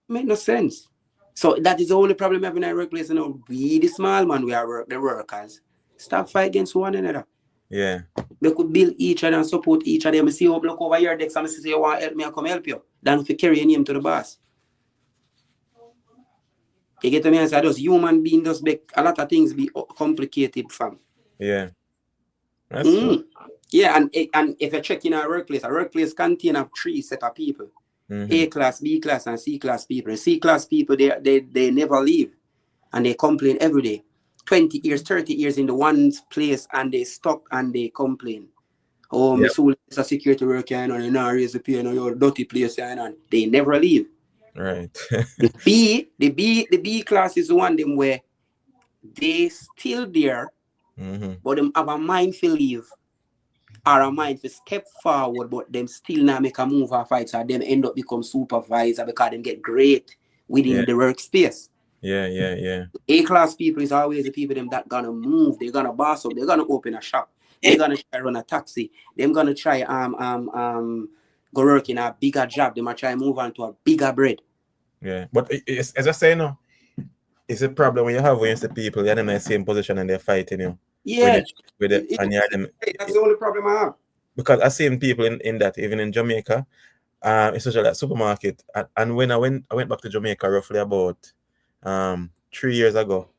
Make no sense. So that is the only problem having in our workplace. You know, we the small man, we are the workers. Stop fight against one another. Yeah. We could build each other and support each other. I see you look over your decks and I say you want to help me, I come help you. Then if you carry your name to the boss. You get to me and say, those human beings does make a lot of things be complicated, fam. Yeah. That's true. Yeah, and if you check in a workplace contains of 3 set of people. A class, B class, and C class people. C class people, they never leave. And they complain every day. 20 years, 30 years in the one place, and they stuck and they complain. Oh, Yeah. my soul is a security worker, and you know, raise the pay, and you're dirty place, and they never leave. Right. The B class is the one them where they still there, but them have a mind to leave or a mind to step forward, but them still not make a move or fight, so them end up become supervisor because them get great within the workspace. Yeah. A class people is always the people them that gonna move, they're gonna boss up, they're gonna open a shop, they're gonna try run a taxi, they're gonna try go work in a bigger job, they might try move on to a bigger bread. Yeah. But it's, as I say no, it's a problem when you have against the people, you're in the same position and they're fighting you. Yeah, with it, and you're them. That's the only problem I have. Because I've seen people in that, even in Jamaica, especially at supermarket. And when I went back to Jamaica roughly about 3 years ago,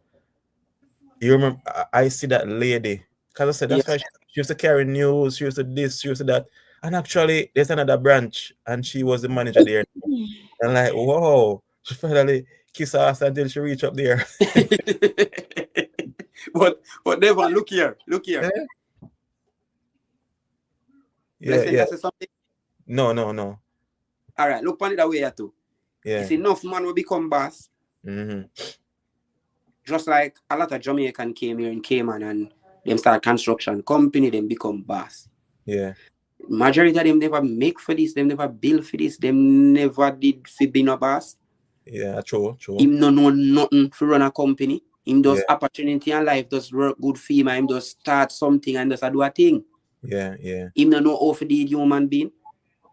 you remember I see that lady, because I said that's why she used to carry news, she used to this, she used to that. And actually there's another branch and she was the manager there. And like, whoa, she finally kiss her ass until she reach up there. but never look here. Yeah. Something? No. All right, look on it that way too. Yeah. It's enough man will become boss. Just like a lot of Jamaican came here in Cayman and them start construction company, them become boss. Yeah. Majority of them never make for this, them never build for this, them never did for being a boss. Yeah, true. Him no know nothing for run a company. Him does opportunity in life, does work good for him, and him does start something and does do a thing. Yeah. Him no know how to deal human being.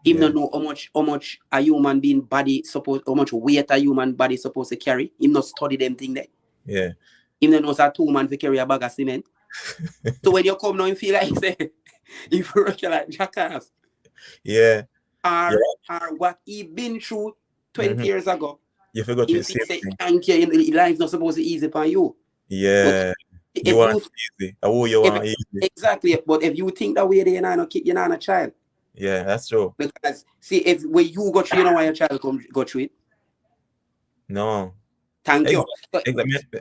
Him no know how much a human being body supposed, how much weight a human body supposed to carry. Him not study them thing there. Yeah. Him no knows a 2 man to carry a bag of cement. So when you come now, you feel like say, if you work like jackass. Yeah. Or what he been through 20 years ago. You forgot to say and life not supposed to easy for you. Yeah. You want easy. You want easy. Exactly. But if you think that way, then you're not a child. Yeah, that's true. Because see, if when you go through, you know why your child go through it. No. Thank you.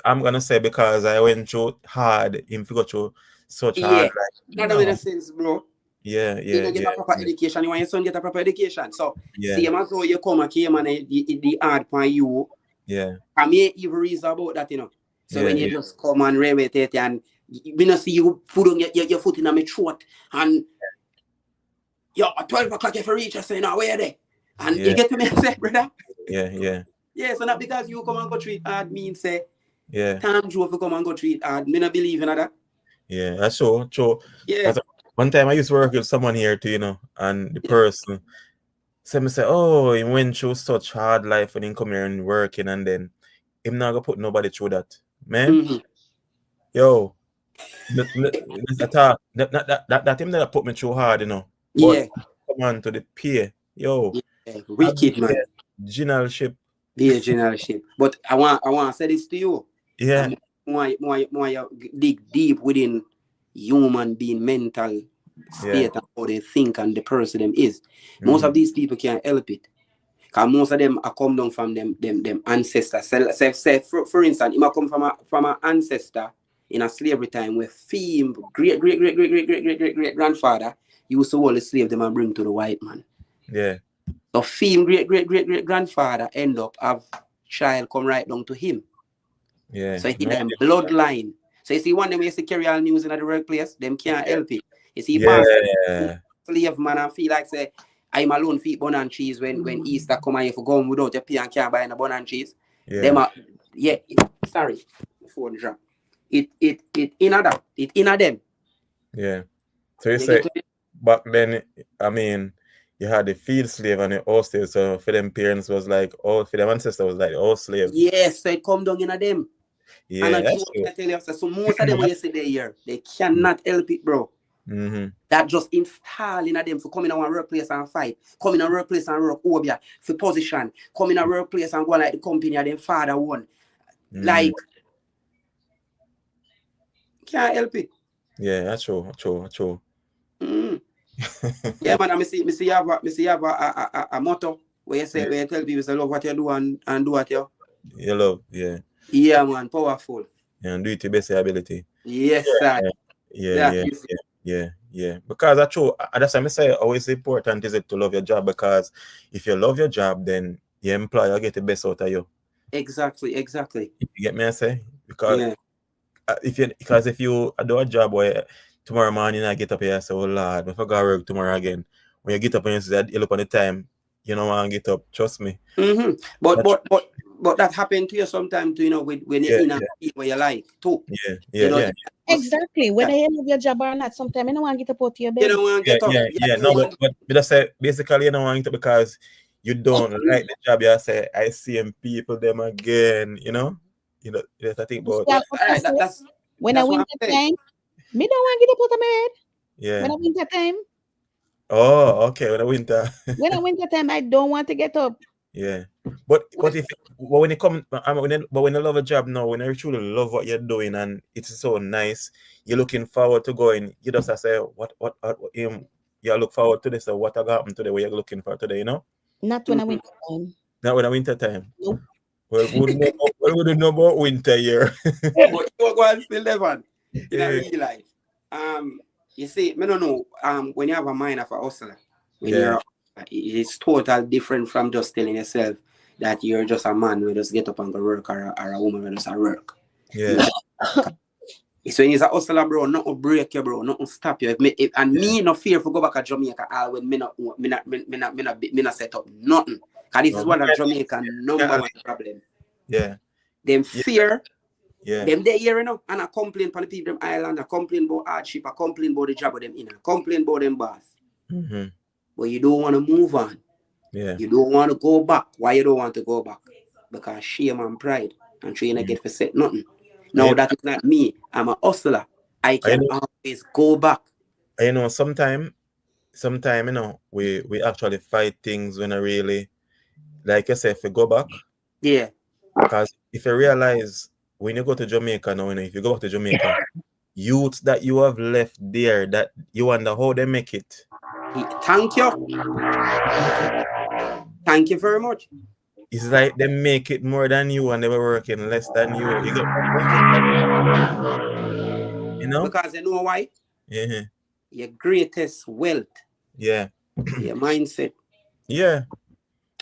I'm gonna say because I went through hard, him go through such hard. That doesn't make sense, bro. Yeah. You don't get a proper education. You want your son get a proper education. So same as how you come and came and the hard for you. Yeah. I mean, even reason about that, you know. So when you just come and repeat and we not see you put on your foot in my throat and at 12 o'clock if you reach, I say, no, where are they? And you get to me and say, brother. Yeah. Yeah, so not because you come and go treat hard means say, yeah. Time Joe if come and go treat hard. Me not believe in that. Yeah, that's true. Yeah. One time I used to work with someone here too, you know, and the person said me say, oh, he went through such hard life and he come here and working and then him not gonna put nobody through that. Man, yo, that him that put me through hard, you know. But come on to the peer, yo. Yeah. Wicked man. Generalship. Be a generalship. But I want to say this to you. Yeah. More dig deep within human being mental state and how they think and the person them is. Most of these people can't help it. Because most of them are come down from them ancestors. Say for instance, he might come from an ancestor in a slavery time where great grandfather used to hold the slave them and bring to the white man. Yeah. So Fim great grandfather end up have child come right down to him. Yeah. So he them bloodline. So you see one them used to carry all news in the workplace, them can't help it. You see, boss slave man and feel like say I'm alone feed bun and cheese when Easter come and you for go without your pay and can't buy no bun and cheese. Yeah. Them are sorry, before the drop. It in them. Yeah. So you say back then, I mean, you had the field slave and the house slave. So for them parents was like, for them ancestors was like house slave. Yes, so it come down in them. Yeah, and I tell you, so most of them when you see there here, they cannot help it, bro. Mm-hmm. That just installing them for coming in our workplace and fight, coming in our workplace and work over for position, coming in our workplace and go like the company and their father won. Like, can't help it. Yeah, that's true. Yeah, man, I see you have a motto where you say, where you tell people to love what you do and do what you love. Yeah. Yeah, man, powerful. Yeah, and do it to best your ability. Yes, sir. Yeah. Because that's true. That's why I say always important is it to love your job, because if you love your job, then your employer get the best out of you. Exactly. You get me? I say because if you do a job where tomorrow morning I get up here and say, oh Lord, if I go work tomorrow again, when you get up and you look on the time, you don't want to get up. Trust me. Mm-hmm. But that happened to you sometimes, you know, when you're in a field where you like too. Yeah. Exactly. Whether you love your job or not, sometimes you don't want to get up out of your bed. You don't want to get up. No, but just say basically you don't want to because you don't like the job. You say I see people them again. You know that's I think about. That's when I winter time, me don't want to get up out of bed. Yeah. When I winter time. Oh, okay. When I winter. When I winter time, I don't want to get up. Yeah, but when you come, when you love a job now, when you truly love what you're doing and it's so nice, you're looking forward to going. You just say, what you look forward to this. So what happened today? What you're looking for today? You know. Not when I winter time. Not when I winter time. Nope. Well, we wouldn't know about winter here. But you go and still live on in a real life. You see, I don't know. When you have a mind of a hustler, it's totally different from just telling yourself that you're just a man who just get up and go work or a woman who just work. Yeah. So when you're a hustler, bro, nothing break you, bro, nothing stop you. Me no fear for go back to Jamaica all when me not set up nothing. Cause this is one of Jamaican number one problem. Yeah. Them fear. Yeah. Them they here, you know, and I complain for the people them island, I complain about hardship, I complain about the job of them in, I complain about them boss. Mm-hmm. But you don't want to move on. Yeah. You don't want to go back. Why you don't want to go back? Because shame and pride and trying to get for set nothing. No, that is not me. I'm a hustler. I can always go back. You know, sometime, you know, we actually fight things when I really, like I said, if you go back. Yeah. Because if you realize when you go to Jamaica now, if you go back to Jamaica, youths that you have left there, that you wonder how they make it. Thank you. Thank you very much. It's like they make it more than you and they were working less than you. You know? Because you know why? Yeah. Your greatest wealth. Yeah. Your mindset. Yeah.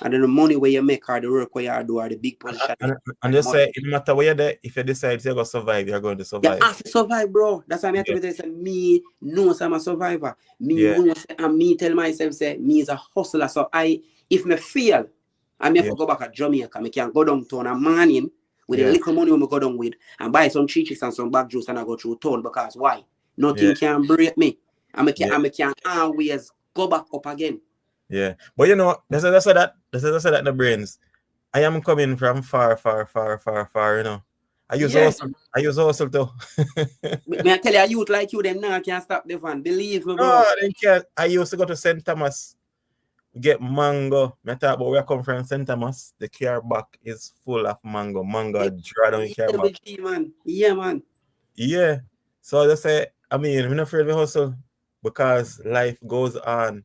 And then the money where you make or the work where you do or the big position. And just say, no matter where you're there, if you decide you're going to survive, you're going to survive. You have to survive, bro. That's why I have to say, me knows I'm a survivor. And me tell myself, say, me is a hustler. So if me fail, I may have to go back to Jamaica. I can go down to a morning with a little money we go down with and buy some chichis and some back juice and I go through town because why? Nothing can break me. I can always go back up again. Yeah, but you know, that's that in the brains. I am coming from far, you know. I use hustle too. May I tell you, a youth like you, them now can't stop the van. Believe me, bro. No, they can't. I used to go to St. Thomas, get mango. I talk about where I come from, St. Thomas. The car back is full of mango. Mango dry down the car back. Man. Yeah, man. Yeah. So I just say, I mean, I'm not afraid of hustle because life goes on.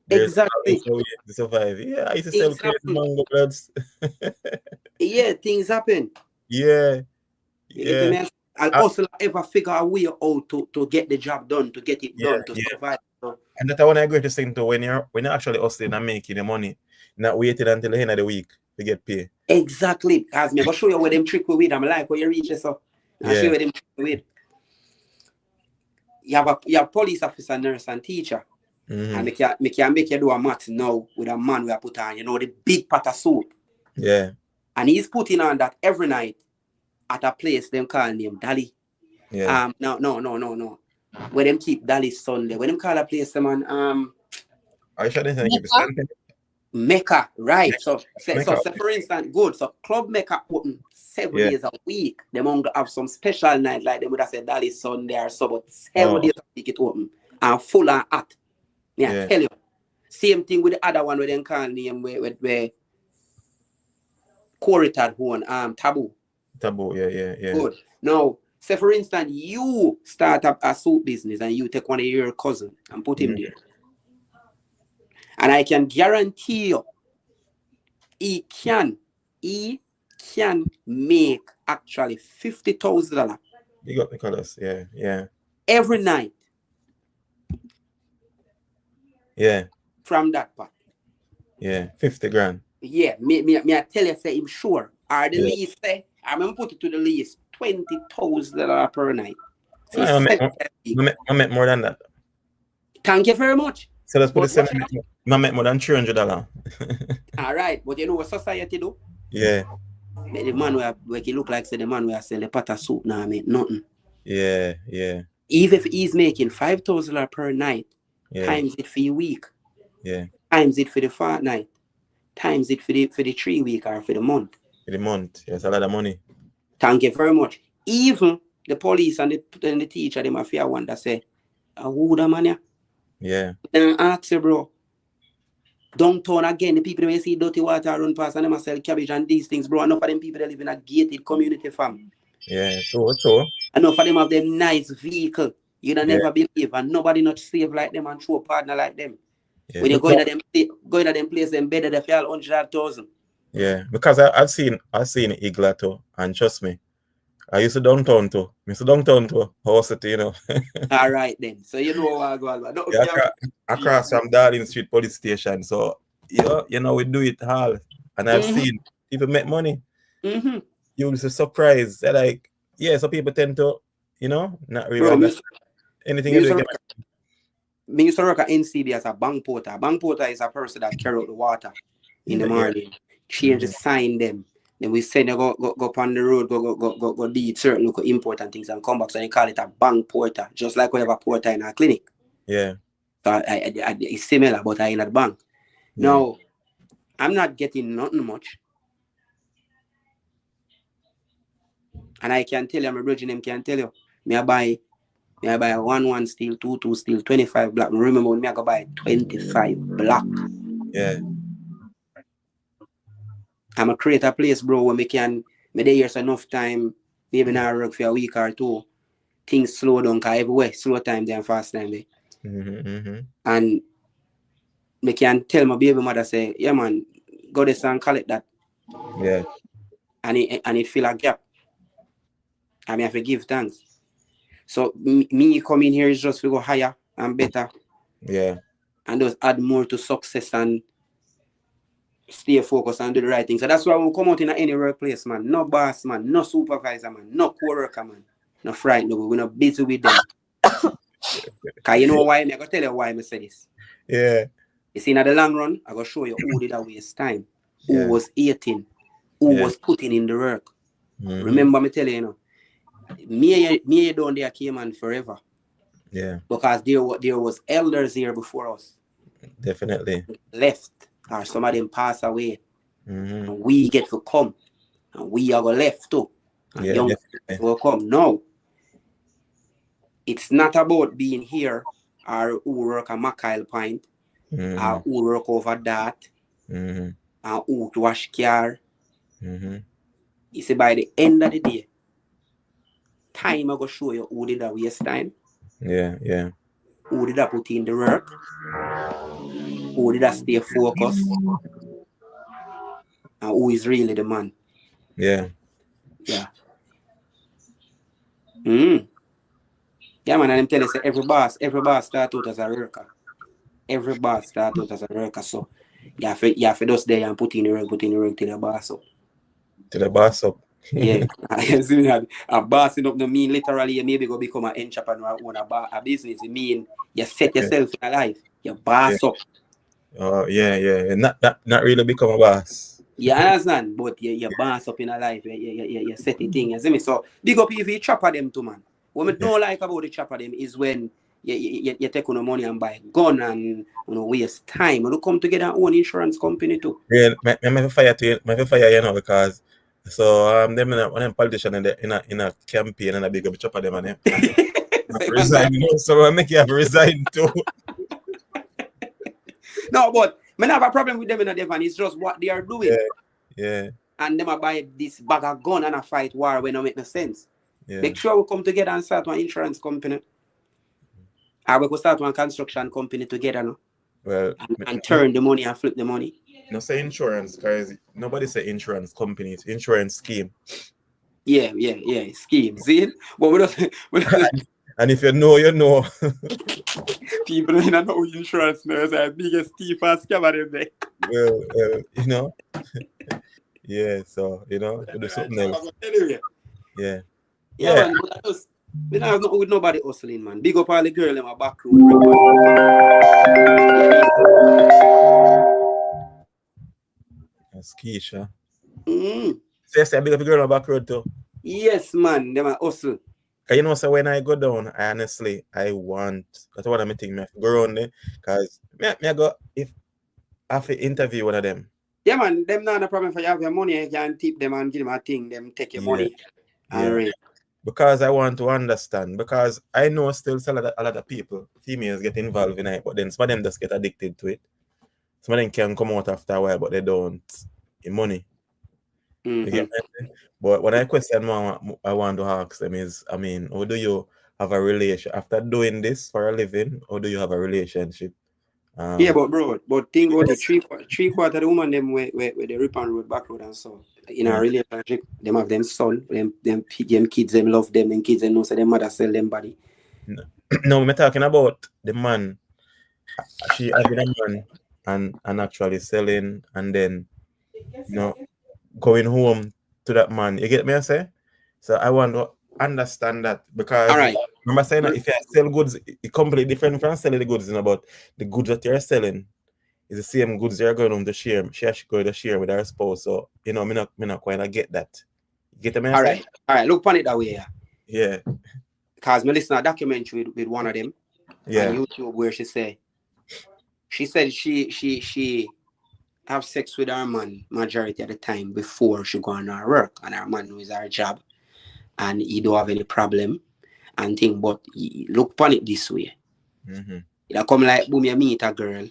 Exactly. To survive. Yeah, I used to sell crazy mango bloods. Yeah, things happen. Yeah. I'll also ever figure a way out to get the job done, to get it done, to survive. So, and that's one of the greatest thing too, when you're actually hustling and making the money, not waiting until the end of the week to get paid. Exactly. As me, I'm gonna show you where them trick we with. I'm like, where you reach this up. I'll show you where them trick we with. You have police officer, nurse, and teacher. And me can make you do a math now with a man we are put on, the big pot of soup. Yeah. And he's putting on that every night at a place them call name Dali. Yeah. No. Where them keep Dali Sunday. When them call a place them on I should have keep it Mecca, right? Mecca. So for instance, good. So Club Mecca open 7 days a week. They won't have some special night like they would have said Dali Sunday or so, but 7 days a week it open and full and hot. Yeah, tell you. Same thing with the other one where they call name where Corridor one Taboo. Taboo, yeah. Good. Now, say for instance, you start up a soup business and you take one of your cousin and put him there. And I can guarantee you, he can make actually $50,000. You got the colors, yeah. Every night. Yeah. From that part. Yeah, 50 grand. Yeah, me I tell you, say him sure. Or the lease say, I'm gonna put it to the lease, $20,000 per night. So I make more than that. Thank you very much. So let's put it I make more than $300. All right, but you know what society do? Yeah. The man where he look like say the man where sell the pot of soup now make nothing. Yeah. Even if he's making $5,000 per night, times it for a week. Yeah. Times it for the fortnight. Times it for the 3 week or for the month. For the month. Yes, a lot of money. Thank you very much. Even the police and the teacher, they might fear one that say, who the man? Yeah. Then ask you, bro. Downtown again, the people may see dirty water run past and they must sell cabbage and these things, bro. Enough of them people that live in a gated community, fam. Yeah, so. Enough of them have them nice vehicle. You'd never believe, and nobody not safe like them and true partner like them. Yeah. When you go into them place, them better they feel 100,000. Yeah, because I've seen Igla too, and trust me, I used to downtown too. Horse City, All right then. So you know what I go on. Across from Darling Street Police Station. So we do it all. And I've seen people make money. Mm-hmm. You will be surprised. They're like, some people tend to, not really understand anything. Me used to work at NCB as a bank porter. A bank porter is a person that carry out the water in the morning. Change the sign them. Then we send you go up on the road, go do certain local important things and come back. So they call it a bank porter, just like we have a porter in our clinic. Yeah. So it's similar, but I in at bank. Yeah. Now, I'm not getting nothing much. And I can tell you, my brother name can tell you, me I buy 1 steel, 2 steel, 25 black. Remember when me I go buy 25 black. Yeah. I'm a create a place, bro, where me there here's enough time, maybe not work for a week or two. Things slow down, cause everywhere slow time there and fast time there. And me can tell my baby mother say, yeah man, go this and collect that. Yeah. And it fill a gap. I mean, I have to give thanks. So me coming here is just to go higher and better. Yeah. And just add more to success and stay focused and do the right thing. So that's why we come out in any workplace, man. No boss, man. No supervisor, man. No co-worker, man. No frightened. We're not busy with them. Because you know why? I'm going to tell you why I say this. Yeah. You see, in the long run, I'm going to show you who did that waste time. Who was eating. Who was putting in the work. Remember me telling you, me down there came on forever. Yeah. Because there was elders here before us. Definitely. Left. Or some of them pass away. And we get to come. And we are left too. And young people will come. No. It's not about being here or who work at Mackyle Point or who work over that and who wash car. You see, by the end of the day, time I go show you who did that waste time. Yeah. Who did that put in the work? Who did that stay focused? And who is really the man? Yeah. Mm. Yeah, man, and I'm telling you, say every boss start out as a worker. Every boss start out as a worker. So you have to just there and put in the work till the boss up. To the boss up. Yeah. A bossing up no mean literally you maybe go become an entrepreneur or own a business. It mean you set yourself in life. You boss up. Oh yeah. Not really become a boss. You understand? But you boss up in a life. You set the thing. You see me? So big up if you chopper them too, man. What I don't like about the chopper them is when you take on the money and buy gun and waste time. You come together and own insurance company too. Yeah, my fire you know, because so them one of them politician in a campaign and a big up chopper them and resign, you know, so I make you have to resign too. No, but I have a problem with them in a Devon. It's just what they are doing. Yeah. And them buy this bag of gun and a fight war when it make no sense. Yeah. Make sure we come together and start one insurance company. Or we could start one construction company together, no? Well, and turn the money and flip the money. No say insurance, guys. Nobody say insurance company. It's insurance scheme. Yeah. Scheme. See? But we don't and if you know, you know. People don't know insurance now. It's the biggest thief and scammer them there. Well, you know. Yeah, so, you know, do something else. Anyway. Yeah. Man, but we don't have nothing with nobody hustling, man. Big up all the girl in my back road. That's Keisha. Mm. So you say big up the girl in my back road too? Yes, man. Them are hustle. Cause you know, so when I go down, that's what I'm thinking. I go around there, cause I go if I have to interview one of them. Yeah, man. Them not a problem for you have your money. You can tip them and give them a thing. Them take your money. Yeah. Because I want to understand. Because I know still a lot of people, females get involved in it, but then some of them just get addicted to it. Some of them can come out after a while, but they don't get money. Mm-hmm. You get me? But when I question I want to ask them is, I mean, how do you have a relationship after doing this for a living? Or do you have a relationship? Yeah, but think about the three quarter of the woman them where they rip and road back road and so in a relationship, them have them son, them kids, them love them, and kids them know so them mother sell them body. No, I'm talking about the man. She having a man and actually selling and then going home to that man. You get me I say? So I want to understand that because all right. Remember saying that if you sell goods, it's completely different from selling the goods, but the goods that you're selling is the same goods you're going home to share. She has to go to share with her spouse. So, me not quite get that. You get me? All right. Look upon it that way. Yeah. Because I listened to a documentary with one of them on YouTube where she said she have sex with her man majority of the time before she go on her work, and her man knows her job and he don't have any problem. And think, but look upon it this way. Mm-hmm. It come like boom, you meet a girl,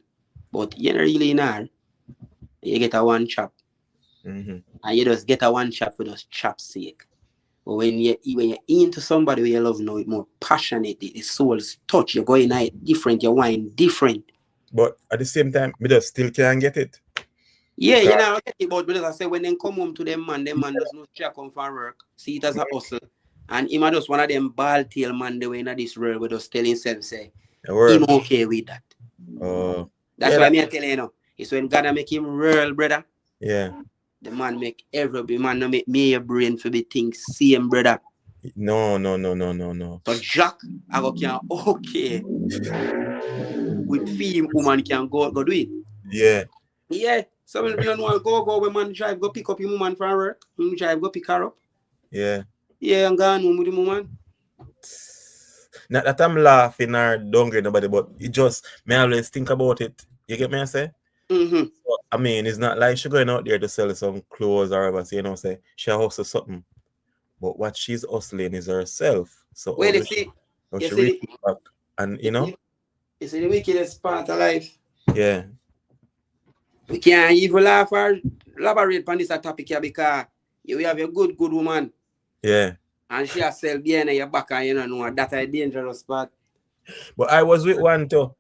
but you don't really know her. You get a one chop, and you just get a one chop for just chop's sake. But when you're into somebody where you love, it's more passionate. The soul's touch. You're going out different. You're wine different. But at the same time, we just still can't get it. Yeah, you know, get it. But as I say, when they come home to them man does not check come for work. See it as a hustle. And him just one of them ball tail man the way in this world we just tell himself say him okay with that. That's why I tell you it's when God make him real, brother. Yeah. The man make every man no make me a brain for the things same, brother. No. So Jack I go can okay. With film woman can go do it. Yeah. Yeah. So when we don't want to go when man drive, go pick up your woman from work. Him drive, go pick her up. Yeah. Yeah, I'm going home with the woman. Not that I'm laughing or downgrade nobody, but it just me always think about it. You get me I say? Mm-hmm. So, I mean, it's not like she's going out there to sell some clothes or whatever, so, say she hustle something. But what she's hustling is herself. So wait, you see back and you see the wickedest part of life. Yeah. We can't even laugh or elaborate on this topic here because you have a good woman. Yeah. And she has sell behind your back and you know that's a dangerous part. But I was with one too.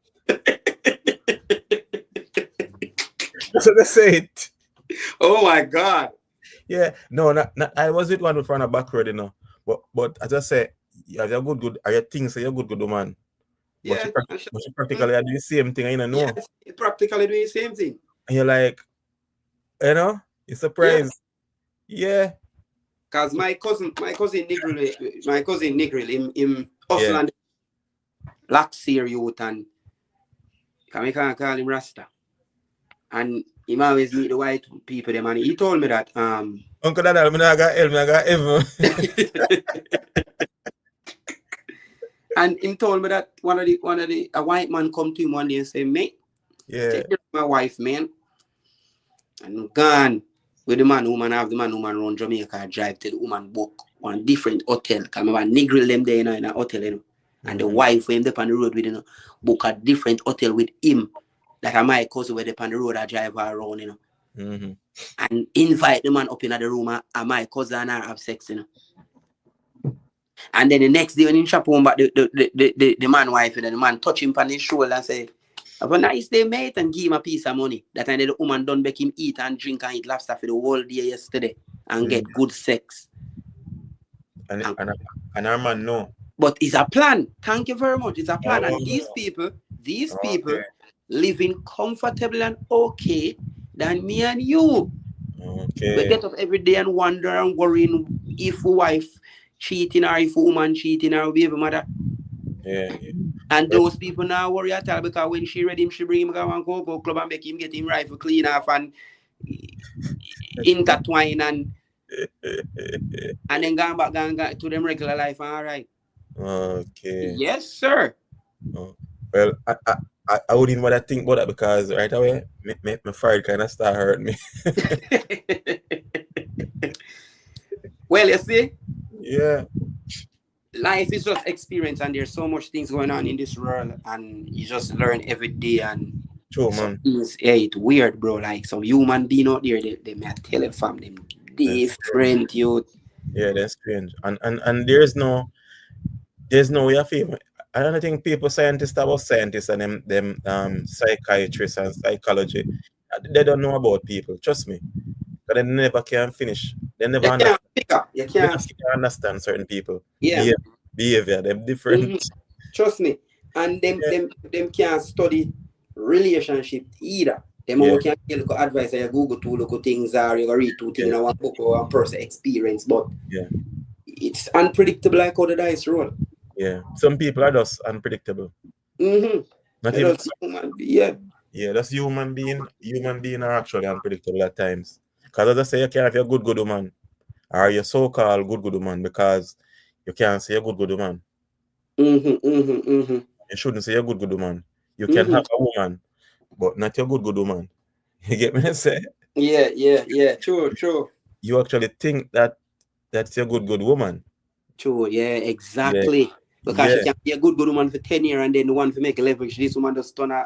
So they say it. Oh my God. Yeah. No, not I was with one from the back road, But as I say, you have a good, or you think so you're good woman. But Yeah, you practically are doing the same thing, and you don't know. yes, you practically doing the same thing. And you're like, you know, you're surprised. Yeah. Cause my cousin Negril, him hustle and black seer youth, and we can't call him Rasta. And he always meet the white people them, and he told me that Uncle Dada, I got Evan. and him told me that a white man come to him one day and say, mate, take care of my wife, man. And gone with the man woman run Jamaica, drive to the woman book one different hotel. Cause remember Negril them there, in a hotel, and the wife went up on the road with book a different hotel with him. That I my cousin where they on the road I drive her around, and invite the man up in the room and my cousin and her have sex, And then the next day when he shop home back the man wife and the man touch him on his shoulder and say, have a nice day, mate, and give him a piece of money. That time the woman done make him eat and drink and eat lobster for the whole day yesterday and get good sex. And our man no. But it's a plan. Thank you very much. It's a plan. And these people living comfortable and okay than me and you. Okay. We get up every day and wonder and worrying if wife cheating or if woman cheating or baby mother. Yeah. And those people now worry at all because when she ready him, she bring him go club and make him get him rifle clean off and intertwine and then go back to them regular life. All right. Okay. Yes, sir. Oh. Well, I wouldn't want to think about that because right away, my fire kind of start hurting me. Well, you see? Yeah. Life is just experience and there's so much things going on in this world and you just learn every day and true, man. It's weird, bro. Like some human being out there, they may tell them from them different youth. Yeah, that's strange. And there's no way of even. I don't think people scientists and them psychiatrists and psychology, they don't know about people. Trust me. But they never can finish. They never understand. You can't understand certain people. Yeah. Behavior, them different. Trust me. And them can't study relationship either. Them can't look at advice or you Google to look at things or you read two things in one book or one person experience. But it's unpredictable like how the dice roll. Yeah. Some people are just unpredictable. Not even that's human being. Human being are actually unpredictable at times. Because as I say, you can't have a good woman or your so-called good woman because you can't say a good woman. You shouldn't say a good woman. You can have a woman, but not your good woman. You get me? Say? Yeah. True. You actually think that's your good woman. True. Yeah, exactly. Yeah. Because she can be a good woman for 10 years and then the one to make a leverage. This woman just turn a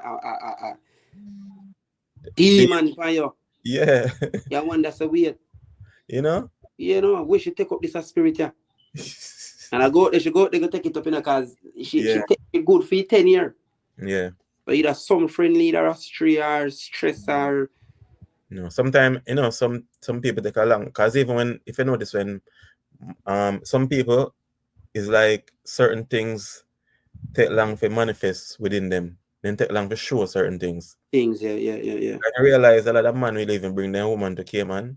demon for you. Yeah. You wonder so weird. You know, we should take up this spirit, yeah. And they go take it up, because she take it good for 10 years. Yeah. But either some friend leader or stray or stress or sometimes some people take a long, because even when if you notice when some people is like certain things take long to manifest within them. Then take long to show certain things. Yeah. I realize a lot of man will even bring their woman to Cayman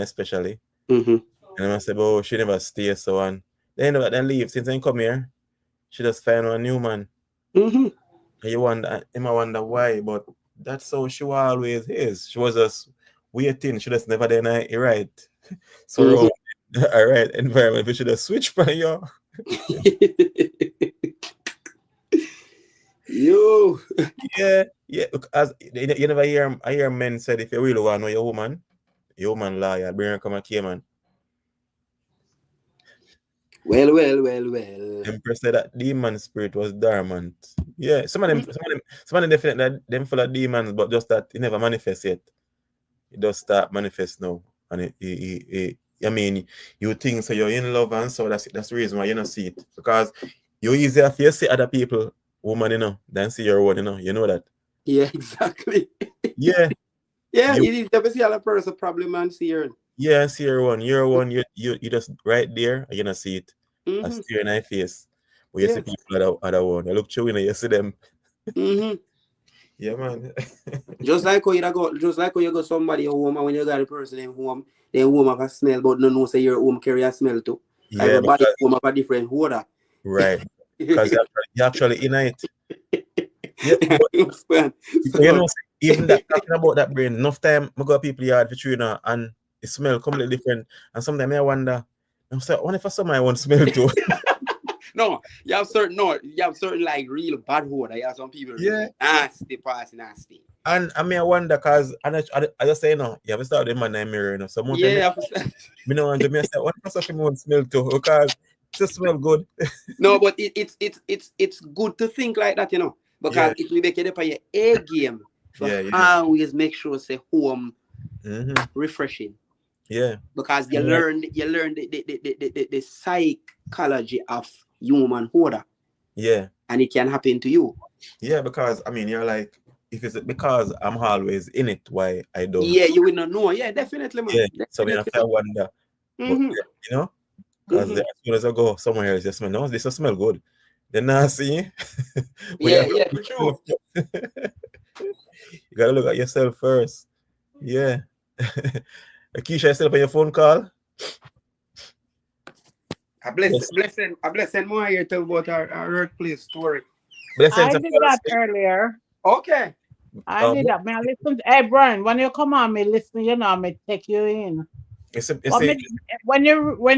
especially. And I say, oh, she never stay so on. Then leave. Since I come here, she just find a new man. And you wonder why, but that's how she always is. She was just waiting. She just never then right. So all right environment, we should have switched for you. Yo. Yeah. As you never hear men said if you really want to know your woman liar, bring her come and Cayman. Well. Empress said that demon spirit was dormant. Yeah, some of them definitely them full of demons, but just that it never manifests yet. It does start manifest now, and I mean, you think so you're in love, and so that's the reason why you don't see it, because you easier if you see other people woman, than see your own, you know that. Yeah, exactly. Yeah. Yeah, you never see other person problem and see her. Yeah, see your one. Your one, you just right there, and you don't see it. I stare in their face. But you see Yes. people other one. You look through and you see them. Mm-hmm. Yeah, man. Just like how you go somebody home and when you got a person in home, then home have a smell, but no know say your home carry a smell too. Yeah, Everybody because, home have a different odor. right. Because you're actually in it. Yeah, but So, you know, even that talking about that brain, enough time I go to people yard for trainer and it smell completely different. And sometimes I wonder, I'm saying, what if somebody won't smell too? no, you have certain like real bad odor. You have some people Yeah. nasty. And I mean, I wonder because I just say, no, you have to start with my name mirror, you know. So more Yeah. me know, and me say, what if something won't smell too? Because it just smell good. No, but it's good to think like that, you know, because it will make you up your A game. So always make sure say home refreshing. Yeah. Because you learn the psychology of human odor. Yeah. And it can happen to you. Yeah, because I mean you're like, if it's because I'm always in it, why I don't. Yeah, you will not know. Yeah, definitely, man. Yeah. Definitely. So I mean, I wonder. But, you know, because as soon as I go somewhere else, just smell, no, this will smell good. Then I see. Yeah, for sure. You gotta look at yourself first. Yeah. Keisha, you still up on your phone call? A blessing more here tell about our workplace story. I did that earlier. Okay. I did that. May I listen? Hey, Brian, when you come on, me listen, you know, me take you in. When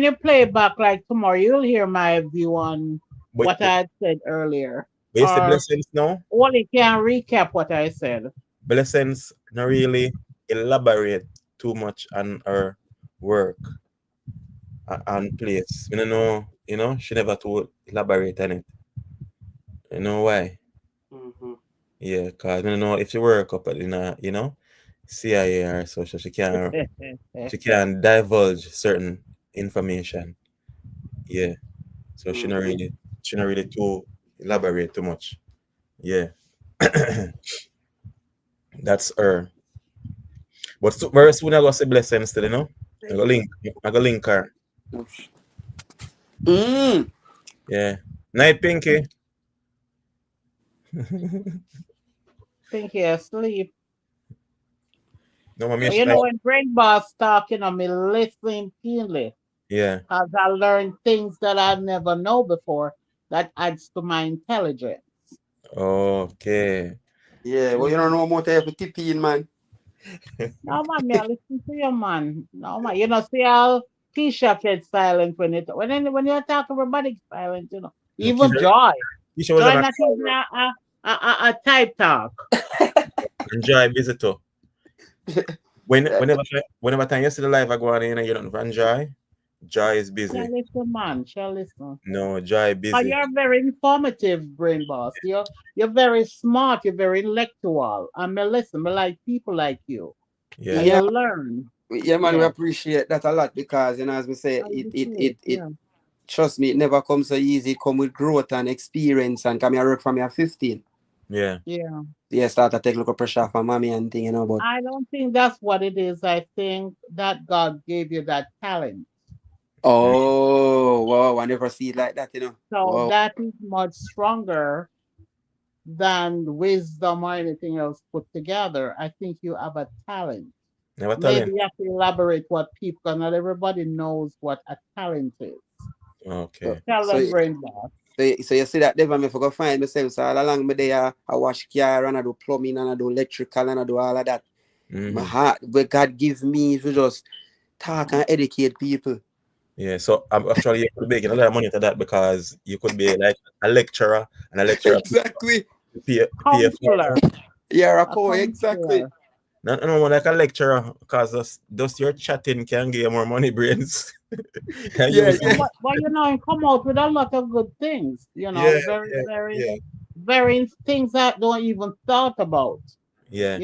you play back like tomorrow, you'll hear my view on what I had said earlier. But you say blessings now? Only can recap what I said. Blessings not really elaborate too much on her work and place. You know, she never to elaborate on it. You know why? Yeah, because you know if she work up in a, CIA or so she can divulge certain information. Yeah. So she not really too elaborate too much. Yeah. That's her. But very soon I go say blessings still, you know? I go link her. Yeah. Night, Pinky. Pinky asleep. No, when Brain Boss talk, me listening keenly. Yeah. Because I learned things that I never know before that adds to my intelligence. Okay. Yeah, well, you don't know more to have a tip in, man. No, man, I listen to you, man. No, man. See how Keisha gets silent when you talk, everybody's silent, Even Joy. Joy not even a type talk. And Joy visitor. Whenever time you see the live I go on in and you don't run Joy is busy. Shall listen, man. Shall listen. No, Joy busy. You're very informative, Brain Boss. You're very smart. You're very intellectual. I listen. I like people like you. Yeah. You learn. Yeah, man, we appreciate that a lot because, as we say, it trust me, it never comes so easy. It come with growth and experience and come here work from your 15. Yeah. Yeah, start to take a little pressure from mommy and thing, but I don't think that's what it is. I think that God gave you that talent. Oh, wow, I never see it like that, So that is much stronger than wisdom or anything else put together. I think you have a talent. Maybe you have to elaborate what people, not everybody knows what a talent is. Okay. Tell them, Brain Boss. So you see that never me forgot find myself. So all along me there, I wash car and I do plumbing and I do electrical and I do all of that. My heart, where God gives me to just talk and educate people. Yeah, so I'm actually you could be making a lot of money to that because you could be like a lecturer and a lecturer. Exactly. Counselor. Yeah, exactly. No, like a lecturer because just your chatting can give you more money, brains. But come out with a lot of good things. Very things that don't even thought about. Yeah.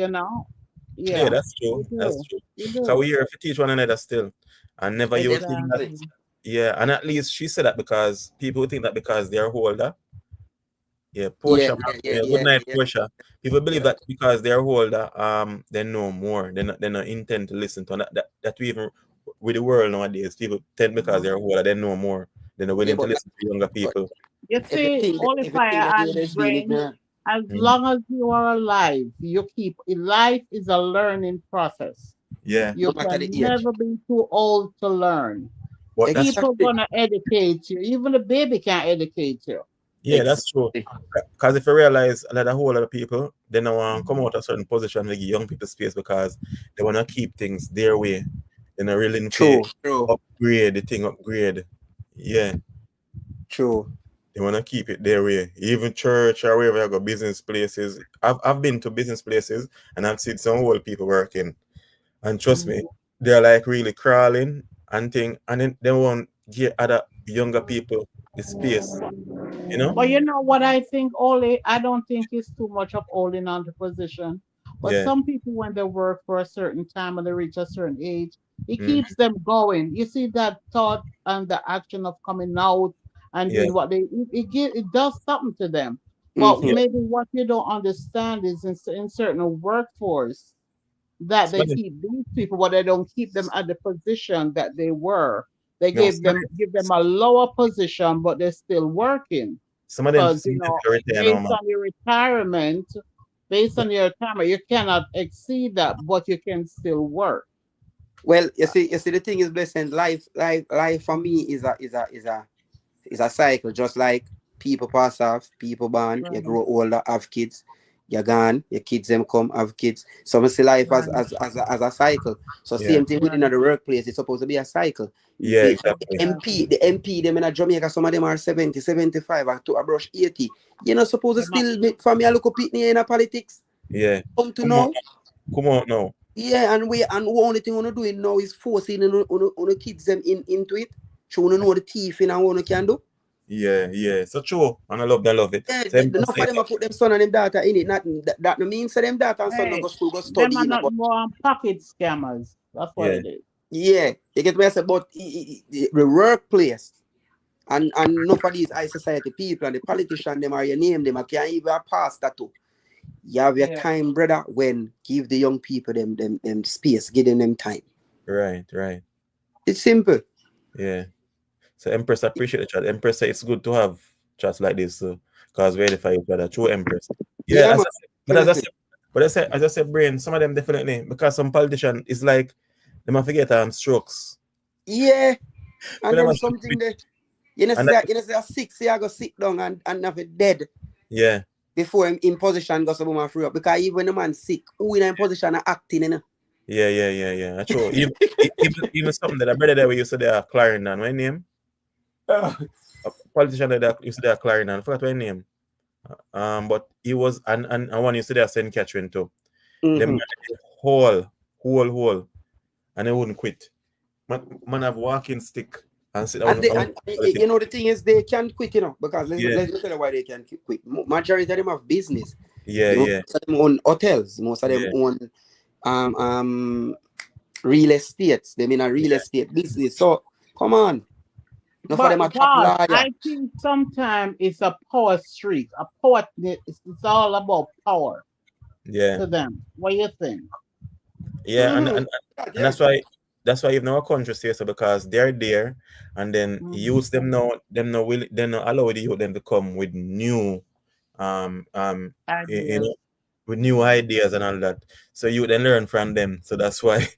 Yeah, that's true. That's true. So we here to teach one another still. And never you think that. Yeah, and at least she said that because people think that because they're older. Yeah, Portia. Good night, Portia. People believe that because they're older, they know more. They not intend to listen to that we even with the world nowadays. People tend because they're older, they know more. They're not willing to listen to younger people. You see, Everything only everything fire that and is doing brain. ignorant. As Mm. long as you are alive, you keep life is a learning process. Yeah. You No matter can the age. never be too old to learn. But that's People Exactly. gonna educate you. Even a baby can educate you. yeah, that's true. Exactly. Because if you realize a whole lot of people, they don't want to come out of a certain position to give young people space because they want to keep things their way. They're not really True. True. upgrade the thing, upgrade. Yeah, True. they want to keep it their way. Even church or wherever I go, business places. I've been to business places and I've seen some old people working. And trust me, they're like really crawling and thing, and then they won't give other younger people the space, you know? But you know what I think, Oli? I don't think it's too much of holding on to position. But Yeah. some people, when they work for a certain time and they reach a certain age, it Mm. keeps them going. You see that thought and the action of coming out and Yeah. doing what it does something to them. But Mhm. maybe what you don't understand is in certain workforce that they Somebody- keep these people, but they don't keep them at the position that they were. They No, give them a lower position, but they're still working. some of them Because you know, retire now, based man. on your retirement, you cannot exceed that, but you can still work. Well, you see, the thing is, blessing. Life for me is a cycle. Just like people pass off, people born, you Right. grow older, have kids, you're gone, your kids them come, have kids. So I see life Right. as a cycle. So Yeah. same thing within Right. the workplace, it's supposed to be a cycle. Yeah, The exactly. MP, them in Jamaica, some of them are 70, 75, or to a brush 80. You're not supposed to Them still be for me a look up in a politics. Yeah. Come to Come know. Come on now. Yeah, and only thing we're doing now is forcing on the kids them into it. So we know the thief in and what we can do. Yeah. So true. And I love it. Yeah, So enough of them put them son and them daughter in it. Not that no means that them daughter and son no Hey, go school, go them study. are You know, not but more on pocket scammers. That's what Yeah. it is. yeah, you get me. I say, but the workplace and enough of these high society people and the politicians them are your name them. I can't even pass that too. You have your Yeah. time, brother. When give the young people them space, give them time. Right. It's simple. Yeah. So Empress, I appreciate the chat. Empress say it's good to have chats like this, because we edify each other. True, Empress. Yeah, Yeah, as man. I said, brain, some of them definitely, because some politician is like they might forget strokes. Yeah, But and them then are- something that you know, And say a 6 year go sit down and have it dead Yeah. before him in position go some free up. Because even the man sick, who in position are acting, you know? Yeah. That's true. even something that a brother that we used to do a Clarendon, what name? A politician that used to do a Clarendon, I forgot what name. But he was and one used to do a St. Catherine too. Them whole, and they wouldn't quit. Man have walking stick and sit down. And you know the thing is they can't quit, you know, because let me tell you why they can't quit. Majority of them have business. Yeah. Most of them own hotels. Most of them own real estates. They mean a real estate business. So come on. No for them a top liar. I think sometimes it's a power streak. A power. It's all about power Yeah. to them. What do you think? Yeah, and that's why even our country says so, because they're there, and then use them now. They're not allow the youth them to come with new Ideas. with new ideas and all that. So you then learn from them. So that's why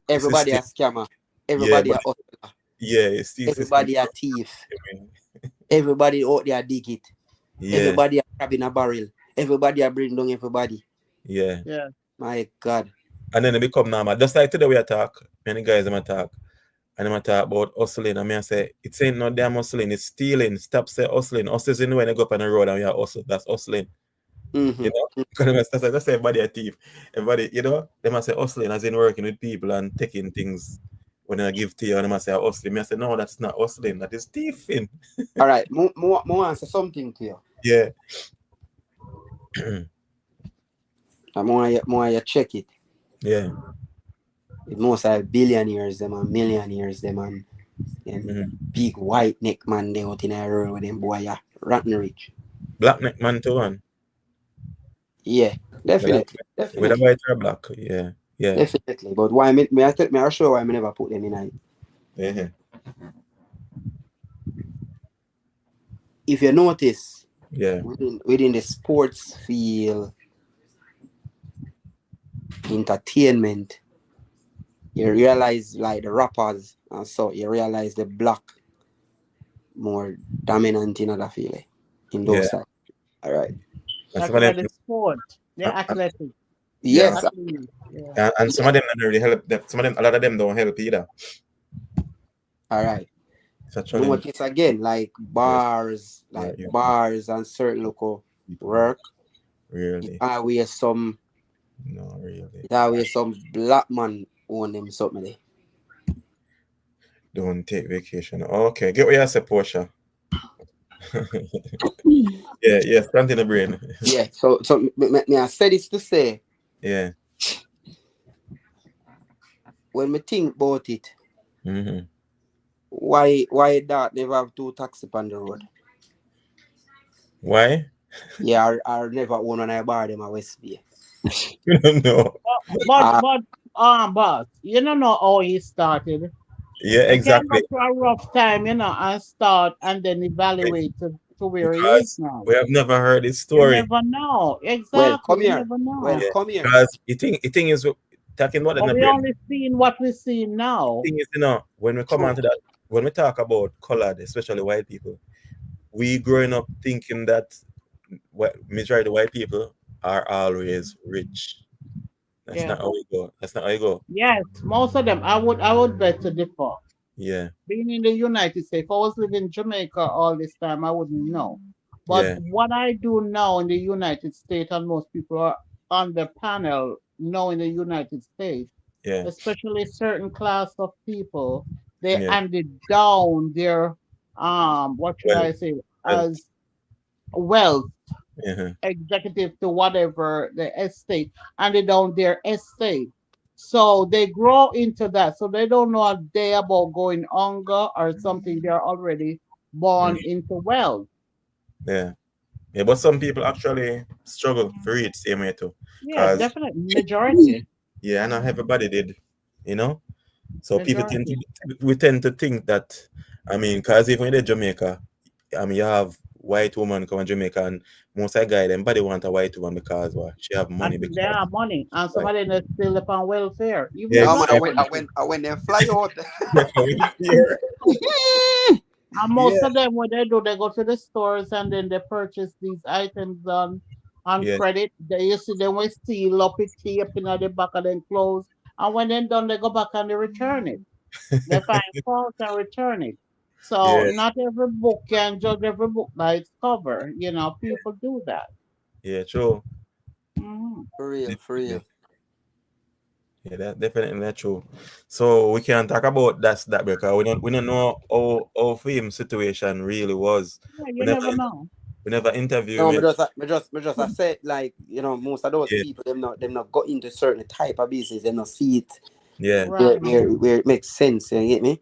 everybody a scammer. Everybody a hustler. Yeah, everybody a thief. Everybody out there dig it. Yeah. Everybody a crab in a barrel. Everybody a bring down everybody. Yeah. My God. And then they become normal. Just like today we attack, many guys them attack. And them attack about hustling. I mean, I say, it ain't no damn hustling, it's stealing. Stop say hustling. Hustling when they go up on the road and we are hustle. That's hustling. You know? Because that's everybody a thief. Everybody, you know, they must say hustling as in working with people and taking things when I give to you, and they must say hustling. I say, no, that's not hustling, that is thieving. All right, more answer something to you. Yeah. I more you check it. Yeah. It most of billionaires them and millionaires them and big white neck man they out in a road with them boy are rotten rich. Black neck man too, one. Yeah, definitely. With a white or black, yeah. Definitely. But why I show why I never put them in it. Yeah. if you notice, Yeah. within the sports field, entertainment, you realize like the rappers and so you realize the black more dominant in other field in those Yeah. sides. All right. And some Talking of them about the sport, the and, athletic. yeah. Yes. Athlete, yeah. And some of them don't really help them. Some of them, a lot of them don't help either. All right. It's a challenge. Notice again, like bars, Right, yeah. bars and certain local work. Really? Always some No, really. always some black man own them something there. Don't take vacation. Okay, get what you say, Portia. Yeah, plant in the brain. Yeah. So me I said this to say Yeah. when me think about it, Mm-hmm. why that never have two taxi on the road? Why? Yeah, I never own when I bar them at West Bay. You don't know. But boss, you don't know how he started. Yeah, You can exactly. go through a rough time, and start and then evaluate to where he is Because now. we have never heard his You story. never know. Well, Exactly. come You here. never know. Well, Yeah. come here. Because the thing is talking about But the we brain. only seeing what we see now. Thing is, when we come True. onto that, when we talk about colored, especially white people, we growing up thinking that majority of white people are always rich. That's Yeah. not how we go. That's not how you go. Yes, most of them. I would bet to differ. Yeah, Being in the United States, if I was living in Jamaica all this time, I wouldn't know. But yeah, what I do now in the United States, and most people are on the panel know in the United States, yeah, especially certain class of people, they yeah. handed down their what should Well, I say, well, as wealth uh-huh. executive to whatever the estate, handed down their estate. So they grow into that. So they don't know a day about going hunger or something. They're already born into wealth. Yeah, yeah. But some people actually struggle for it same way too. Yeah, Cause definitely. Majority. yeah, I know everybody did. So people Majority. we tend to think that, cause even in Jamaica, you have white woman come in Jamaica and most of the guy them body want a white woman because she have money And they because have money. And like, somebody that's still upon welfare. Even yeah, in No black man, exactly. I went and fly out. Yeah, And most of them, what they do, they go to the stores and then they purchase these items on yeah, credit. You see them with seal up it, tape in the back of them clothes. And when they're done, they go back and they return it. They find fault and return it. So yeah, not every book can judge every book by its cover. People do that. yeah, true. Mhm. For real, for Definitely. real. Yeah, that definitely not true. So we can talk about that because we don't know how film situation really was. Yeah, We you never never know. we never interview No, him. me just I said like most of those Yeah, people them not got into certain type of business, them not see it yeah. Right, where it makes sense. You get me?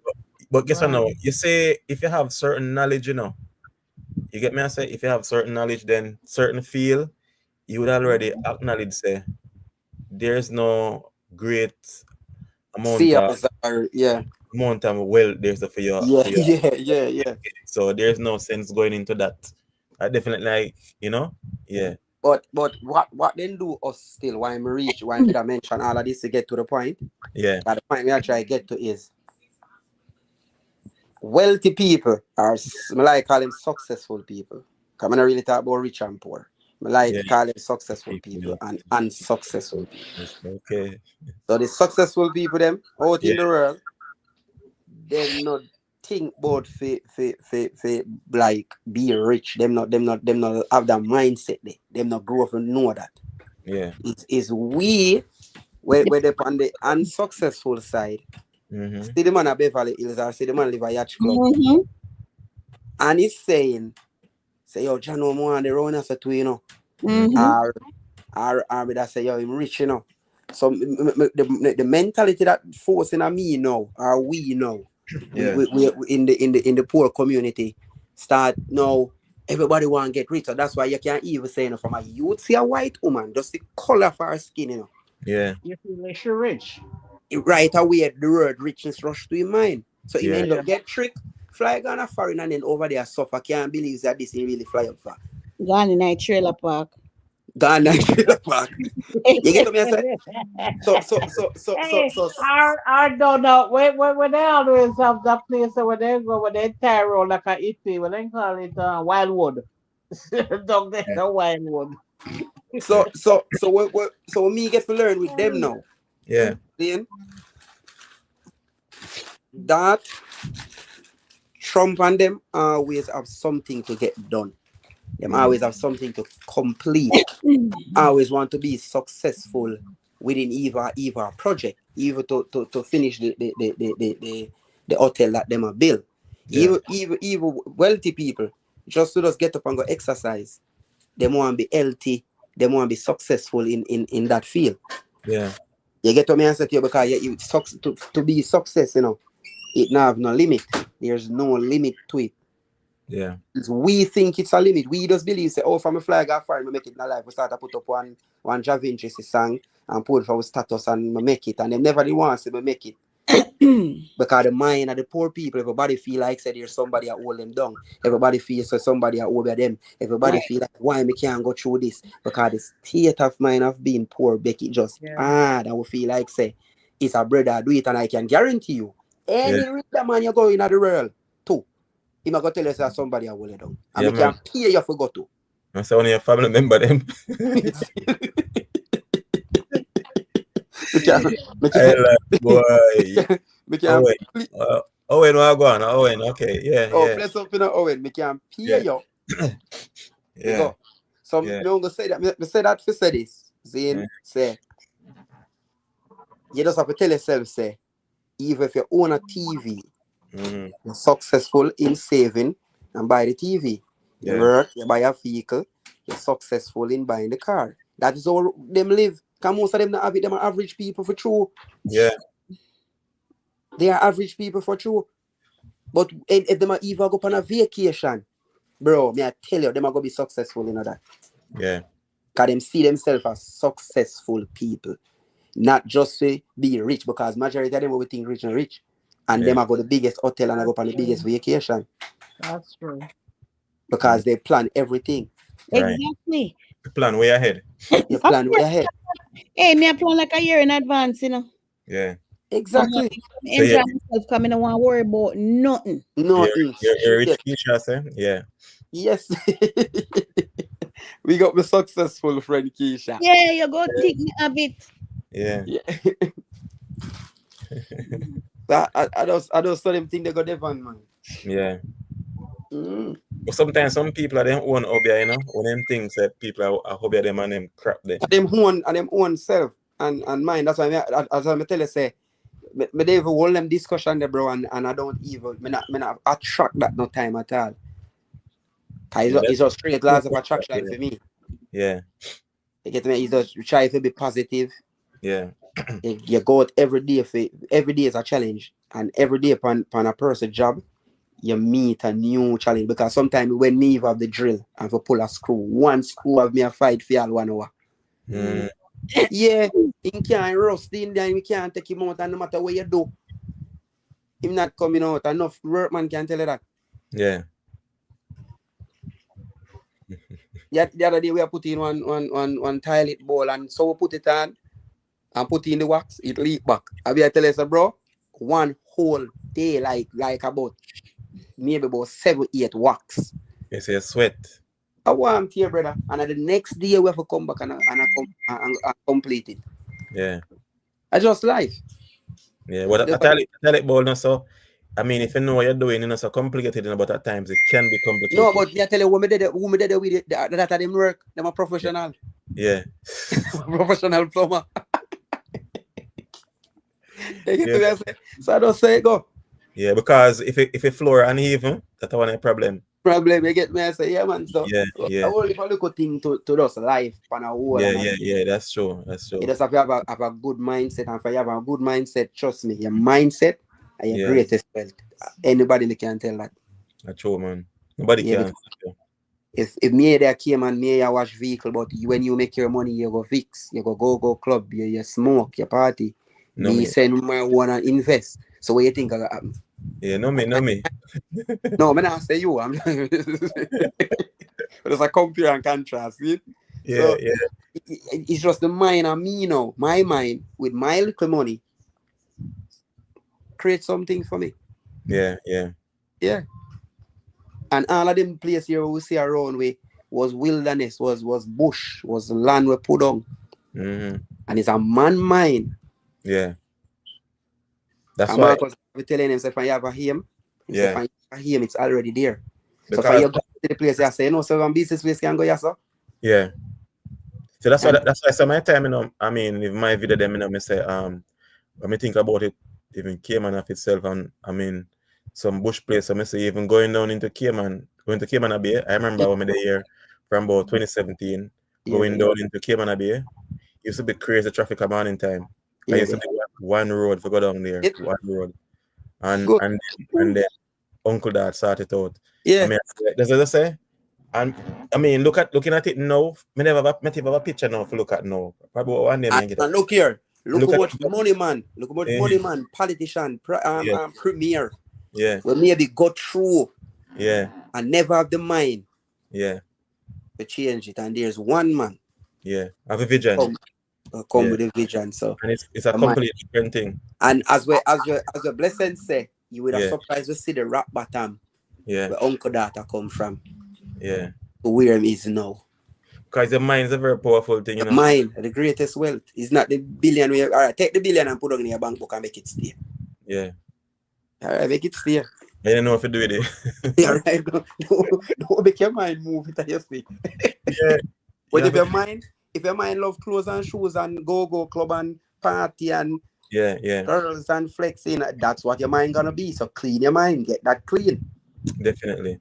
But guess what right. now? You say if you have certain knowledge, you get me? I say if you have certain knowledge, then certain field, you would already acknowledge say there's no great amount of Sales are yeah, wealth there's for yeah, your yeah. so there's no sense going into that. I definitely yeah, But what then do us still why me reach why me that mention all of this to get to the point? yeah, But the point me actually get to is wealthy people are me like call them successful people. Cause I don't really talk about rich and poor. I like yeah. to call them successful People, people and unsuccessful people. okay, So the successful people them out yeah, in the world, them not think about for like be rich. Them not have that mindset there. Them not grow up and know that. yeah. It's we where they on the unsuccessful side. Mm-hmm. See the man at Beverly Hills or see the man live at Yacht Club. Mhm. And he's saying, say, yo, John Omo on the road as a two, Mhm. or me that say, yo, I'm rich, So the mentality that forcing on me now, or we know, Yeah, we in the poor community, start now. Everybody want to get rich, so that's why you can't even say, from a youth see a white woman, just the color of her skin, yeah, You feel like you're rich. right away the word richness rush to your mind. So you yeah, end up get tricked Fly gonna foreign and then over there suffer. Can't believe that this thing really fly up far. Gone in a trailer park. Gone and trailer park. You get what I say? So. I don't know. When they always have that place where they go, where they tie road like a hippie, when they call it Wildwood. Don't get the Wildwood. So me get to learn with them now. Yeah. Then that Trump and them always have something to get done. Them always have something to complete. Always want to be successful within either project, even to finish the hotel that them are built. Yeah. Even wealthy people just to just get up and go exercise. They want to be healthy. They want to be successful in that field. Yeah. You get what me answer to you because to be success, you know, it not have no limit. There's no limit to it. Yeah. We think it's a limit. We just believe, say, oh, from a flag I find, we make it in a life. We start to put up one Ja Vinci song and put it for our status and we make it. And them never want to make it. Because the mind of the poor people, everybody feel like say there's somebody that hold them down. Everybody feels so somebody that over them. Everybody feel like why me can't go through this. Because the state of mind of being poor, Becky, just that will feel like say it's a brother do it, and I can guarantee you any richer man you go in the world too. He might go tell us that somebody that hold you down. And we can pay you for go to. I say only a family member them. Boy. Owen, what go on? Owen, okay, yeah. Oh, bless up in Owen. Me can pay you. Yeah. So me gonna say that. Me say that for say this. Zane say you just have to tell yourself, say, even if you own a TV, you're successful in saving and buy the TV. You work, you buy a vehicle, you're successful in buying the car. That is all them live. Because most of them not have it, them are average people for true. Yeah. They are average people for true. But if them are even go on a vacation, bro, may I tell you, them are going to be successful in that. Yeah. Because them see themselves as successful people. Not just to be rich, because majority of them will think rich and rich. And them are go to the biggest hotel and I go on the biggest vacation. That's true. Because they plan everything. Exactly. You plan way ahead. You plan way ahead. Hey, me I plan like a year in advance, you know. Yeah. Exactly. So enjoy myself, coming, I want to worry about nothing. Nothing. You're rich, Keisha, say? Yeah. Yes. We got the successful friend Keisha. Yeah, you go take me a bit. Yeah. I don't saw them think they got their van, man. Yeah. But sometimes some people are them own hobby, you know, when them things that people are hobby them and them crap there. Them own self and mind. That's why I tell you, say, me they even hold them discussion there, bro, and I don't even me not attract that no time at all. It's just straight laws of attraction for me. Yeah. You get me? You just try to be positive. Yeah. You go out every day is a challenge, and every day upon a person's job, you meet a new challenge. Because sometimes when me have the drill and for pull a screw, one screw have me a fight for all 1 hour. Yeah, he can't rust in there, we can't take him out, and no matter what you do, him not coming out. Enough workman can tell you that. Yeah. The other day we are putting one toilet bowl, and so we put it on and put in the wax, it leak back. I be tell you, bro, one whole day like about maybe about 7-8 wax. You say sweat. I want here, brother. And the next day we have to come back and complete it. Yeah. I just life. Yeah, but I tell it bowl now, so I mean, if you know what you're doing, you know, so complicated, but at times it can be complicated. No, but I tell you, who me did with it, that them work, them a professional. Yeah. Professional plumber. So I don't say go. Yeah, because if a floor uneven, that's one problem. You get me? I say, yeah, man. So yeah. I only look at thing to just life on a whole. Yeah, that's true. You just have to have a good mindset, and if you have a good mindset, trust me, your mindset are your greatest wealth. Anybody can tell that. That's true, man. Nobody can. If me there came and me I wash vehicle, but when you make your money, you go fix, you go club, you smoke, you party. Me send marijuana invest. So what you think gonna happen? Yeah, no me. No, I'm not say you. I'm but it's a compare and contrast, see? Yeah, So yeah, it's just the mind and me now. My mind with my little money create something for me. yeah, yeah. Yeah. And all of them places here we see around we was wilderness, was bush, was land we put on. Mm-hmm. And it's a man mind. Yeah. That's And why. Marcus be telling him, say, if you have a him, he say, Yeah. if you have a him, it's already there. So Because if you go to the place, you say, you know, so one business place can go, yes, sir. yeah. So that's why And some of my time, you know, I mean, if my video them, you know, me say, when me think about it, even Cayman of itself, and I mean, some bush place, so me say even going to Cayman Bay. I remember when me there here from about 2017, going down into Cayman Bay, used to be crazy traffic at morning time. I used to be one road for go down there, one road, and then Uncle Dad started out. yeah. I mean, that's what I say. And I mean, looking at it now, me never have a picture now to look at now. Probably one day me get And look here, look how much at money man, politician, premier, yeah, will maybe go through yeah, and never have the mind yeah, to change it. And there's one man yeah. Have a vision, come Yeah. with a vision. So and it's a the mind. completely different thing. And as the blessing say, you would have Yeah. surprised to see the rock bottom Yeah, where Uncle Data come from yeah. to where he is now. Because the mind is a very powerful thing, you know. Mind, the greatest wealth, is not the billion. All right, take the billion and put it in your bank book and make it stay. Yeah. All right, make it stay. I don't know if you do it. All right, don't make your mind move it. You see. Yeah. But if your mind love clothes and shoes and go club and party and yeah, girls and flexing, that's what your mind gonna be. So clean your mind, get that clean. definitely.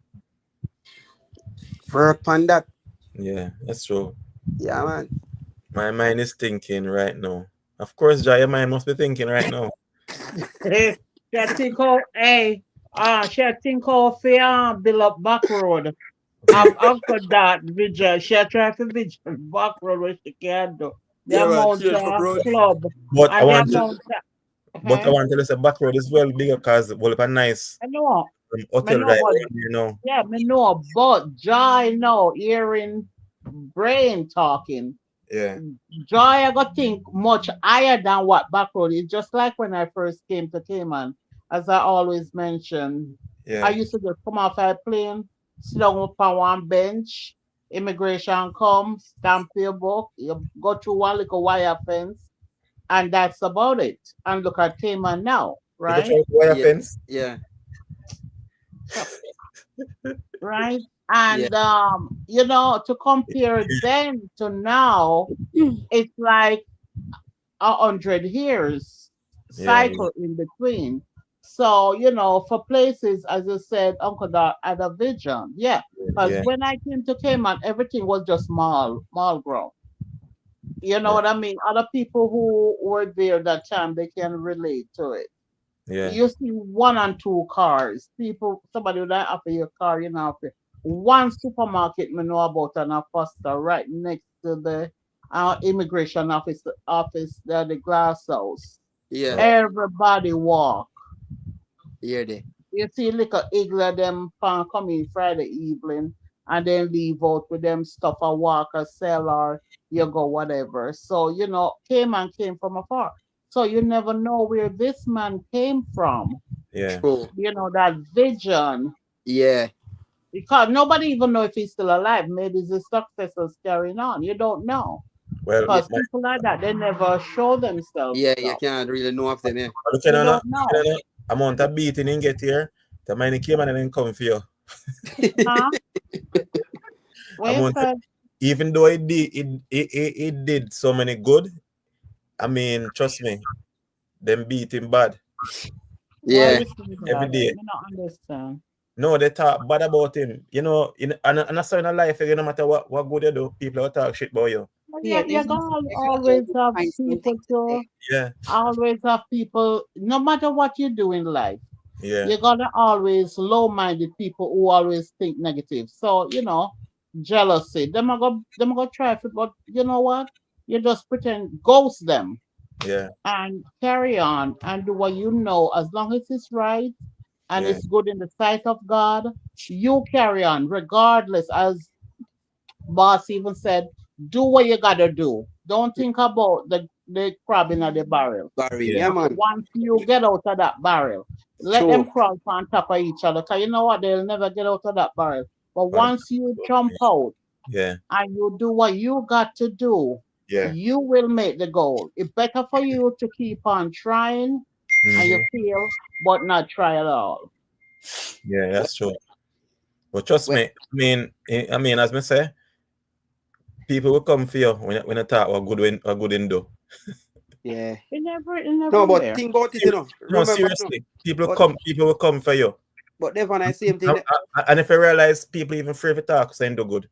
Work on that. Yeah, that's true. Yeah, man. My mind is thinking right now. Of course, Jai, your mind must be thinking right now. She think how, she think how fair build up back road. After that vision, she try to vision back road where she can do. The Yeah, man, amount change for of road. club But I and the want to, amount but I want to say back road is well bigger because well up a nice I know. hotel know, right but- around, you know. Yeah, me know, but Joy know, hearing brain talking. Yeah, Joy, I got think much higher than what backroad is. Just like when I first came to Cayman, as I always mention, I yeah, used to just come off a plane, sit down upon one bench, immigration comes, stamp your book, you go through one little wire fence, and that's about it. And look at Cayman now, You right? go through wire Yeah. fence. Yeah. Right? And you know, to compare then to now, it's like 100 years Yeah, cycle in between. So, you know, for places, as you said, Uncle Dot had a vision. Yeah. Because yeah, when I came to Cayman, everything was just mall grow. You know Yeah. what I mean? Other people who were there that time, they can relate to it. yeah, You see one and two cars. People, somebody would offer you a car, you know, offer one supermarket we know about and a Foster right next to the immigration office there, the glass house. Yeah. Everybody walk. Here they. You see little igloo them come in Friday evening and then leave out with them stuff a walk or sell or you go whatever. So, you know, Cayman came from afar. So you never know where this man came from. yeah. True. You know, that vision. Yeah. Because nobody even know if he's still alive. Maybe his success is carrying on. You don't know. Well, Because people like that, they never show themselves. Yeah, you stuff. can't really know of them, yeah. look You at don't know. amount of beating in get here. The mind came and then come for you. Huh? What you amount of- said? Even though it did so many good, I mean, trust me, them beat him bad. Yeah. Why you say Every that? day. I don't understand. No, they talk bad about him. You know, in a certain life, no matter what good you do, people will talk shit about you. But Yeah, you there's gonna always have find people to Yeah, always have people, no matter what you do in life, yeah, you're gonna always low-minded people who always think negative. So, you know, jealousy. Them are gonna try it, but you know what? You just pretend ghost them. Yeah. and carry on and do what you know as long as it's right and Yeah. it's good in the sight of God. You carry on regardless, as boss even said, do what you gotta do. Don't think about the crab in the barrel. Barry, Yeah. yeah, man. Once you get out of that barrel, let them True. crawl on top of each other. Cause you know what? They'll never get out of that barrel. But But once you jump out yeah. and you do what you got to do, Yeah. you will make the goal. It's better for you to keep on trying and you Mhm. fail, but not try at all. Yeah, that's true. But trust Well, me, I mean, as me say, people will come for you when you talk what good in do. yeah. It never No, but wear. think about it, you know. No, Remember, no. seriously, But people will come for you. Devon, I same thing. And if you realize people even afraid to talk, saying do good.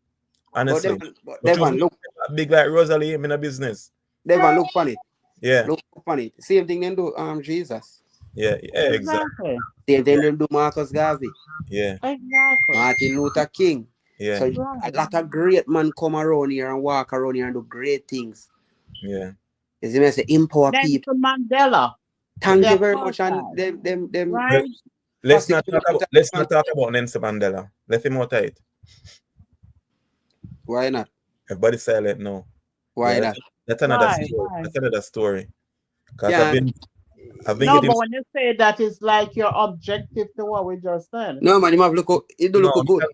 Honestly. But But you Devon, look, big like Rosalie, I'm in a business. Devon, look funny. Yeah. Look funny. Same thing they do. Jesus. Yeah. Yeah. Exactly. Exactly. Same thing they do. Marcus Garvey, Yeah. Exactly. Martin Luther King. Yeah. So Right. a lot of great men come around here and walk around here and do great things. Yeah. As you may say, empower people. Nelson Mandela, Thank the you very much. And apartheid, them right? Let's not prosecute. talk about Nelson Mandela. Let him out it. Why not? Everybody silent now. Why Yeah, not? that's another Why? story. Why? That's another story. Because Yeah. I've been No, getting but when you say that, it's like you're objective to what we just said. No, man, you have look. It do no, look good.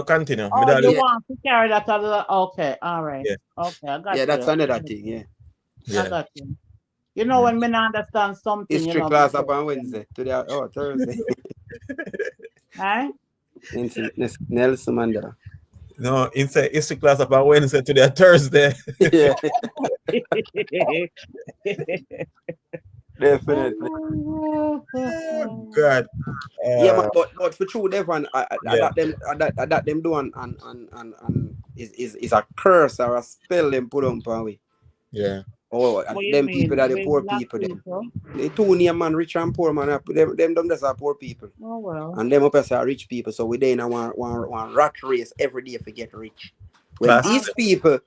continue. Oh, Me you Yeah. want to carry that a little? Okay, all right. Yeah. Okay, I got Yeah, that's you. another thing. Yeah. I Yeah. got you. You know, when me not understand something, you History know, class me up on question. Wednesday. Today, Thursday. Eh? Nelson Mandela. No, inside history class about Wednesday to Thursday. Yeah, definitely. Oh, God. Yeah, man, but for true, Devon, Yeah. that them do and is a curse or a spell them put on we. Yeah. Oh, What you them people mean? that the With poor black people them. people? They two name man, rich and poor man. Them just are poor people. Oh well. And them up as are rich people. So we then one rat race every day to get rich. When Class. these people,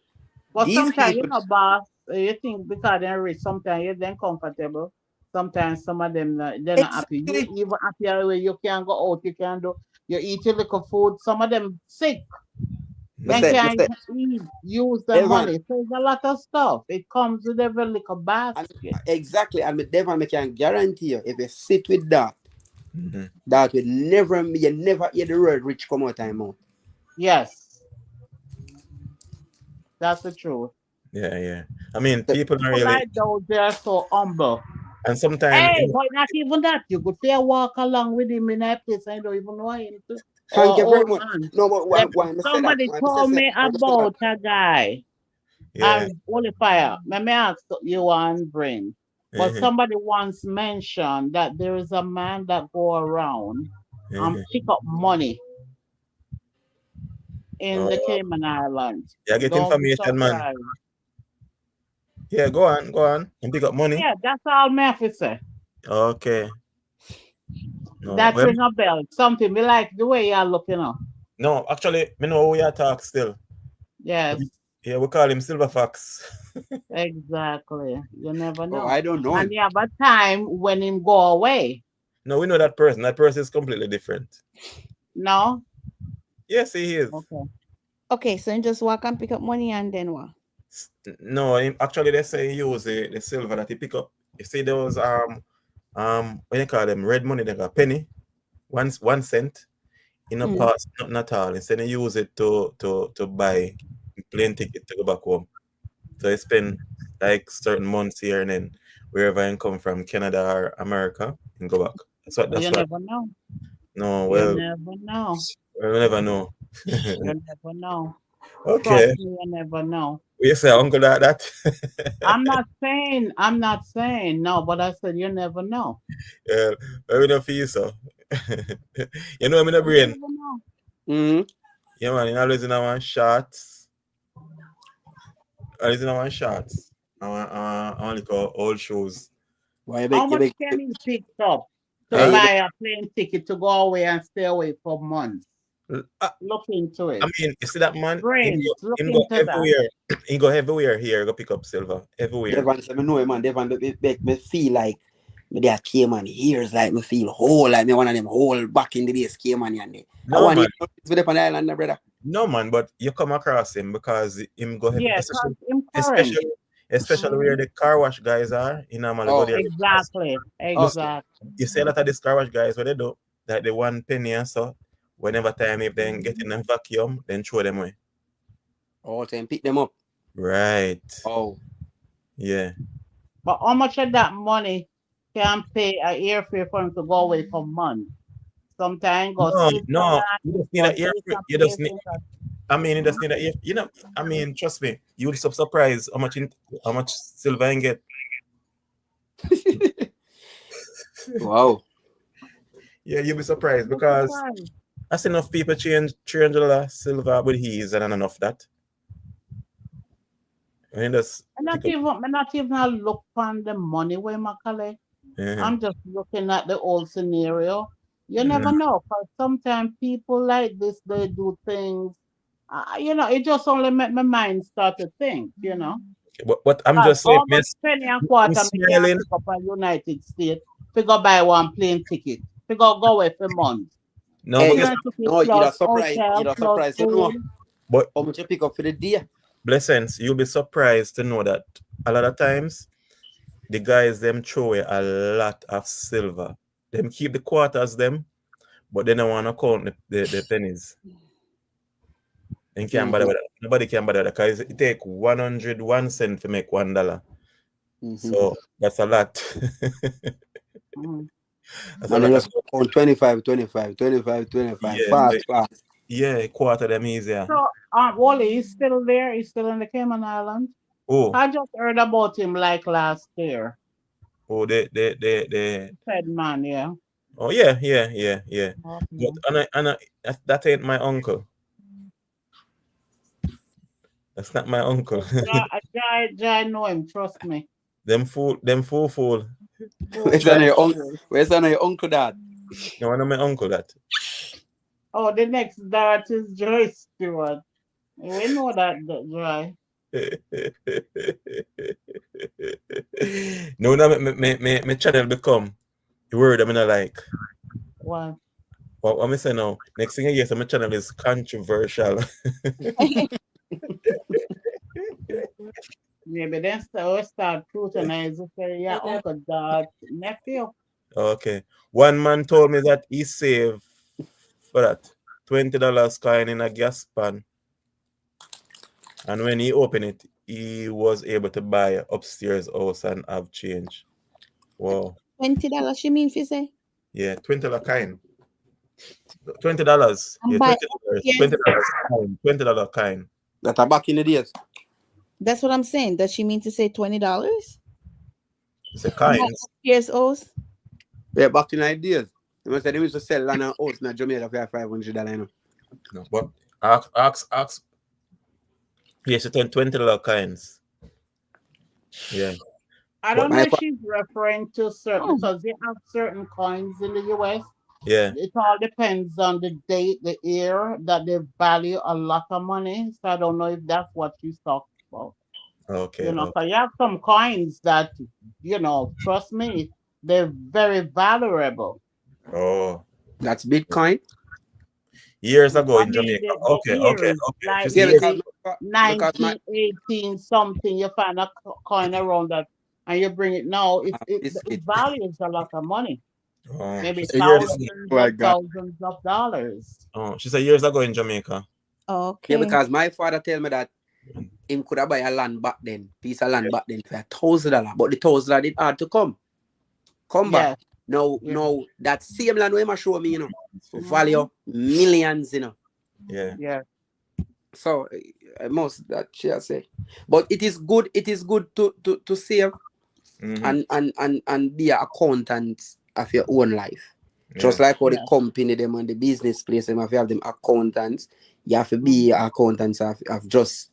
But these sometimes you people, know, boss, you think because they're rich, sometimes you're then comfortable. Sometimes some of them they're not happy. You exactly. even happier way you can go out, you can do you eat your little food. Some of them sick. I Then say, can't even eat, use the Devon, money. So it's a lot of stuff. It comes with every little and basket. exactly, and with Devon, I can guarantee you, if you sit with that, Mhm. that will you never hear the word rich come out of your mouth. Yes, that's the truth. Yeah, yeah. I mean, So, people are People really, like those, they're so humble. and sometimes, Hey, but not even that. You could say walk along with him in a place and you don't even know him. thank Or you very old much. man. No, but Then why I say that? somebody Why I told say me why I say that? about a guy yeah. and Holy Fire. Let me ask you and bring. But Mhm, somebody once mentioned that there is a man that go around and mhm. pick up money in the Oh, Cayman Islands. yeah, get Don't be information, man. surprised. Yeah, go on. And pick up money. Yeah, that's all me have to say. Okay. No, That well, ring a bell. Something me like the way you're looking up. no, actually, me know who we are talk still. Yes, Yeah, we call him Silver Fox. exactly. You never Oh, know. I don't know And him. you have a time when him go away. No, we know that person. That person is completely different. No? Yes, he is. Okay. Okay, so you just walk and pick up money and then what? No, actually, they say he use the silver that he pick up. You see those what you call them, red money? They got penny, 1 cent. In a Mm. past, not all. Instead, they use it to buy plane ticket to go back home. So I spend like certain months here and then wherever I come from, Canada or America, and go back. But you That's what. never know. No, You well, never know. we'll never know. You never know. Okay. Trust me, you never know. You say uncle that? I'm not saying no, but I said you never know. Yeah, but we don't feel so. You know I'm in the You brain. never know. Mm-hmm. Yeah, man, you always in one shots. Always in one shots. I want to call old shoes. Why you How make you much make can he pick up to Huh? hey, buy a plane ticket to go away and stay away for months? Look into it. I mean, you see that man? Brains, look Him go into that. everywhere. He go everywhere here. Go pick up silver everywhere. Devon say me know him, man. Devon make me feel like me there Cayman ears, like me feel whole, like me one of them whole back in the days Cayman and there. I No want man, to with up on the island, brother. no man. But you come across him because him go Yeah, especially, because current. especially where the car wash guys are. You normally go Oh. there. Exactly. Exactly. You see a lot of these car wash guys, what they do, that they 1 penny and so, whenever time if they get in a vacuum, then throw them away. All time pick them up. Right. Oh. Yeah. But how much of that money can pay an airfare for him to go away for months? Sometimes go No, Switzerland, you just need go an ear. different You just need. places. I mean, you just need an ear. You know, I mean, trust me, you will be surprised how much silver you get. Wow. Yeah, you'll be surprised because I see enough people change $300 silver with ease and enough that. I mean, that's I'm not even look on the money where I collect. I'm just looking at the old scenario. You never know, because sometimes people like this, they do things. It just only make my mind start to think. But I'm just saying, How much penny and quarter me can smiling. pick up a United States to go buy one plane ticket to go away for months. No, Hey, but Plane guess, ticket no, plus you're surprised. hotel You're plus surprised. You know. food. but How much you pick up for the day? blessings, you'll be surprised to know that a lot of times the guys them throw away a lot of silver. Them keep the quarters them, but they don't want to count the pennies. And can't bother with that. Nobody can bother with that because it take 101 cents to make $1. So that's a lot. Mhm. That's a And lot they of, just count 25, 25, 25, 25. Fast. yeah, quarter them easier. So, Wally is still there. He's still in the Cayman Islands. Oh, I just heard about him like last year. they Said man, yeah. oh yeah. Okay. But that ain't my uncle. That's not my uncle. Jai know him. Trust me. them fool. Where's on your uncle dad? No, I know my uncle that. Oh, the next dart is Joyce Stewart. We know that Joy. No, my channel become the word I'm not like. What? What am I saying now? Next thing I hear, so my channel is controversial. Maybe then start scrutinize say, yeah, Uncle Dad, nephew. Okay. One man told me that he saved for that $20 coin in a gas pan. And when he opened it, he was able to buy an upstairs house and have change. Wow. $20 you mean fi say? Yeah, $20 kind. $20. Yeah, buy $20. $20 kind. That are back in the days. That's what I'm saying. Does she mean to say $20? It's a kind. Years old. Yeah, back in the days. You must say they used to sell land and house in Jamaica for $500. No, but ask. Yes, it's $20 kinds. Yeah. I don't know if she's referring to certain because they have certain coins in the US. Yeah. It all depends on the date, the year that they value a lot of money. So I don't know if that's what she's talking about. Okay. So you have some coins that, trust me, they're very valuable. Oh. That's Bitcoin? Years ago in Jamaica. Okay. Like Yeah, 1918 something, you find a coin around that and you bring it now, it values a lot of money. Oh. Maybe thousands of dollars. Oh, she said years ago in Jamaica. Okay. Yeah, because my father tell me that him could have buy a land back then, piece of land back then for $1,000, but the $1,000 did hard to come back. No, that same land where show me, value millions, Yeah. So most that she say, but it is good to save and be an accountant of your own life. Just like how the company them and the business place them, if you have them accountants, you have to be accountants of just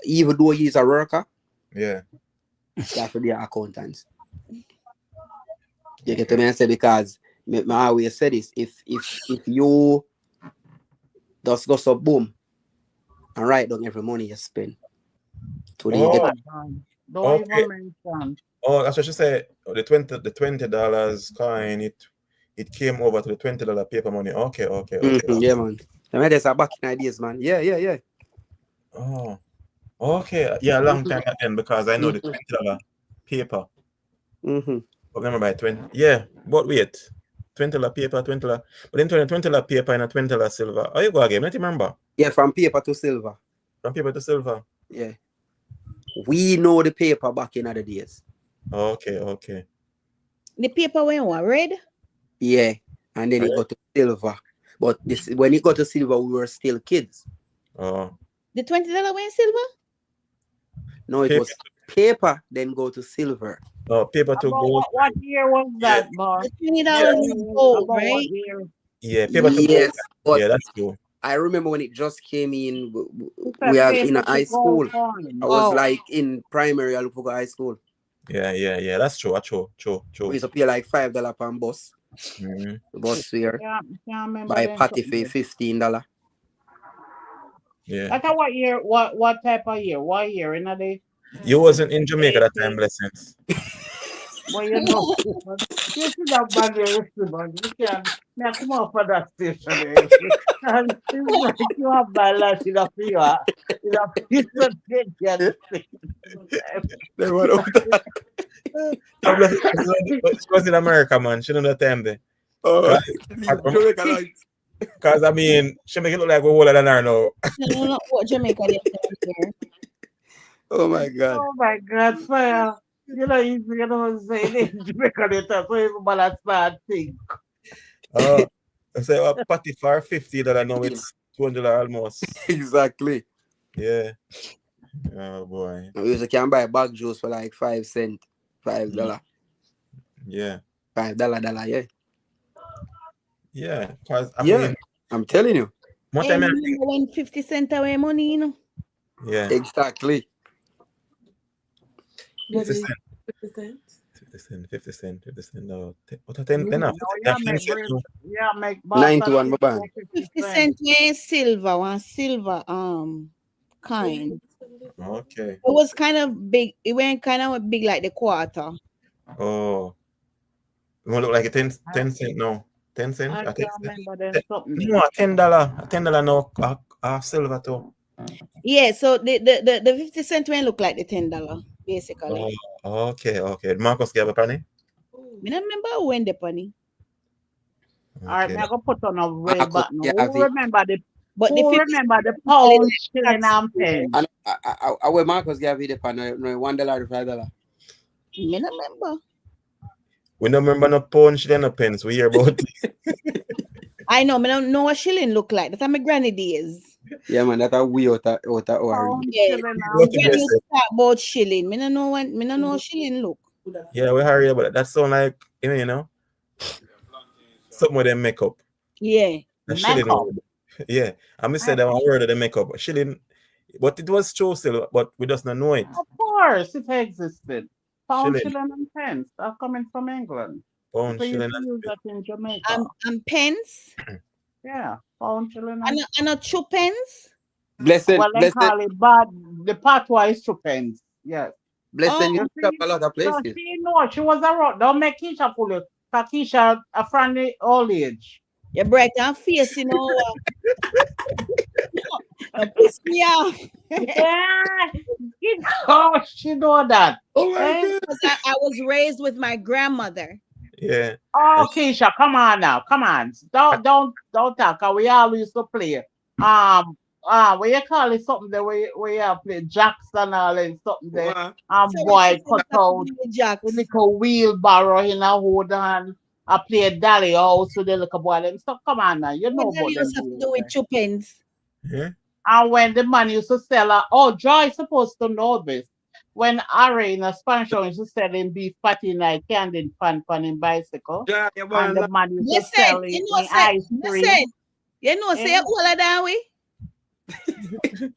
even though he's a worker, you have to be an accountant. You get to me and say, because I always say this, if you Just go so boom and write down every money you spend. Today you Oh, get God. Don't okay. even mention. Oh, that's what she said. The $20 coin, it came over to the $20 paper money. Okay. yeah, man. I mean, there's a back in ideas, man. Yeah. Oh, okay. Yeah, a long time back then because I know the $20 paper. Mm-hmm. But remember by 20. Yeah, but wait. $20 paper, $20. But then $20 paper and a $20 silver. How you go again? Let me remember. Yeah, from paper to silver. From paper to silver. Yeah. We know the paper back in other days. Okay. The paper when what? Red? Yeah. And then it got to silver. But this when it got to silver, we were still kids. Oh. The $20 went silver? No, it Paper. was paper, then go to silver. Oh, paper to About gold. what year was that, boss? The $20 was gold, About right? what year? Yeah, paper to Yes, gold. but Yeah, that's true. I remember when it just came in, It's we a are paper in a to high school. gold coin. I was Oh. like in primary, I look for high school. Yeah. That's true. True. We used to pay like $5 per bus. Mm-hmm. The bus fare. Yeah, can't remember Buy them patty something. for $15. Yeah. That's what year, what type of year? What year? In the You wasn't in Jamaica that time, blessings. well, you know, you see that bad man. You can now come off for that station. And it's like you have my life in a fear. In a piece of cake, you God bless you. She was in America, man. She don't know the time there. Oh, Because I mean, she make it look like we're older than her now. No, what Jamaica they here. oh my God. Oh my God, fire. You know, you know, say Jamaica, they talk, so everybody that's bad thing. I say, patty for $50 now, it's $200 almost. Exactly. Yeah. Oh boy. We used to can buy bag juice for like 5 cents. $5. Yeah. $5, yeah. Yeah. Because I Yeah. mean, I'm telling you. what Hey, time I remember think, when 50 cents away money, you know? yeah. Exactly. 50 cents. 50 cents. No. What a 10 now? Yeah, make bread. Yeah, make 91 band. 50 cents went silver, one silver coin. Okay. It was kind of big. It went kind of big like the quarter. Oh. It won't look like a 10 cent now. 10 cents? I I can't think remember them something. no, $10 now, silver too. Yeah, so the 50 cent went look like the $10, basically. Oh, okay. Marcus gave a penny? I don't remember when the penny. All right, Okay. now go put on a red button. yeah, Who remember the But the 50 remember the pound, shilling, and pen? And I where Marcus gave it upon $1 to $5. I don't remember. We don't remember no pound, shilling, no pence. We hear about it. I know, I don't know what shilling look like. That's how my granny days. Yeah, man, that's a we out of Pound, Yeah. shilling, What and to When guess you it? start about shilling, I don't know what shilling look. Yeah, we hurry about it. That sound like, you know, something with them makeup. Yeah. The shilling Makeup. word. Yeah. I miss said that one word of the makeup. Shilling, but it was true still, but we just don't know it. Of course, it existed. Pound, Shilling. shilling, and pence are coming from England. Pound, So you shilling, can use that in Jamaica. And pence Yeah, pound, shilling, and and a two pence. Blessed, well, they call it bad. The patois is two pence. Yes. blessed, you see, up a lot of So places. she know she was a rock. Don't make Keisha fool you. 'Cause Keisha a friendly old age. You bright and face, you know. Piss me off. Yeah, she know that. Oh my Eh? God. Because I was raised with my grandmother. Yeah. Oh, Keisha, come on now, come on. Don't talk. 'Cause we all used to play. What you call it? Something that we play Jackson all and something there. So Boy what cut out you Jacks? the little wheelbarrow in a hold hand. I play Dolly house with the little boy. Them so come on now, you know What do about you them. used to do with two pence? Yeah. And when the man used to sell Joy supposed to know this. When Ari in a Spanish used to sell him beef patty like candy pan in bicycle. Yeah, And the man used to Listen, sell you him know, ice cream. listen. You know, say Eh? all of that way.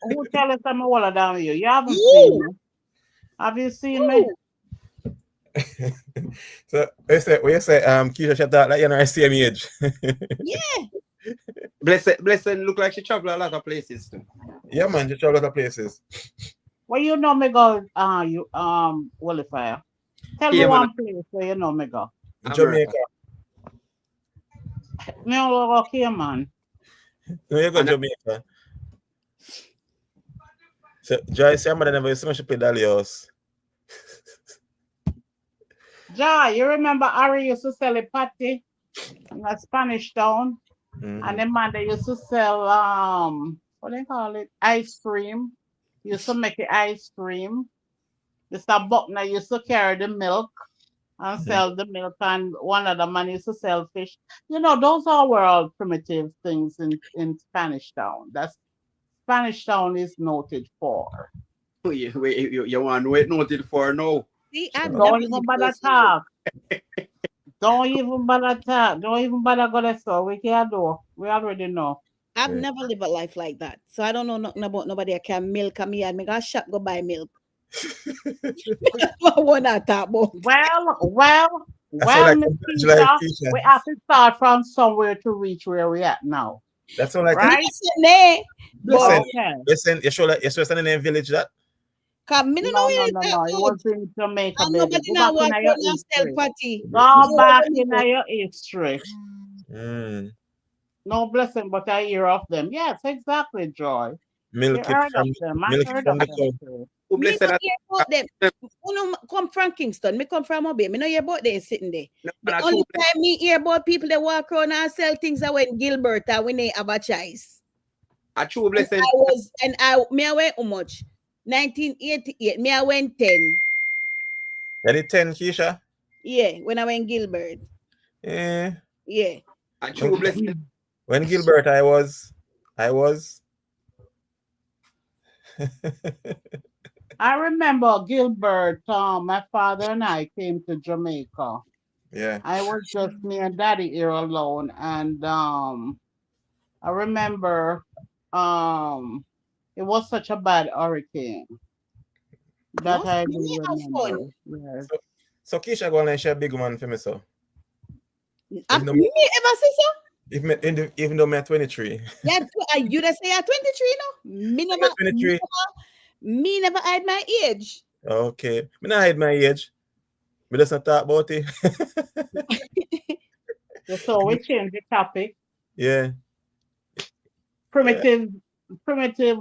Who tell us I'm all down here? You haven't You. seen me. Have you seen me? So we say Keisha shut that like you're not the same age. Yeah. Blessing look like she travel a lot of places too. Yeah, man, you travel a lot of places. Where you know me go, Willifier. Tell me Cayman, one place where you know me go. Jamaica. Me go Cayman. No, you go And- Jamaica. So, Joyce, I'm never used to play Dalios. Ja, you remember Ari used to sell a patty in a Spanish town? And the man they used to sell what do they call it? Ice cream. Used to make the ice cream. Mr. Buckner used to carry the milk and sell the milk, and one other man used to sell fish. You know, those all were all primitive things in Spanish Town. That's Spanish Town is noted for. you want to wait noted for now. See, I've Don't never Don't even lived bother close to you. talk. Don't even bother talk. Don't even bother go there. So we can't do. We already know. I've Right. never lived a life like that. So I don't know nothing about nobody that can milk me and me go shop go buy milk. I want to talk about. Well, That's all like, Miss like Keisha, Keisha. we have to start from somewhere to reach where we at now. That's all like Right? Listen, eh? Listen, Okay. listen, you show like you're in a village that Cause me No, know where it's at, It good. was in Jamaica, And baby. nobody Go now back walk in your around and sell history. patty. Go No, back no, in no. your history. No blessing, but I hear of them. Yes, exactly, Joy. milk You it heard from of them. I milk it heard from of the them cow. too. Who Me Blessing no at hear about them. You know, come from Kingston. Me come from Mobile. Me no hear about them sitting there. no, The not only true. time me hear about people that walk around and sell things that when Gilbert and when they have a choice. A true blessing. Me I went how much? 1988. Me I went 10. Any 10, Keisha? Yeah, when I went Gilbert. Eh. Yeah. A true blessing. When Gilbert I was I remember Gilbert, my father and I came to Jamaica. yeah. I was just me and Daddy here alone, and I remember it was such a bad hurricane that No, I me do have remember. fun. Yes. So Keisha go and share big man for me so. Me Even though, ever say so? even though I'm 23. Yeah, you that say you're 23 now? Me never, 23. me never hide my age. Okay. Me not hide my age. Me just not talk about it. So we change the topic. Yeah. Primitive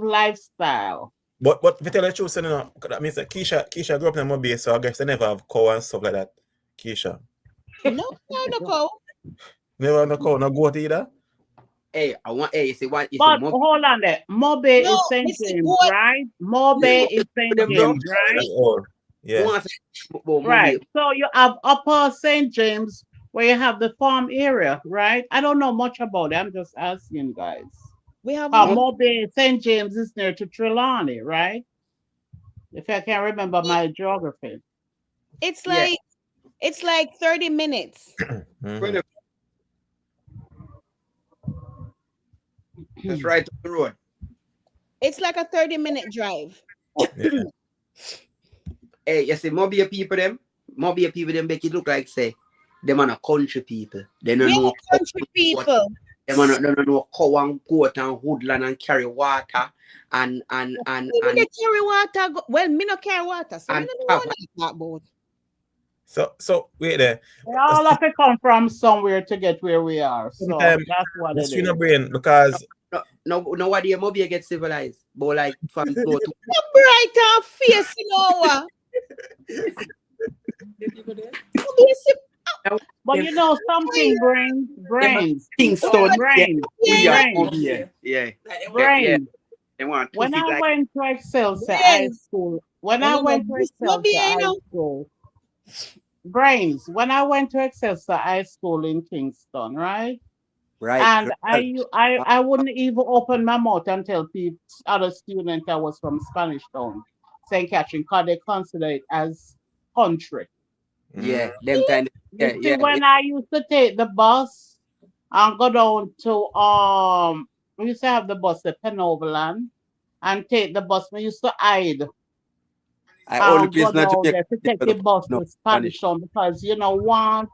lifestyle. But if you tell the truth, so, you know, that means that Keisha grew up in Mobile, so I guess they never have cow and stuff like that. Keisha. No, no, cow. Never have no cow, no goat either. Hey, I want. Hey, you see what? You But see, hold on there. Mobe No, is St. Mr. James, Goat. right? Mobe is St. Them James, dogs. right? That's all. Yeah. Right. So you have Upper St. James where you have the farm area, right? I don't know much about it. I'm just asking guys. We have Mobe St. James is near to Trelawney, right? If I can remember my geography. it's Yeah. like 30 minutes. Mhm. That's right on the road. It's like a 30-minute drive. Yeah. Hey, you see, Mobile people them make it look like say them are not country people. They don't We know are country people. them are not know cow and goat and woodland and carry water and We dey carry water. Well, me no carry water, so me and no know what that about. So wait there. We all have to come from somewhere to get where we are. So Sometimes that's what That's it in the is. brain because nobody Mobile get civilized. But like from go to The bright and face, you know. But you know something brains. Kingston. Brains. We are Brains. Mobile. Yeah. Brains. They want to When feet I like went to Excelsior Brains. High School, This will be, you know. Brains. When I went to Excelsior High School in Kingston, right? right. And I wouldn't even open my mouth and tell people, other students I was from Spanish Town, St. Catherine, because they consider it as country. Yeah, them time. You see, when I used to take the bus and go down to we used to have the bus at Penoverland and take the bus. We used to hide I only go place not down Jamaica. there to take the bus to Spanish Town because you know what?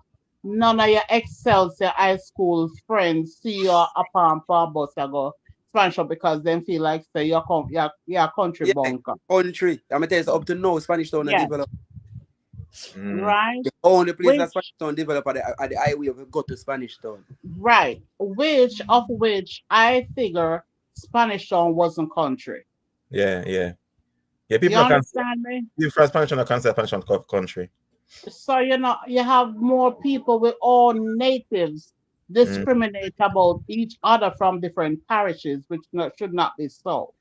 none of your Excelsior high school friends see you up on for a bus and go Spanish up because they feel like say you're a country Yeah, bunker. country. I'm gonna tell you so up to now, Spanish Town Yeah, develop. right. The only place that Which Spanish Town develop at the highway of go to Spanish Town. right. Which I figure Spanish Town wasn't country. Yeah. Yeah, You people can understand me? different Spanish and can't say Spanish on country. So you have more people with all natives Mm. discriminate about each other from different parishes, which should not be so.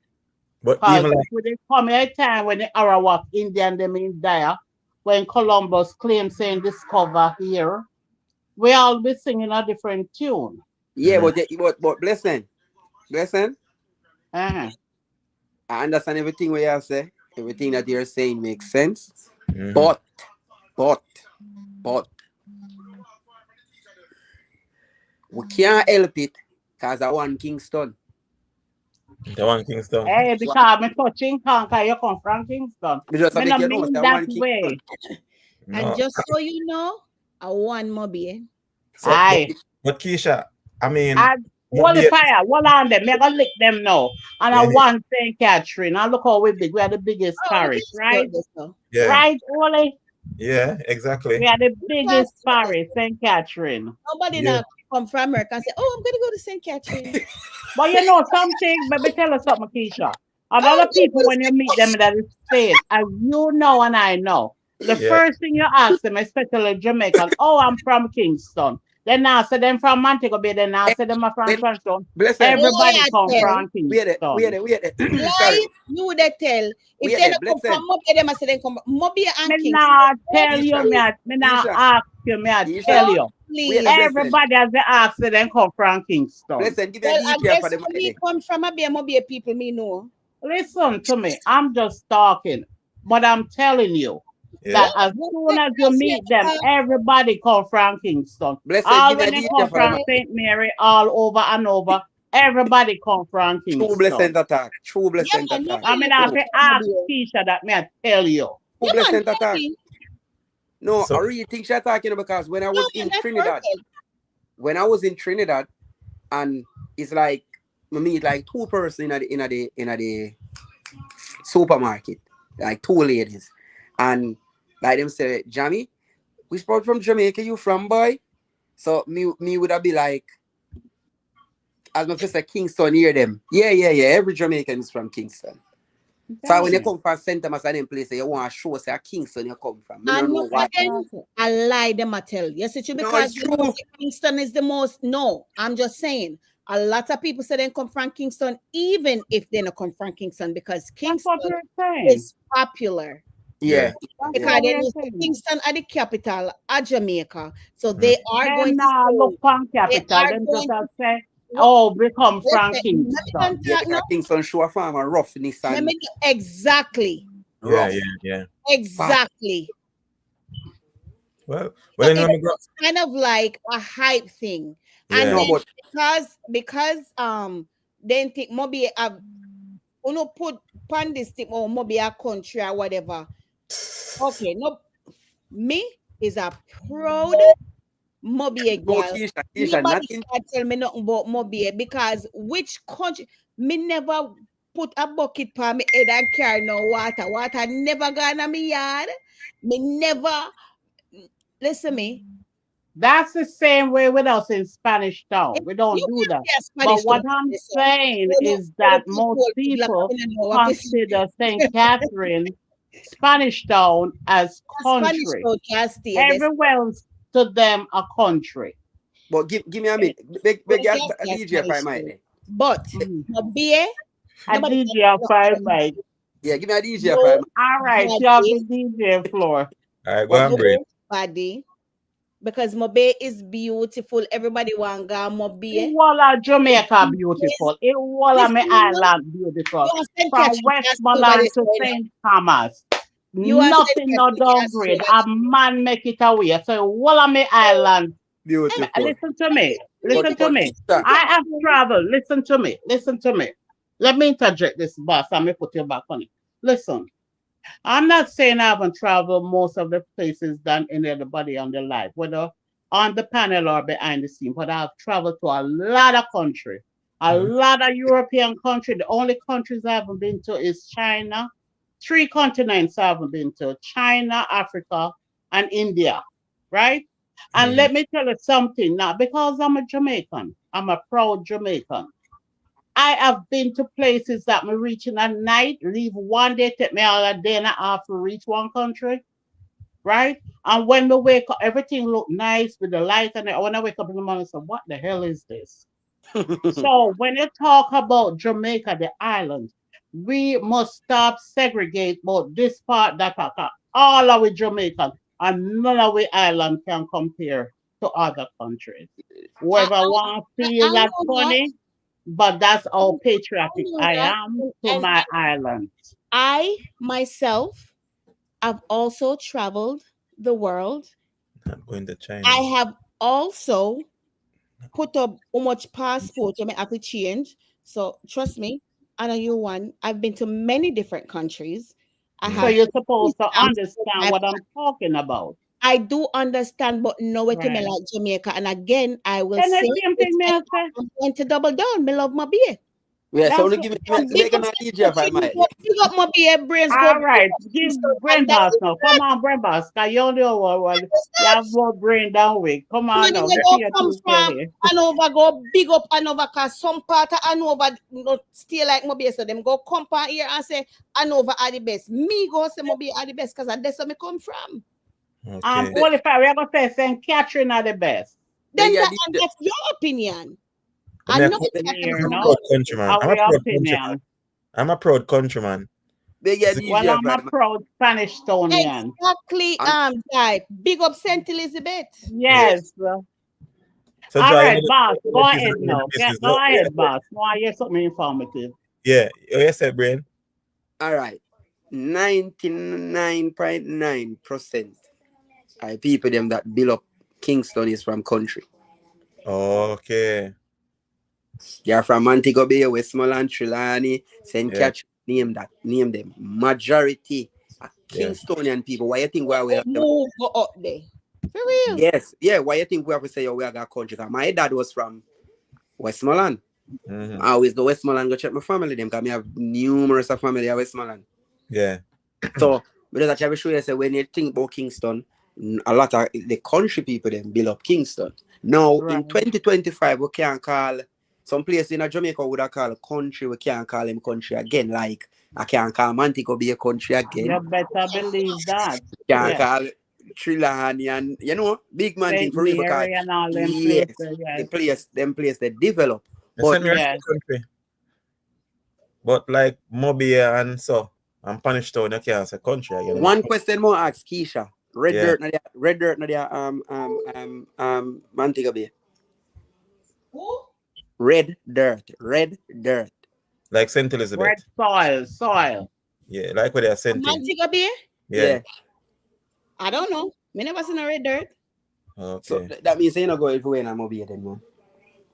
But Because even like, when they come a time when the Arawak Indian them in there, when Columbus claims saying discover here, we all be singing a different tune. Yeah, Mm. but blessing. Uh-huh. I understand everything what you say. Everything that you're saying makes sense. Mhm. But we can't help it because I want Kingston. The one Kingston. Hey, because me touching Conquer, you come from Kingston. Me just Me make not you know mean that that one Kingston. way. And No. just so you know, I won Mobie. So, Aye. but Keisha, I mean, And Mobie- Wally Fire, what on them? Me gonna lick them now. And I Yeah. want St. Catherine. And look how we big. We are the biggest parish, right? yeah, Right, Wally? yeah, exactly. We are the biggest parish, St. Catherine. Nobody Yeah. now come from America and say, "Oh, I'm gonna go to St. Catherine." But you know something, let me tell you something, Keisha. A lot of people, when you meet them in that state, as you know and I know, the Yeah. first thing you ask them, especially Jamaican, oh, I'm from Kingston. Then I say them from Montego Bay, then I say them are from Kingston. Blessing. Everybody Yeah, come yeah. from Wait Kingston. it. Sorry. Like you would tell Wait if they there, don't come from blessing. Mobie, they must say they come from Mobie and Me Kingston. not tell you, Keisha. me not Keisha. ask you, me I Keisha. tell you. Please. Blessing. Everybody has the ask say them come from Kingston. Blessing, give me Well, a I detail guess for them. when me come from Mobie people, me know. Listen to me, I'm just talking, but I'm telling you Yeah. that as soon as you meet them, everybody come from Kingston. Blessing, All give me a when they detail come for them. from St. Mary, all over and over, everybody come from True blessing Kingston. attack. True blessing Yeah, man, attack. I mean, I have to ask Keisha that me I tell you. True Yeah, blessing man, attack. tell me. No, So- I really think she's talking because when I was Yeah, in man, that's Trinidad, and it's like me meet like two person in the supermarket, like two ladies, and like them say, Jamie, we sport from Jamaica, you from boy? So me would have be like, as my first say Kingston near them. Yeah. Every Jamaican is from Kingston. So when you come from St. Thomas and them place, you want to show say a Kingston you come from. Me I don't know know what. again, I lie them I tell. Yes, it's true No, because it's you know, true. Kingston is the most. No, I'm just saying. A lot of people say they come from Kingston, even if they don't come from Kingston, because That's Kingston what we're saying. is popular. Yeah. That's Because what they we're know saying. Kingston are the capital of Jamaica, so they are going Them to look say, from capital. are Them going just to- say, oh, we come from listen, Kingston. Yeah, because Kingston show a farm and roughness and exactly, rough. Yeah. exactly. Well, So you know, it's kind of like a hype thing. Yeah. And No, then but because then think maybe put pan this thing or maybe a country or whatever. Okay, no, me is a proud Mobie no, girl. Keisha, Nobody nothing. can tell me nothing about Mobie because which country me never put a bucket for me head and carry no water. Water never gone on me yard. Me never listen me. That's the same way with us in Spanish Town. We don't You do that. can't be a But Spanish what town I'm person. saying You know, is that the most people consider St. Catherine, Spanish Town as Spanish country. town can't stay. Everywhere else to them a country. But give me a minute. Beg Well, a yes, yes, DJ if I Spanish might. town. But Mobie, A nobody DJ of fire mic. Yeah, give me a DJ if I might. All right, you have the DJ floor. All right, go and breathe. nobody, because Mobie is beautiful. Everybody want go Mobie. Walla Jamaica beautiful. It Walla me island beautiful. You are St. From Catherine, that's Westmoreland to nobody St. Thomas. You are Nothing St. no Catherine, yes, downgrade. so A man make it away. So Walla me island. Beautiful. Listen to me. Listen to But me. Keisha, I have traveled. Listen to me. Listen to me. Let me interject this, boss. I'm going to put you back on it. Listen, I'm not saying I haven't traveled most of the places than any other body on the life, whether on the panel or behind the scene, but I've traveled to a lot of countries, a lot of European countries. The only countries I haven't been to is China. 3 continents I haven't been to: China, Africa, and India, right? And let me tell you something now, because I'm a Jamaican, I'm a proud Jamaican. I have been to places that me reach in a night, leave one day, take me all a day and a half to reach one country, right? And when we wake up, everything look nice with the light, and when I wake up in the morning, I say, what the hell is this? So when you talk about Jamaica, the island, we must stop segregate about this part, that part. All of we Jamaican, and none of we island can compare to other countries. Whoever wants to feel I that know that. funny, but that's how I patriotic know I that. am to And my island. I myself have also traveled the world. Not going to China. I have also put up how much passport I may have to change. So trust me, I know you one. I've been to many different countries. I So have you're supposed to stamps. understand what I'm talking about. I do understand, but no it me Right. like Jamaica. And again, I will And say the same thing, it, and Master. I'm going to double down. Me love my beer. Yeah, so That's only what, give me Big make up an idea if I might. big up my beer brains go all big right. up Give Kingston, brain and that boss is now. Come on, brain boss. Cause you only one. You have that. more brain than we. Come on Money now. we Get go here come to from here. Hanover, go big up Hanover, cause some part of Hanover not stay like Mobile. So them go come from here and say Hanover are the best. Me go say Mobile are the best, cause that's where me come from. Okay. Qualify. We're gonna say St. Catherine are the best. Beg Then your and that's your opinion. But I me, know Here, I'm a no. proud countryman. I'm a Our proud countryman. opinion. I'm a proud countryman. beg your See, Well, DJ if I'm I a proud Spanish Stonian. exactly and type. Big up Saint Elizabeth. Yes. so All Joy, right, boss. you Go know, ahead now. Go ahead, boss. No, I hear something informative. yeah, you said, brain. all right. 99.9% of people them that build up Kingston is from country. Okay. They are from Montego Bay, Westmoreland, Trelawney, St. Yeah. Catherine, name them. Majority are Yeah. Kingstonian people. Why you think why we have them? Move go up there. For real. Yes, yeah. Why you think we have to say we have got country? 'Cause my dad was from Westmoreland. Mhm. I always go Westmoreland, go check my family them because I have numerous of family at Westmoreland. Yeah. So because I try to show you say when you think about Kingston, a lot of the country people then build up Kingston. Now Right. in 2025, we can't call some place in Jamaica would have called country, we can't call him country again. Like I can't call Montego be a country again. You better believe that. Can't Yes. call Trelawney and big man thing St. for real because Mary and all them yes, places. them place they develop. They But send me Yes. a country. But like Mobile and so and Punish Town, you can't say country again. one question more ask Keisha. Red Yeah. dirt, na there, Montego Bay. Who? Red dirt. Like St. Elizabeth. Red soil. Yeah, like where they are sent in. Montego Bay? Yeah. I don't know. Me never seen a red dirt. Okay. So that means you not go everywhere in Mobile then, man.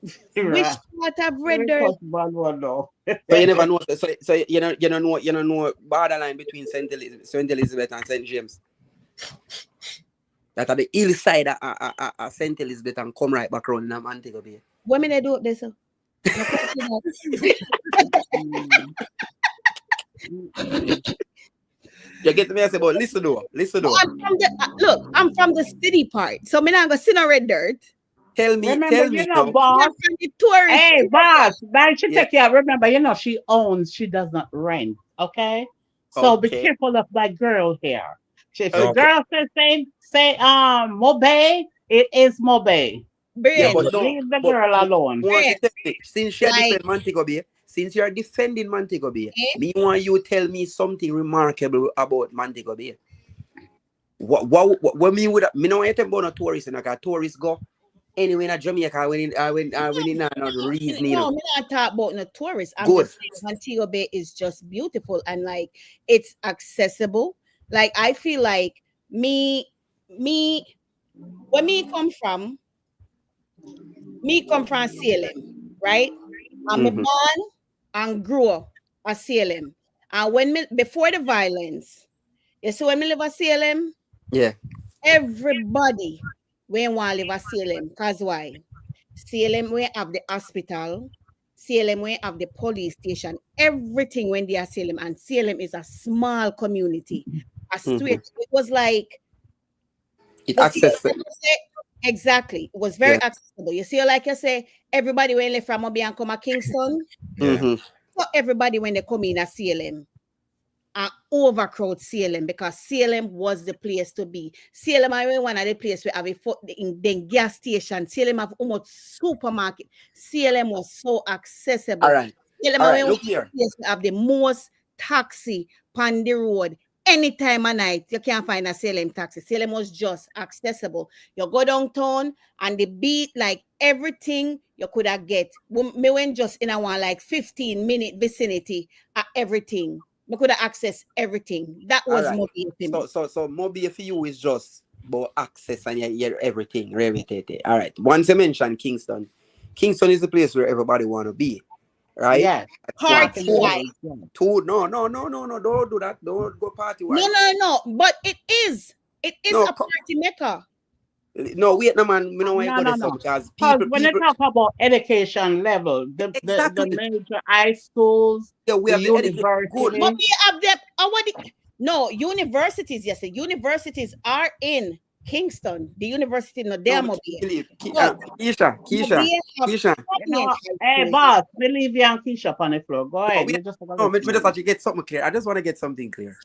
Which Right. part of red Very dirt? bad one though. So you never know. So you don't know borderline between St. Elizabeth and St. James. That are the hillside of St. Elizabeth and come right back around in Montego Bay. What me they do up there, sir? No question that. You get me? I say, but listen though. I'm from the I'm from the city part, so me not gonna see no red dirt. Tell me Remember, you know, now. boss. I'm from the tourist. Hey, boss. But she Yeah. take care. Remember, you know, she owns. She does not rent. Okay. So be Okay. careful of that girl here. If the Okay. girl say Mobay, it is Mobay. Yeah, Brain. but no. Leave the girl alone. Want to tell me, since you Like- defend Montego Bay, since you are defending Montego Bay, Eh? me want you tell me something remarkable about Montego Bay. What me would me know anything about a tourist and like a tourist go anywhere in Jamaica when in no reason, you No, know. me not talk about no tourists. I'm Good. just saying Montego Bay is just beautiful and like it's accessible. Like I feel like me where me come from Salem, right? I'm Mhm. born and grew up at Salem. And when me before the violence, you see when me live at Salem, Yeah. everybody we want to live at CLM. Because why? CLM, we have the hospital. CLM, we have the police station. Everything when they are CLM. And CLM is a small community. A street. It was like... It accessible. Exactly. It was very accessible. You see, like you say, everybody when they from Mobi and come to Kingston, so everybody when they come in at CLM overcrowd CLM because CLM was the place to be. CLM I one of the place we have the gas station. CLM have almost supermarket. CLM was so accessible. All right. CLM All right. Look here. We have the most taxi on the road. Any time of night, you can't find a CLM taxi. CLM was just accessible. You go downtown and the beat, like everything you could have get. Me went just in a one like 15-minute vicinity at everything. We could have access everything. That was right. Mobi. So Mobi for you is just about access and your everything. All right. Once you mention Kingston, Kingston is the place where everybody want to be. Right? Yes. Party wise. No. Don't do that. Don't go party wise. No. But it is. It is a party maker. No, wait, no, man. We don't want to go there because people. When you talk about education level, the major high schools, we have universities. But we have them. No, universities. Yes, the universities are in Kingston. The university in Mobi. Keisha. Hey, boss, we leave you and Keisha on the floor. Go ahead. We just actually get something clear. I just want to get something clear.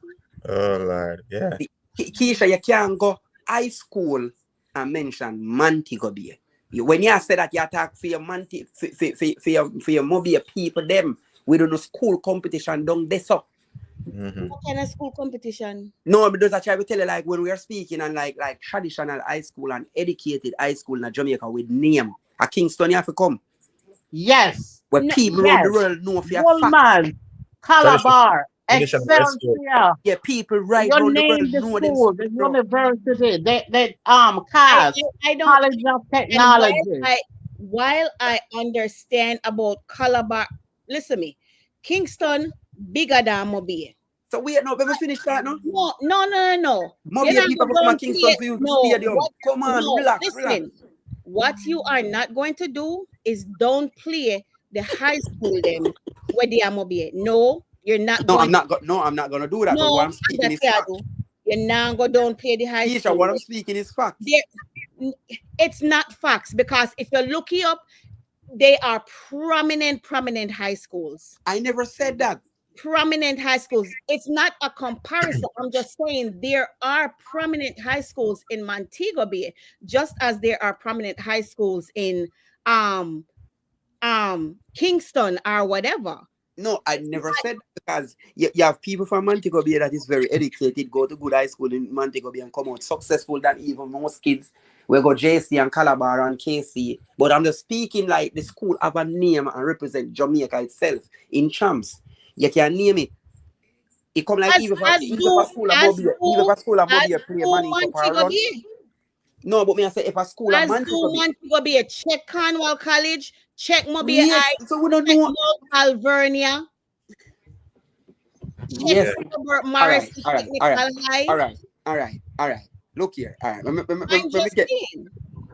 Oh, Lord. Yeah. Keisha, you can't go high school and mention Montego Bay. When you say that you attack for your for your Mobi people, them we don't know school competition don't this up. What kind of school competition? No, because I try to tell you like when we are speaking and like traditional high school and educated high school in Jamaica with name. A Kingston you have to come. Yes. Where people around the world know if you're Woolman, Calabar, Excelsior. Yeah, people right around the world know school, the university, CAS, College of Technology. While I understand about Calabar, listen to me, Kingston bigger than Mobi. So wait, no, let me finish that, no? No. Mobi people from Kingston for you stadium. Come on, relax. What you are not going to do is don't play the high school them where they are Mobi. No, you're not. I'm not going to do that. No, what I'm speaking is fact. You're not going to don't play the high school. What I'm speaking is facts. It's not facts because if you look it up, they are prominent high schools. I never said that. Prominent high schools. It's not a comparison. I'm just saying there are prominent high schools in Montego Bay, just as there are prominent high schools in Kingston or whatever. No, I never said that because you have people from Montego Bay that is very educated, go to good high school in Montego Bay and come out successful than even most kids. We go JC and Calabar and KC. But I'm just speaking like the school have a name and represent Jamaica itself in champs. You can name it. It come like even if a school of Mobi play Montego Bay. No, but me I say if a school of Montego Bay, check Cornwall College, check Mobi High, so we don't know Alvernia. Yes. All right. Look here. All right.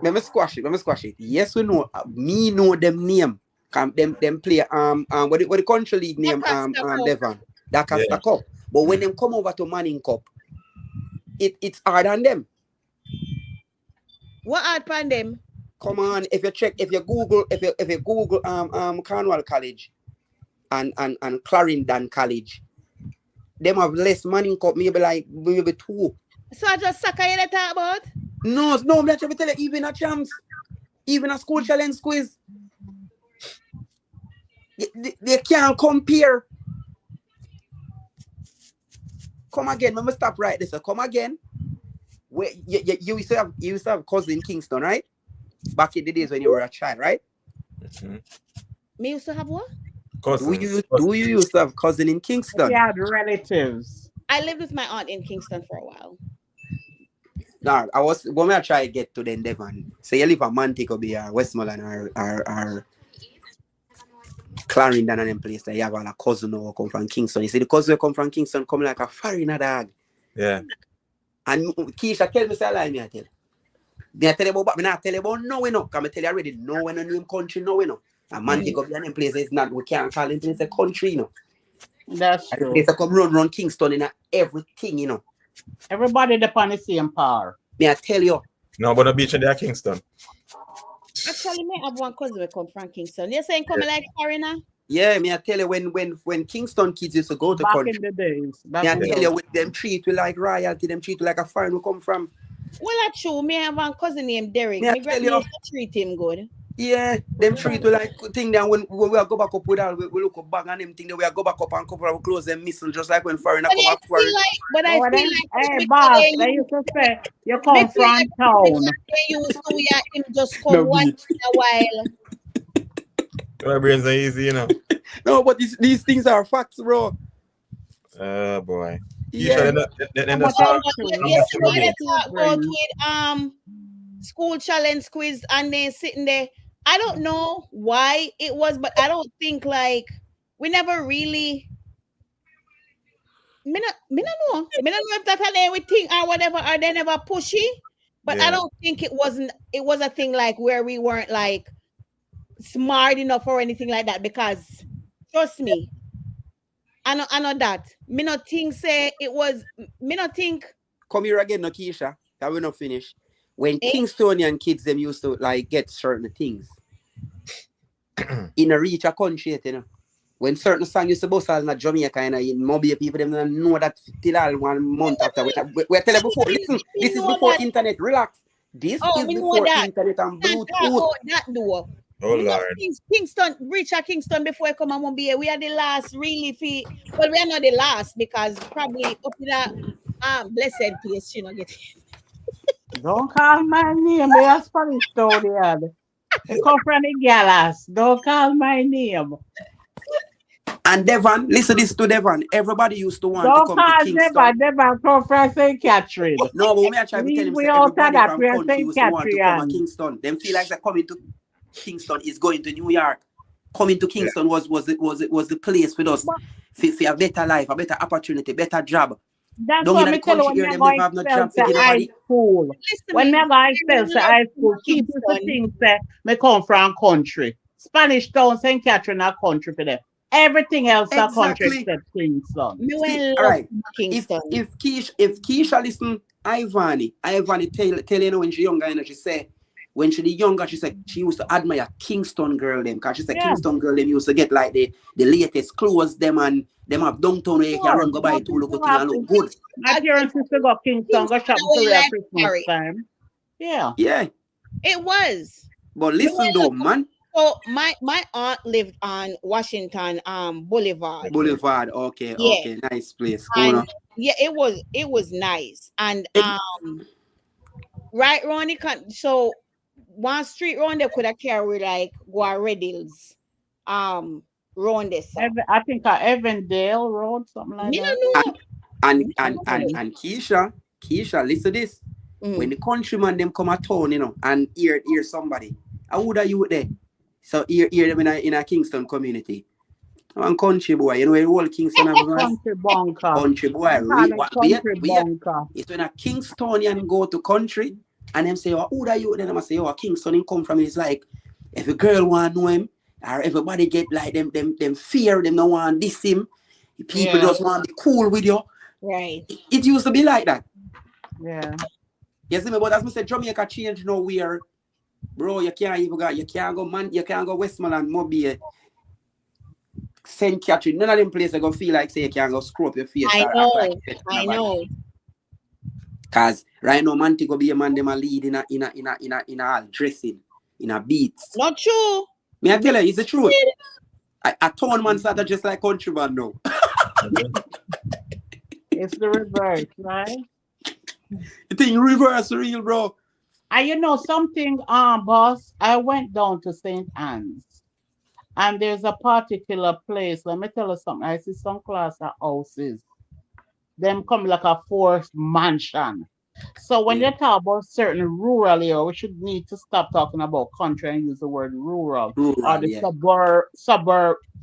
Let me squash it. Yes, we know. Me know them name. Them play what the country league name Devon. That can stack up. But when them come over to Manning Cup, it's hard on them. What hard on them? Come on, if you Google Cornwall College and Clarendon College, them have less Manning Cup, maybe 2. So I just suck you talk about? No, I'm not trying to tell you, even a champs, even a school challenge quiz. They can't compare. Come again, let me stop right there. So come again. Where you used to have cousin in Kingston, right? Back in the days when you were a child, right? Mm-hmm. Me used to have what? Do you used to have cousin in Kingston? We had relatives. I lived with my aunt in Kingston for a while. No, I was when I try to get to the Devon. Say you live at Montego Bay or Westmoreland or Clarendon and them place that you have a cousin who come from Kingston. You see the cousin who come from Kingston come like a foreigner dog. Yeah. And Keisha, tell me say lie me I tell. Me I tell you about, but me not tell you about no, you know. Cause me tell you already, no when a name country, no, you know. A man take up your name place is not, we can't call him place a country, you know. That's And the true. place that come run Kingston in everything, you know. Everybody depend on the same power. Me I tell you. No, but the beach in there, Kingston. Actually, me have one cousin we come from Kingston. You're saying come like foreigner? Yeah, me I tell you when Kingston kids used to go to Back country. in the days. Me Back I in the tell you days. with them treat we like royalty, them treat we like a foreign who come from. Well, that's true. Me have one cousin named Derek. Me I My tell grandma you. treat him good. Yeah, them treat we like thing that when we go back up with all we look up back and them thing that we go back up and cover our clothes and missile just like when foreigner But come I up feel foreign. like, but I Oh, feel then, like hey, because boss, they they used used to say, you me come feel from like town. they used to yeah, him just come No once beat. in a while. My brains are easy, you know. No, but these things are facts, bro. Boy. Yeah. Then But start. that's true. You That's see true when they again. talk about with school challenge quiz and they sitting there. I don't know why it was, but I don't think like we never really. Me not know. Me not know if that's how they would think or whatever, or they never pushy. But I Yeah. don't think it wasn't. It was a thing like where we weren't like smart enough or anything like that. Because trust me, I know that. Me not think say it was. Me not think. Come here again, no Keisha. That we not finish. When Eh? Kingstonian kids them used to like get certain things in a reach a country, you know. When certain song used to bust out in Jamaica and in Mobile people them don't know that till all 1 month after. We're telling before. Listen, this is know before that. internet. Relax. This Oh, is me know before that. internet and Can't talk Bluetooth. about that though. Oh Me know Lord. Kingston, reach a Kingston before I come and won't be here. We are the last, really. Well, we are not the last because probably up in that blessed place, you know, get Don't call my name. They are Spanish town there. They come from the Gallas. Don't call my name. And Devon, listen this to Devon. Everybody used to want to Don't come to call Kingston. Never come from St. Catherine. No, but me I try to tell Leave him we say out of everybody that. from We are country St. used to want to come to Catherine. Kingston. Them feel like they're coming to Kingston is going to New York. Coming to Kingston was the place for us for a better life, a better opportunity, better job. That's Don't what in me the tell you country when here, me them go never have no expel job to to give high nobody. school. Listen When me. me go expel to high school, people used to think say me come from country. Spanish town, St. Catherine a country for them. Everything else a country Exactly. except Kingston. Me See, well all love right. Kingston. If Keisha listen, Ivani tell you know when she younger, you know, she say when she the younger, she said she used to admire Kingston girl them because she said Yeah. Kingston girl them used to get like the latest clothes them and them have downtown where you can Sure. run go buy But to look people good thing and look good. my parents used to go Kingston, go shop Kingston for like Christmas Harry. time. Yeah. Yeah, It was. but listen though, man. So my aunt lived on Washington Boulevard. Boulevard, okay, Yeah. okay, nice place. And yeah, it was nice. And right around so one street round there could have carried like Guaredils round this. I think Evandale Road, something like Me that. no know. And Keisha, listen to this. When the countryman them come at town, you know, and hear somebody, how would are you there? So hear them in a Kingston community. One country boy, you know, the whole Kingston have a Country bunker. country boy. Country bunker. It's when a Kingstonian go to country and them say, oh, who are you? Then I say, oh, a Kingston come from. It's like if a girl want to know him, or everybody get like them fear, them no want diss him. People just want to be cool with you. Right. It used to be like that. Yeah. You see me, but as I said, Jamaica change now where, bro, you can't go Westmoreland, Mobile, St. Catherine, none of them places go feel like say you can't go screw up your face. I know. Cause right now, man, to go be a man, them a lead in a dressing, in a beats. Not true. Me I tell you, it's the truth. A town man started just like country man now. It's the reverse, right? The thing reverse real, bro. And you know something, boss, I went down to St. Anne's and there's a particular place. Let me tell you something. I see some class of houses. Them come like a forced mansion. So when you talk about certain rural area, we should need to stop talking about country and use the word rural or the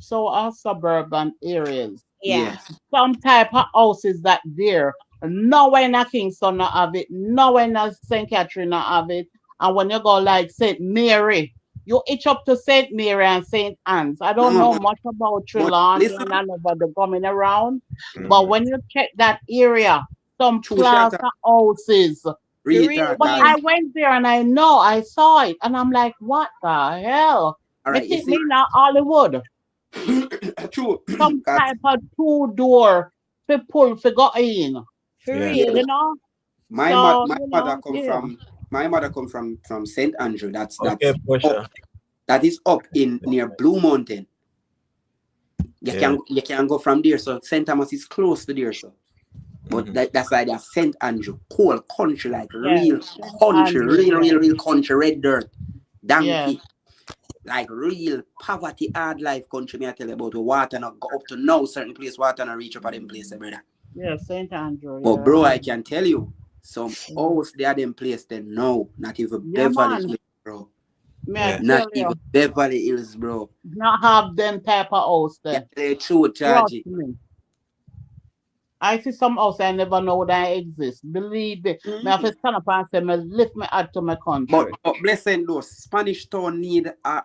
suburban areas. Yeah. Some type of houses that there. Nowhere in Kingston not have it, nowhere in St. Catherine not have it, And when you go like St. Mary, you itch up to St. Mary and St. Anne's. I don't know much about Trelawney listen. and nobody coming around. Mm. But when you check that area, some True plaza shatter. houses. Retard, But guys. I went there and I saw it. And I'm like, what the hell? All Me right, you think see. me not Hollywood. True. Some 'Cause type of 2-door to pull to go in. For Yeah. real. You know? my So, mother come from St. Andrew. Okay, for sure. That is up in near Blue Mountain. You can go from there. So St. Thomas is close to there, so. But that's why they're St. Andrew, cool country, like real country, Andrew, real country, red dirt, donkey, Yeah. like real poverty, hard life country. Me I tell you about the water not go up to now certain place, water not reach up at them place, brother. Yeah, St. Andrew. But yeah. bro, I can tell you, some house they are them place then no, not even Yeah, Beverly man. Hills, bro. May I Yeah. tell Not you, even Beverly Hills, bro. not have them type of house Yeah, there. they true Trust charge. me. I see some house I never know that exist. Believe it. Me have to stand up and say, me lift me out to my country. But blessing though, Spanish Town need a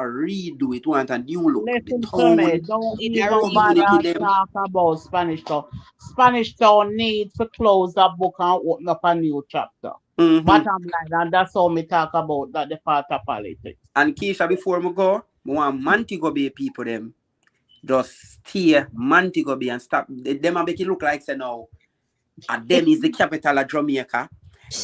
redo. It want a new look. Listen The to town, me. Don't Need even a bother community them. talk about Spanish Town. Spanish Town needs to close that book and open up a new chapter. Mhm. Bottom line, and that's how me talk about that the part of politics. And Keisha, before me go, I want Montego Bay people them just stay Montego Bay and stop. Them a make it look like say now. And them is the capital of Jamaica.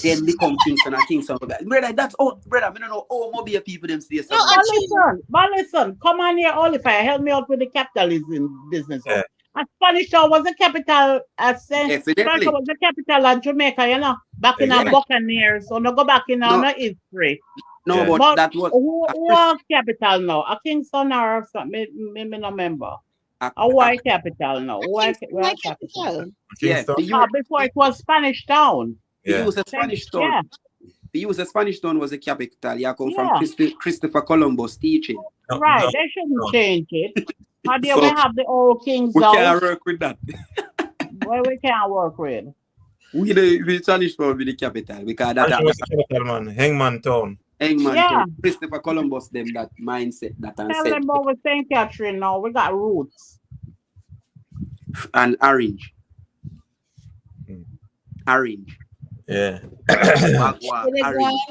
Then become Kingston and Kingston. Brother, that's all. Brother, I don't know how Mobile people them stay. No, But listen, come on here, Oliver, help me out with the capitalism business. Yeah. And Spanish Town was the capital, Spanish Definitely. Town was the capital of Jamaica, you know, back in Exactly. our Buccaneers. So no go back in our history. No, Yeah. but that was Who are capital now? A Kingston or something? Me no remember. A white capital now. White capital. Yeah, Kingston. Before it was Spanish Town. they Yeah. use a Spanish Town. Yeah. They use a Spanish Town was the capital. You come Yeah. from Christopher Columbus teaching. No, Right, no. they shouldn't no. change it. How do So- we have the old King's We House? can't work with that. Where we can't work with. We Spanish Town be the capital because that Spanish was the capital, man. Hangman Town. Hangman Yeah. Town, Christopher Columbus them that mindset that and Tell said them about with St. Catherine now. We got roots. and Orange. Hmm. Orange. Yeah. Orange.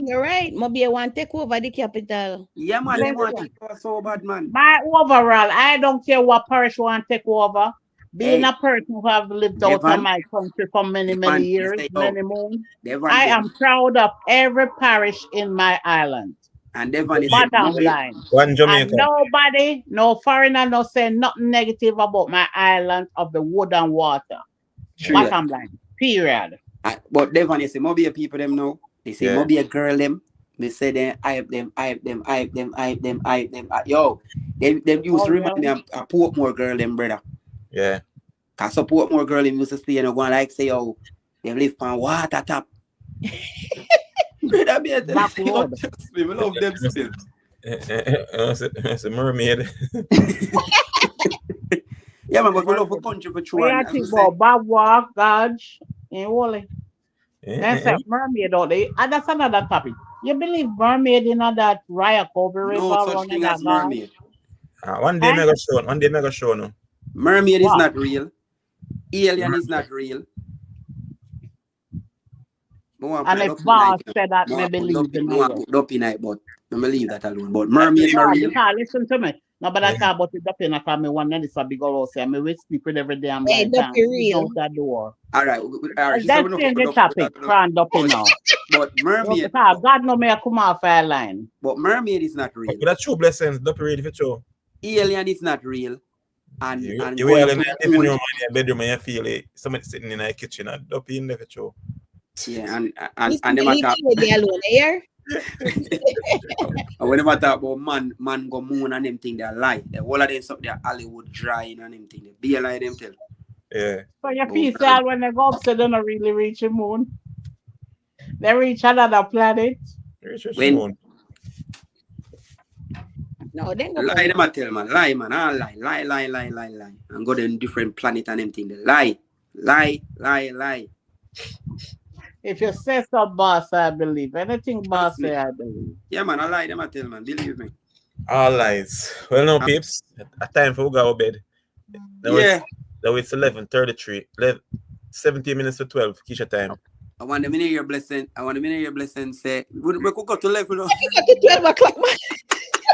You're right. Maybe I want to take over the capital. Yeah, man, they want it so bad, man. My overall, I don't care what parish want to take over. Being Hey. a person who have lived out Devon. of my country for many, Devon, many you years, say, many moons, Devon, I am proud of every parish in my island. and Devon is Bottom line. One And Jamaica. nobody, no foreigner, no say nothing negative about my island of the wood and water. True. Bottom line. Period. But Devon, you say, Mobile people them now. They say, Yeah. Mobile girl them. They say, them, hype them. Yo, them used Oh, to remind yeah. me of Portmore girl them, brother. Yeah. Cause support more girl them used to stay and go like say, oh, they live on water tap. Brother, me a tell Back you, road. trust me, we love them still. It's a mermaid. Yeah, man, but we love a country for true. We And are as we think say, about Bob Walk, Dodge, and Wally. Yeah. That's a mermaid, don't they? And that's another topic. You believe mermaid in that Ryakobi River? no such running thing that as down? mermaid. One day mega show. One day mega show no. Mermaid is What? not real. Alien is not real. And if boss said that, me believe in I want it. to put up in it, but I leave that alone. But mermaid not No, real. because listen to me. No, but I talk about it up in a time. Me one night is a big old house. Me we sleep with every day. I'm Hey, like, that be real. out that door. All right, all right. she said Let's we no change put the up topic. with that, Front up in now. But mermaid, Because God no me a come off a line. but mermaid is not real. But that's true blessings. Don't read if it's true. Alien is not real. And You and will in going the to living moon- room and your bedroom and you feel it. Somebody sitting in a kitchen and don't be in there for true. yeah, and Listen, them leave talk, the lady alone here. and when them talk about man go moon and them thing they lie. The whole of them stuff they Hollywood drying and them thing. They be a lie them tell. Yeah. So you Oh, feel God. sad when they go up, so they don't really reach the moon. They reach another planet. When- When, No, then go. Lie them a tell man. Lie man. All lie. And go to different planet and them thing. They lie. If you say so, boss, I believe. Anything boss say, I believe. Yeah, man, I lie them, I tell, man. Believe me. All lies. Well, no, peeps. A time for we go to bed. Yeah. Now it's 11:33. 17 minutes to 12. Keisha time. I want the minute your blessing. I want the minute your blessing say, we could go to 11, no? At 12 o'clock, man.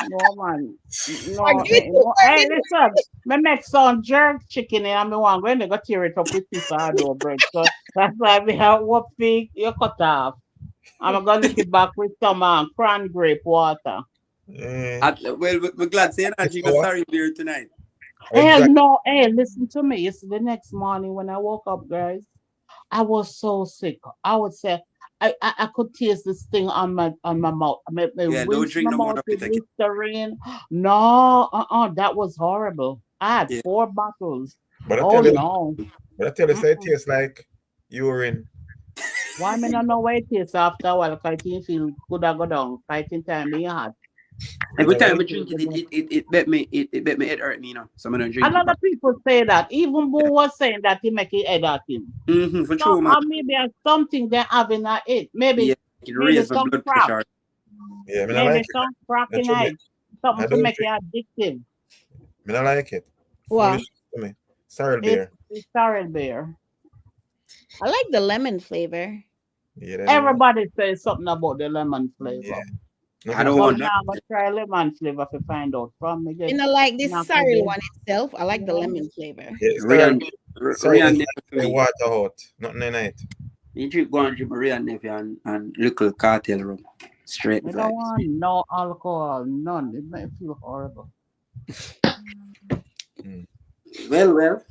No, man. No, Or give it to hey, her. listen. Me make some jerk chicken and me want when they go tear it up with this hard bread. So that's why we have what pig you cut off. I'm gonna lick it back with some cran grape water. Mm. Well, we're glad saying that you got sorry beer tonight. Hell no, hey, listen to me. It's the next morning when I woke up, guys. I was so sick. I would say I could taste this thing on my mouth. My Yeah, don't rinse drink my no more mouth of with it again. Listerine. No, that was horrible. I had Yeah. 4 bottles. But I Oh tell you, no. but I tell you, say it tastes like urine. Why me not know where it tastes after a while? Cause I feel good I go down. Fighting time me hard. Every Yeah, time I drink it bet me it hurt me, you know. So I'm gonna drink A lot of people say that. Even Boo was saying that he make it head at him. it. For So sure, man. maybe something they having at it. Maybe Yeah, it maybe raise my some blood crap. pressure. Yeah, me not Maybe like it. some crack in Naturally. it. Something I to don't make drink. it addictive. Me not like it. Wow. Foolish to me. Sorry, beer. It's sorry beer. I like the lemon flavor. Yeah, then, Everybody says something about the lemon flavor. Yeah. I don't But want now I'm gonna try lemon flavor to find out from me. You know, like this Not sorrel good. one itself. I like the Yeah. lemon flavor. Yeah, Rian sorry, Nephew for me. water hot. Nothing in it. You drink go and drink Rian Nephew and little cartel rum. Straight I don't vibes. want no alcohol, none. It may feel horrible. Well,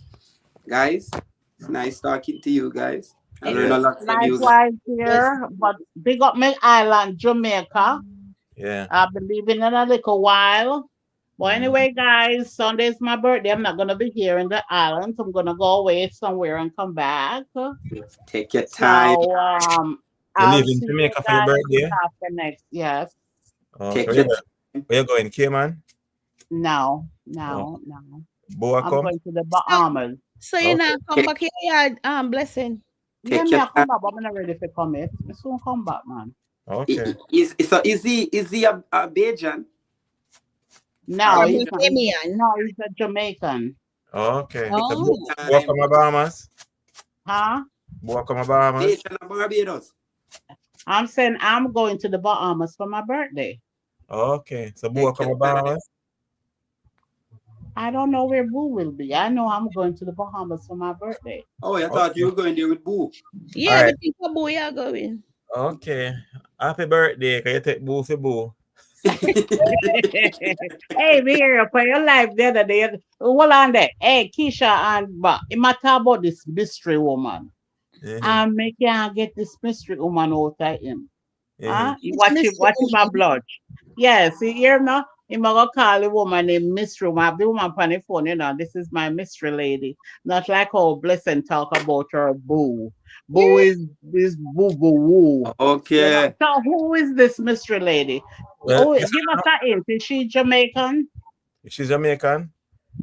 guys, it's nice talking to you guys. I learned a lot from you guys. Likewise here, but big up my island, Jamaica. Yeah. I've been leaving in a little while. But anyway, guys, Sunday's my birthday. I'm not gonna be here in the islands. I'm gonna go away somewhere and come back. Take your time. So You I'll live in see Jamaica you for your guys birthday? after next. Yes. Okay. Take your time. Where you going, Cayman? No. Boa I'm come? going to the Bahamas. So you know, come back here, blessing. Yeah, Take me your I come back, but I'm not ready to come yet. I soon come back, man. Okay. Is he a Bajan? No, Or he's not. Bahamian. No, he's a Jamaican. Okay. Oh. So Boa come to Bahamas? Huh? Boa come to Bahamas? Bajan or Barbados? I'm saying I'm going to the Bahamas for my birthday. Okay. So Boa come to Bahamas? I don't know where Boo will be. I know I'm going to the Bahamas for my birthday. Oh, I thought you were going there with Boo. Yeah, Alright. the people boy are going. Okay. Happy birthday. Can you take Boo for Boo? Hey, we hear you for your life the other day. Hold on there. Hey, Keisha and Ba, it matter about this mystery woman. Mhm. Me can't get this mystery woman out of him. Mhm. Huh? You Which watch him, mystery watch him a woman? blood. Yes, you hear me? Him a go call the woman named mystery woman. The woman on the phone, you know, this is my mystery lady. Not like how Blessing talk about her boo. Boo is this boo boo woo. You Okay. know? So who is this mystery lady? Well, Give us a hint. Is she Jamaican? she's Jamaican.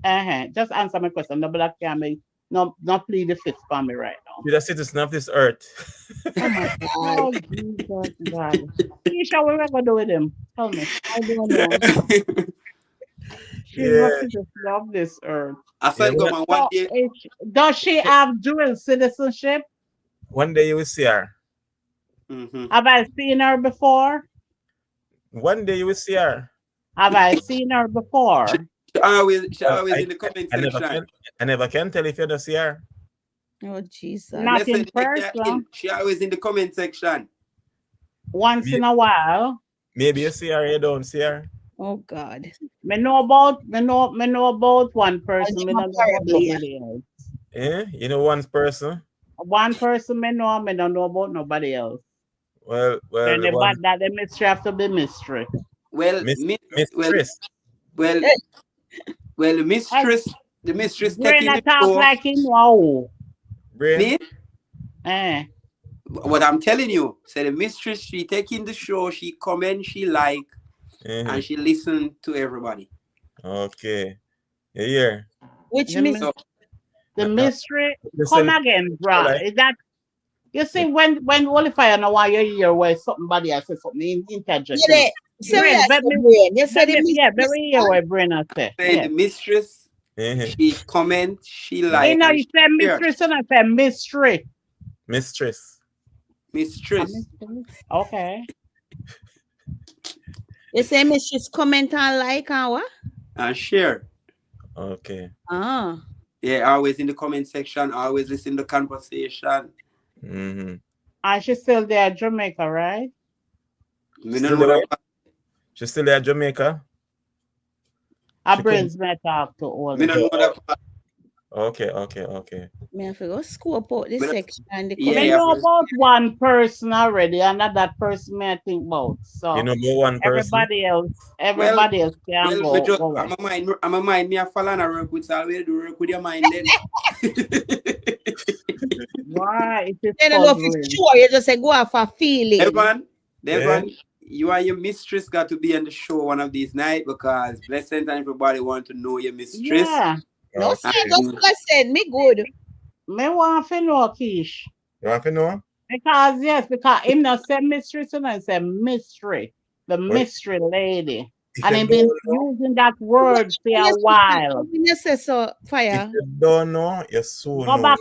Just answer my question. No black can me. No plead the fifth for me right now. She's a citizen of this earth. Oh my God. Oh, Jesus God. Keisha, what we gonna do with him? Tell me. I don't know. She's Yeah. a citizen of this earth. I saw you go man one So, day. does she have dual citizenship? One day you will see her. Mhm. Have I seen her before? One day you will see her. Have I seen her before? She always Well, in the comment section. I never can tell if you don't see her. Oh Jesus. Not Listen, in person. she always in the comment section. Once in a while. Maybe you see her, you don't see her. Oh God. Me know about one person. Me them don't know about terribly, nobody else. You know one person. One person me know don't know about nobody else. Well, Then the one, that the mystery have to be mystery. Well, Miss well, Chris. well, the mistress Brain taking the talk show. like him. Wow. Brain. Me, Eh. what I'm telling you, so the mistress, she taking the show, she comment, she like, Mhm. and she listen to everybody. Okay. Yeah. Which The miss? So The mystery. Listen, Come again, bro. like- You see, when Holy Fire know why you hear where somebody has said something intelligent. Yeah, they- so Brain, yes, let me- brain. You said Let it me- yeah, mistress very hear one. what Brenna said. Saying Yeah. the mistress, she comment, she You like, know, and you said share. mistress and I said mystery. Mistress. Mistress. Okay. You say mistress comment and like and what? And share. Okay. Ah. Yeah, always in the comment section, always listen to the conversation. Mm-hmm. And she's still there at Jamaica, right? Me Still know there? that. She's still there at Jamaica? Our She brains may talk to all Me of them. know that. Okay. Me have to go scope out this But- section and the Yeah, I comment. know first- about one person already, and not that person may I think about. So You know about one person? everybody else can Well, go. I'm a mind me a fall and I work with, so I will do work with your mind then. Why? It is You don't know if puzzling. it's sure, you just say go off a feeling. Everyone, you and your mistress got to be on the show one of these nights because Blessings and everybody want to know your mistress. Yeah. No, Okay. sir, just like I said, me good. Me want to know, Kish. You want to know? Because him not say mistress, and I say mystery. The mystery lady. If And you he been don't know, using that word for a while. When you say so, fire. if you don't know, you soon Go know. back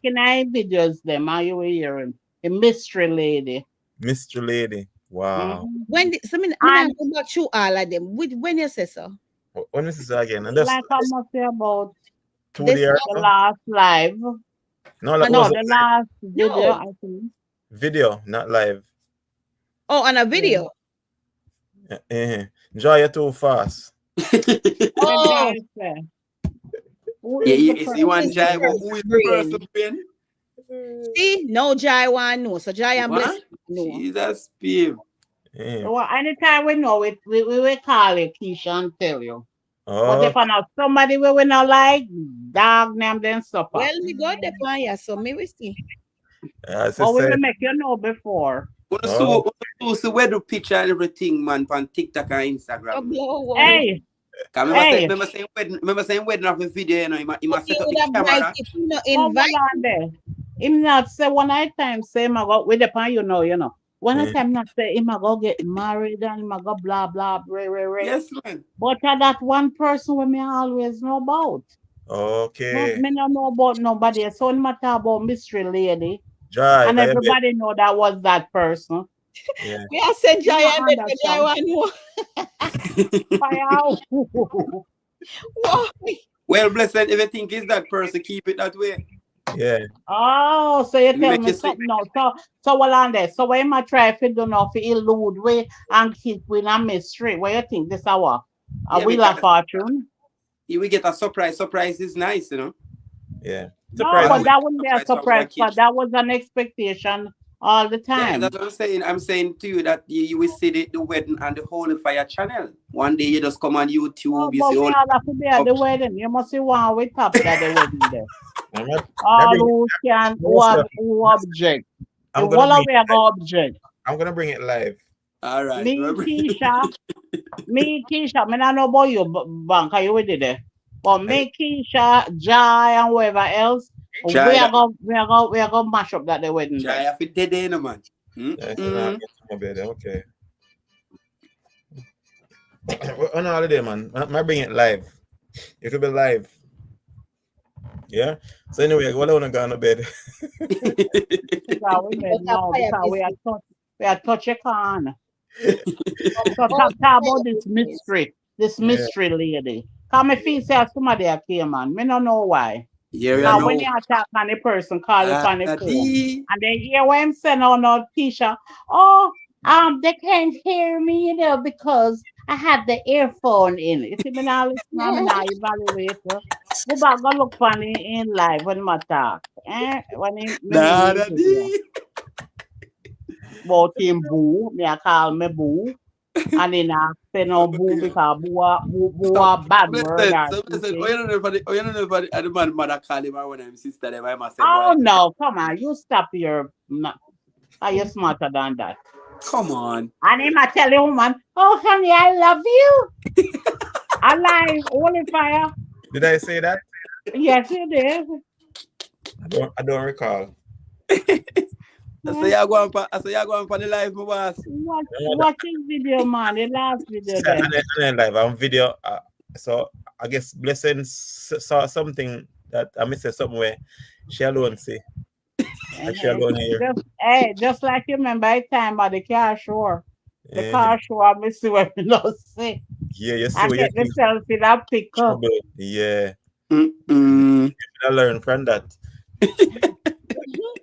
in our videos them, and you will hear him. The mystery lady. Mystery lady. Wow. Mhm. When the, so me And- go back through all of them. When you say so? When is this again? And that's Like I must say about 2 this years. the last live. No, that No, was the a last video, No. I think. video, not live. Oh, on a video. Joy, you're too fast. Oh. Who Yeah, is you the see one person? Jai, who is the person Ben? See, no Jai one no. So Jai and What? Bless no. Jesus, babe. Well, anytime we know it, we will call it Keisha and tell you. But Oh, if I know somebody we not like, dog name then suffer. Well, me go there for you, so me we see. as I But we said, will make you know before. So where the picture and everything, man, on TikTok and Oh, Instagram. blow away. Hey, Cause Hey. remember saying wedding of a video, you know, he must set You up would the have camera. liked if you not hold invite. on there. Him not say one night time say him a go with the pan, you know. One night Mm. time not say him a go get married and him a go blah blah re. Yes, man. But that one person when me always know about. okay. Me not know about nobody. So no matter about mystery lady. Joy, And can you everybody know that was that person. be- yeah. Me I said Jai You and then Jai understand. one no. Fire. Why? Well, blessed, if you think it's that person, keep it that way. Yeah. Oh, so you We tell make me you sleep. something now. So well on there. So when I try if you don't know if you elude way and keep with a mystery, what you think this our Yeah, Wheel of because- Fortune? You will get a surprise. Surprise is nice, you know. Yeah. No, Surprise. but that wouldn't be a Surprise from surprise, my but kids. that was an expectation all the Yeah, time. that's what I'm saying. I'm saying to you that you will see the wedding on the Holy Fire channel. One day you just come on YouTube, Oh, you but see we all all have to be at the wedding. You must see one with top at the wedding there. I'm All bring- who can who object. The gonna one of bring we are going object. I'm gonna bring it live. all right. Me, remember? Keisha, me not know about you, Bank, you with it there. But me, Keisha, Jai, and whoever else, Jai, we are going mash up that the wedding Jai, there. I fit dead in, man. Yeah, so now I get to my bed, okay. We're on holiday, man. I bring it live. It will be live. Yeah. So anyway, what I wanna go on to bed. Because we made now, because we are touch a can. So Oh, talk about this mystery Yeah. mystery lady. Come if you say somebody that came man, me don't know why. Yeah, Yeah. Now I when know. you attack on the person, call you on the phone. Daddy. And they hear what I'm saying, oh no, Keisha. They can't hear me, because I had the earphone in. You see me now listen, I'm now evaluate. Go back, go look funny in live when I talk. When Daddy. about him boo, me I call me boo. And then I say no boo because boo a bad word. So listen, oh, you don't know if the man mother call him or when I'm sister, them I must say, Oh boy, no, come on, you stop your. Are you smarter than that? come on. And him I tell you, woman, oh honey, I love you. Alive, Holy Fire. Did I say that? Yes, you did. I don't recall. I say you go on for the live, my boss. Watch his video, man. The last video there. And then live on video. So I guess Blessing saw something that I missed somewhere. She alone see. And she alone here. Just like you remember that time at the car show. The Yeah. car show, I miss you when you don't see. Yeah, you see I what get you the selfie that pick up. trouble. Yeah. Mm-mm. I learn from that.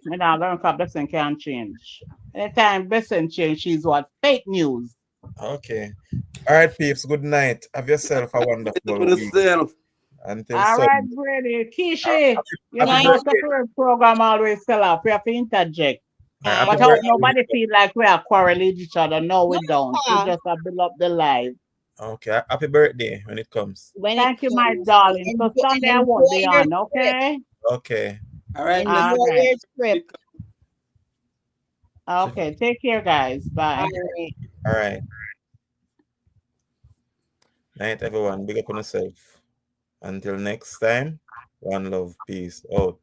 And I learn that Blessing can't change. Anytime Blessing change, she's what? Fake news. Okay. All right, peeps. Good night. Have yourself a wonderful week. Until All Sunday. right, Brady. Kishi, you know, happy not birthday. the program always sell out. We have to interject. All right, But happy I hope birthday. nobody feel like we are quarreling each other. No, we don't. We Yeah. just have build up the live. Okay. Happy birthday when it comes. When Thank it you, my comes, darling. So enjoy- Sunday I won't be enjoy your on, okay? Okay. All right, Enjoy All let's right. your trip. Okay, take care, guys. Bye. All right. All right. Night, everyone. Big up on yourself. Until next time. One love. Peace out.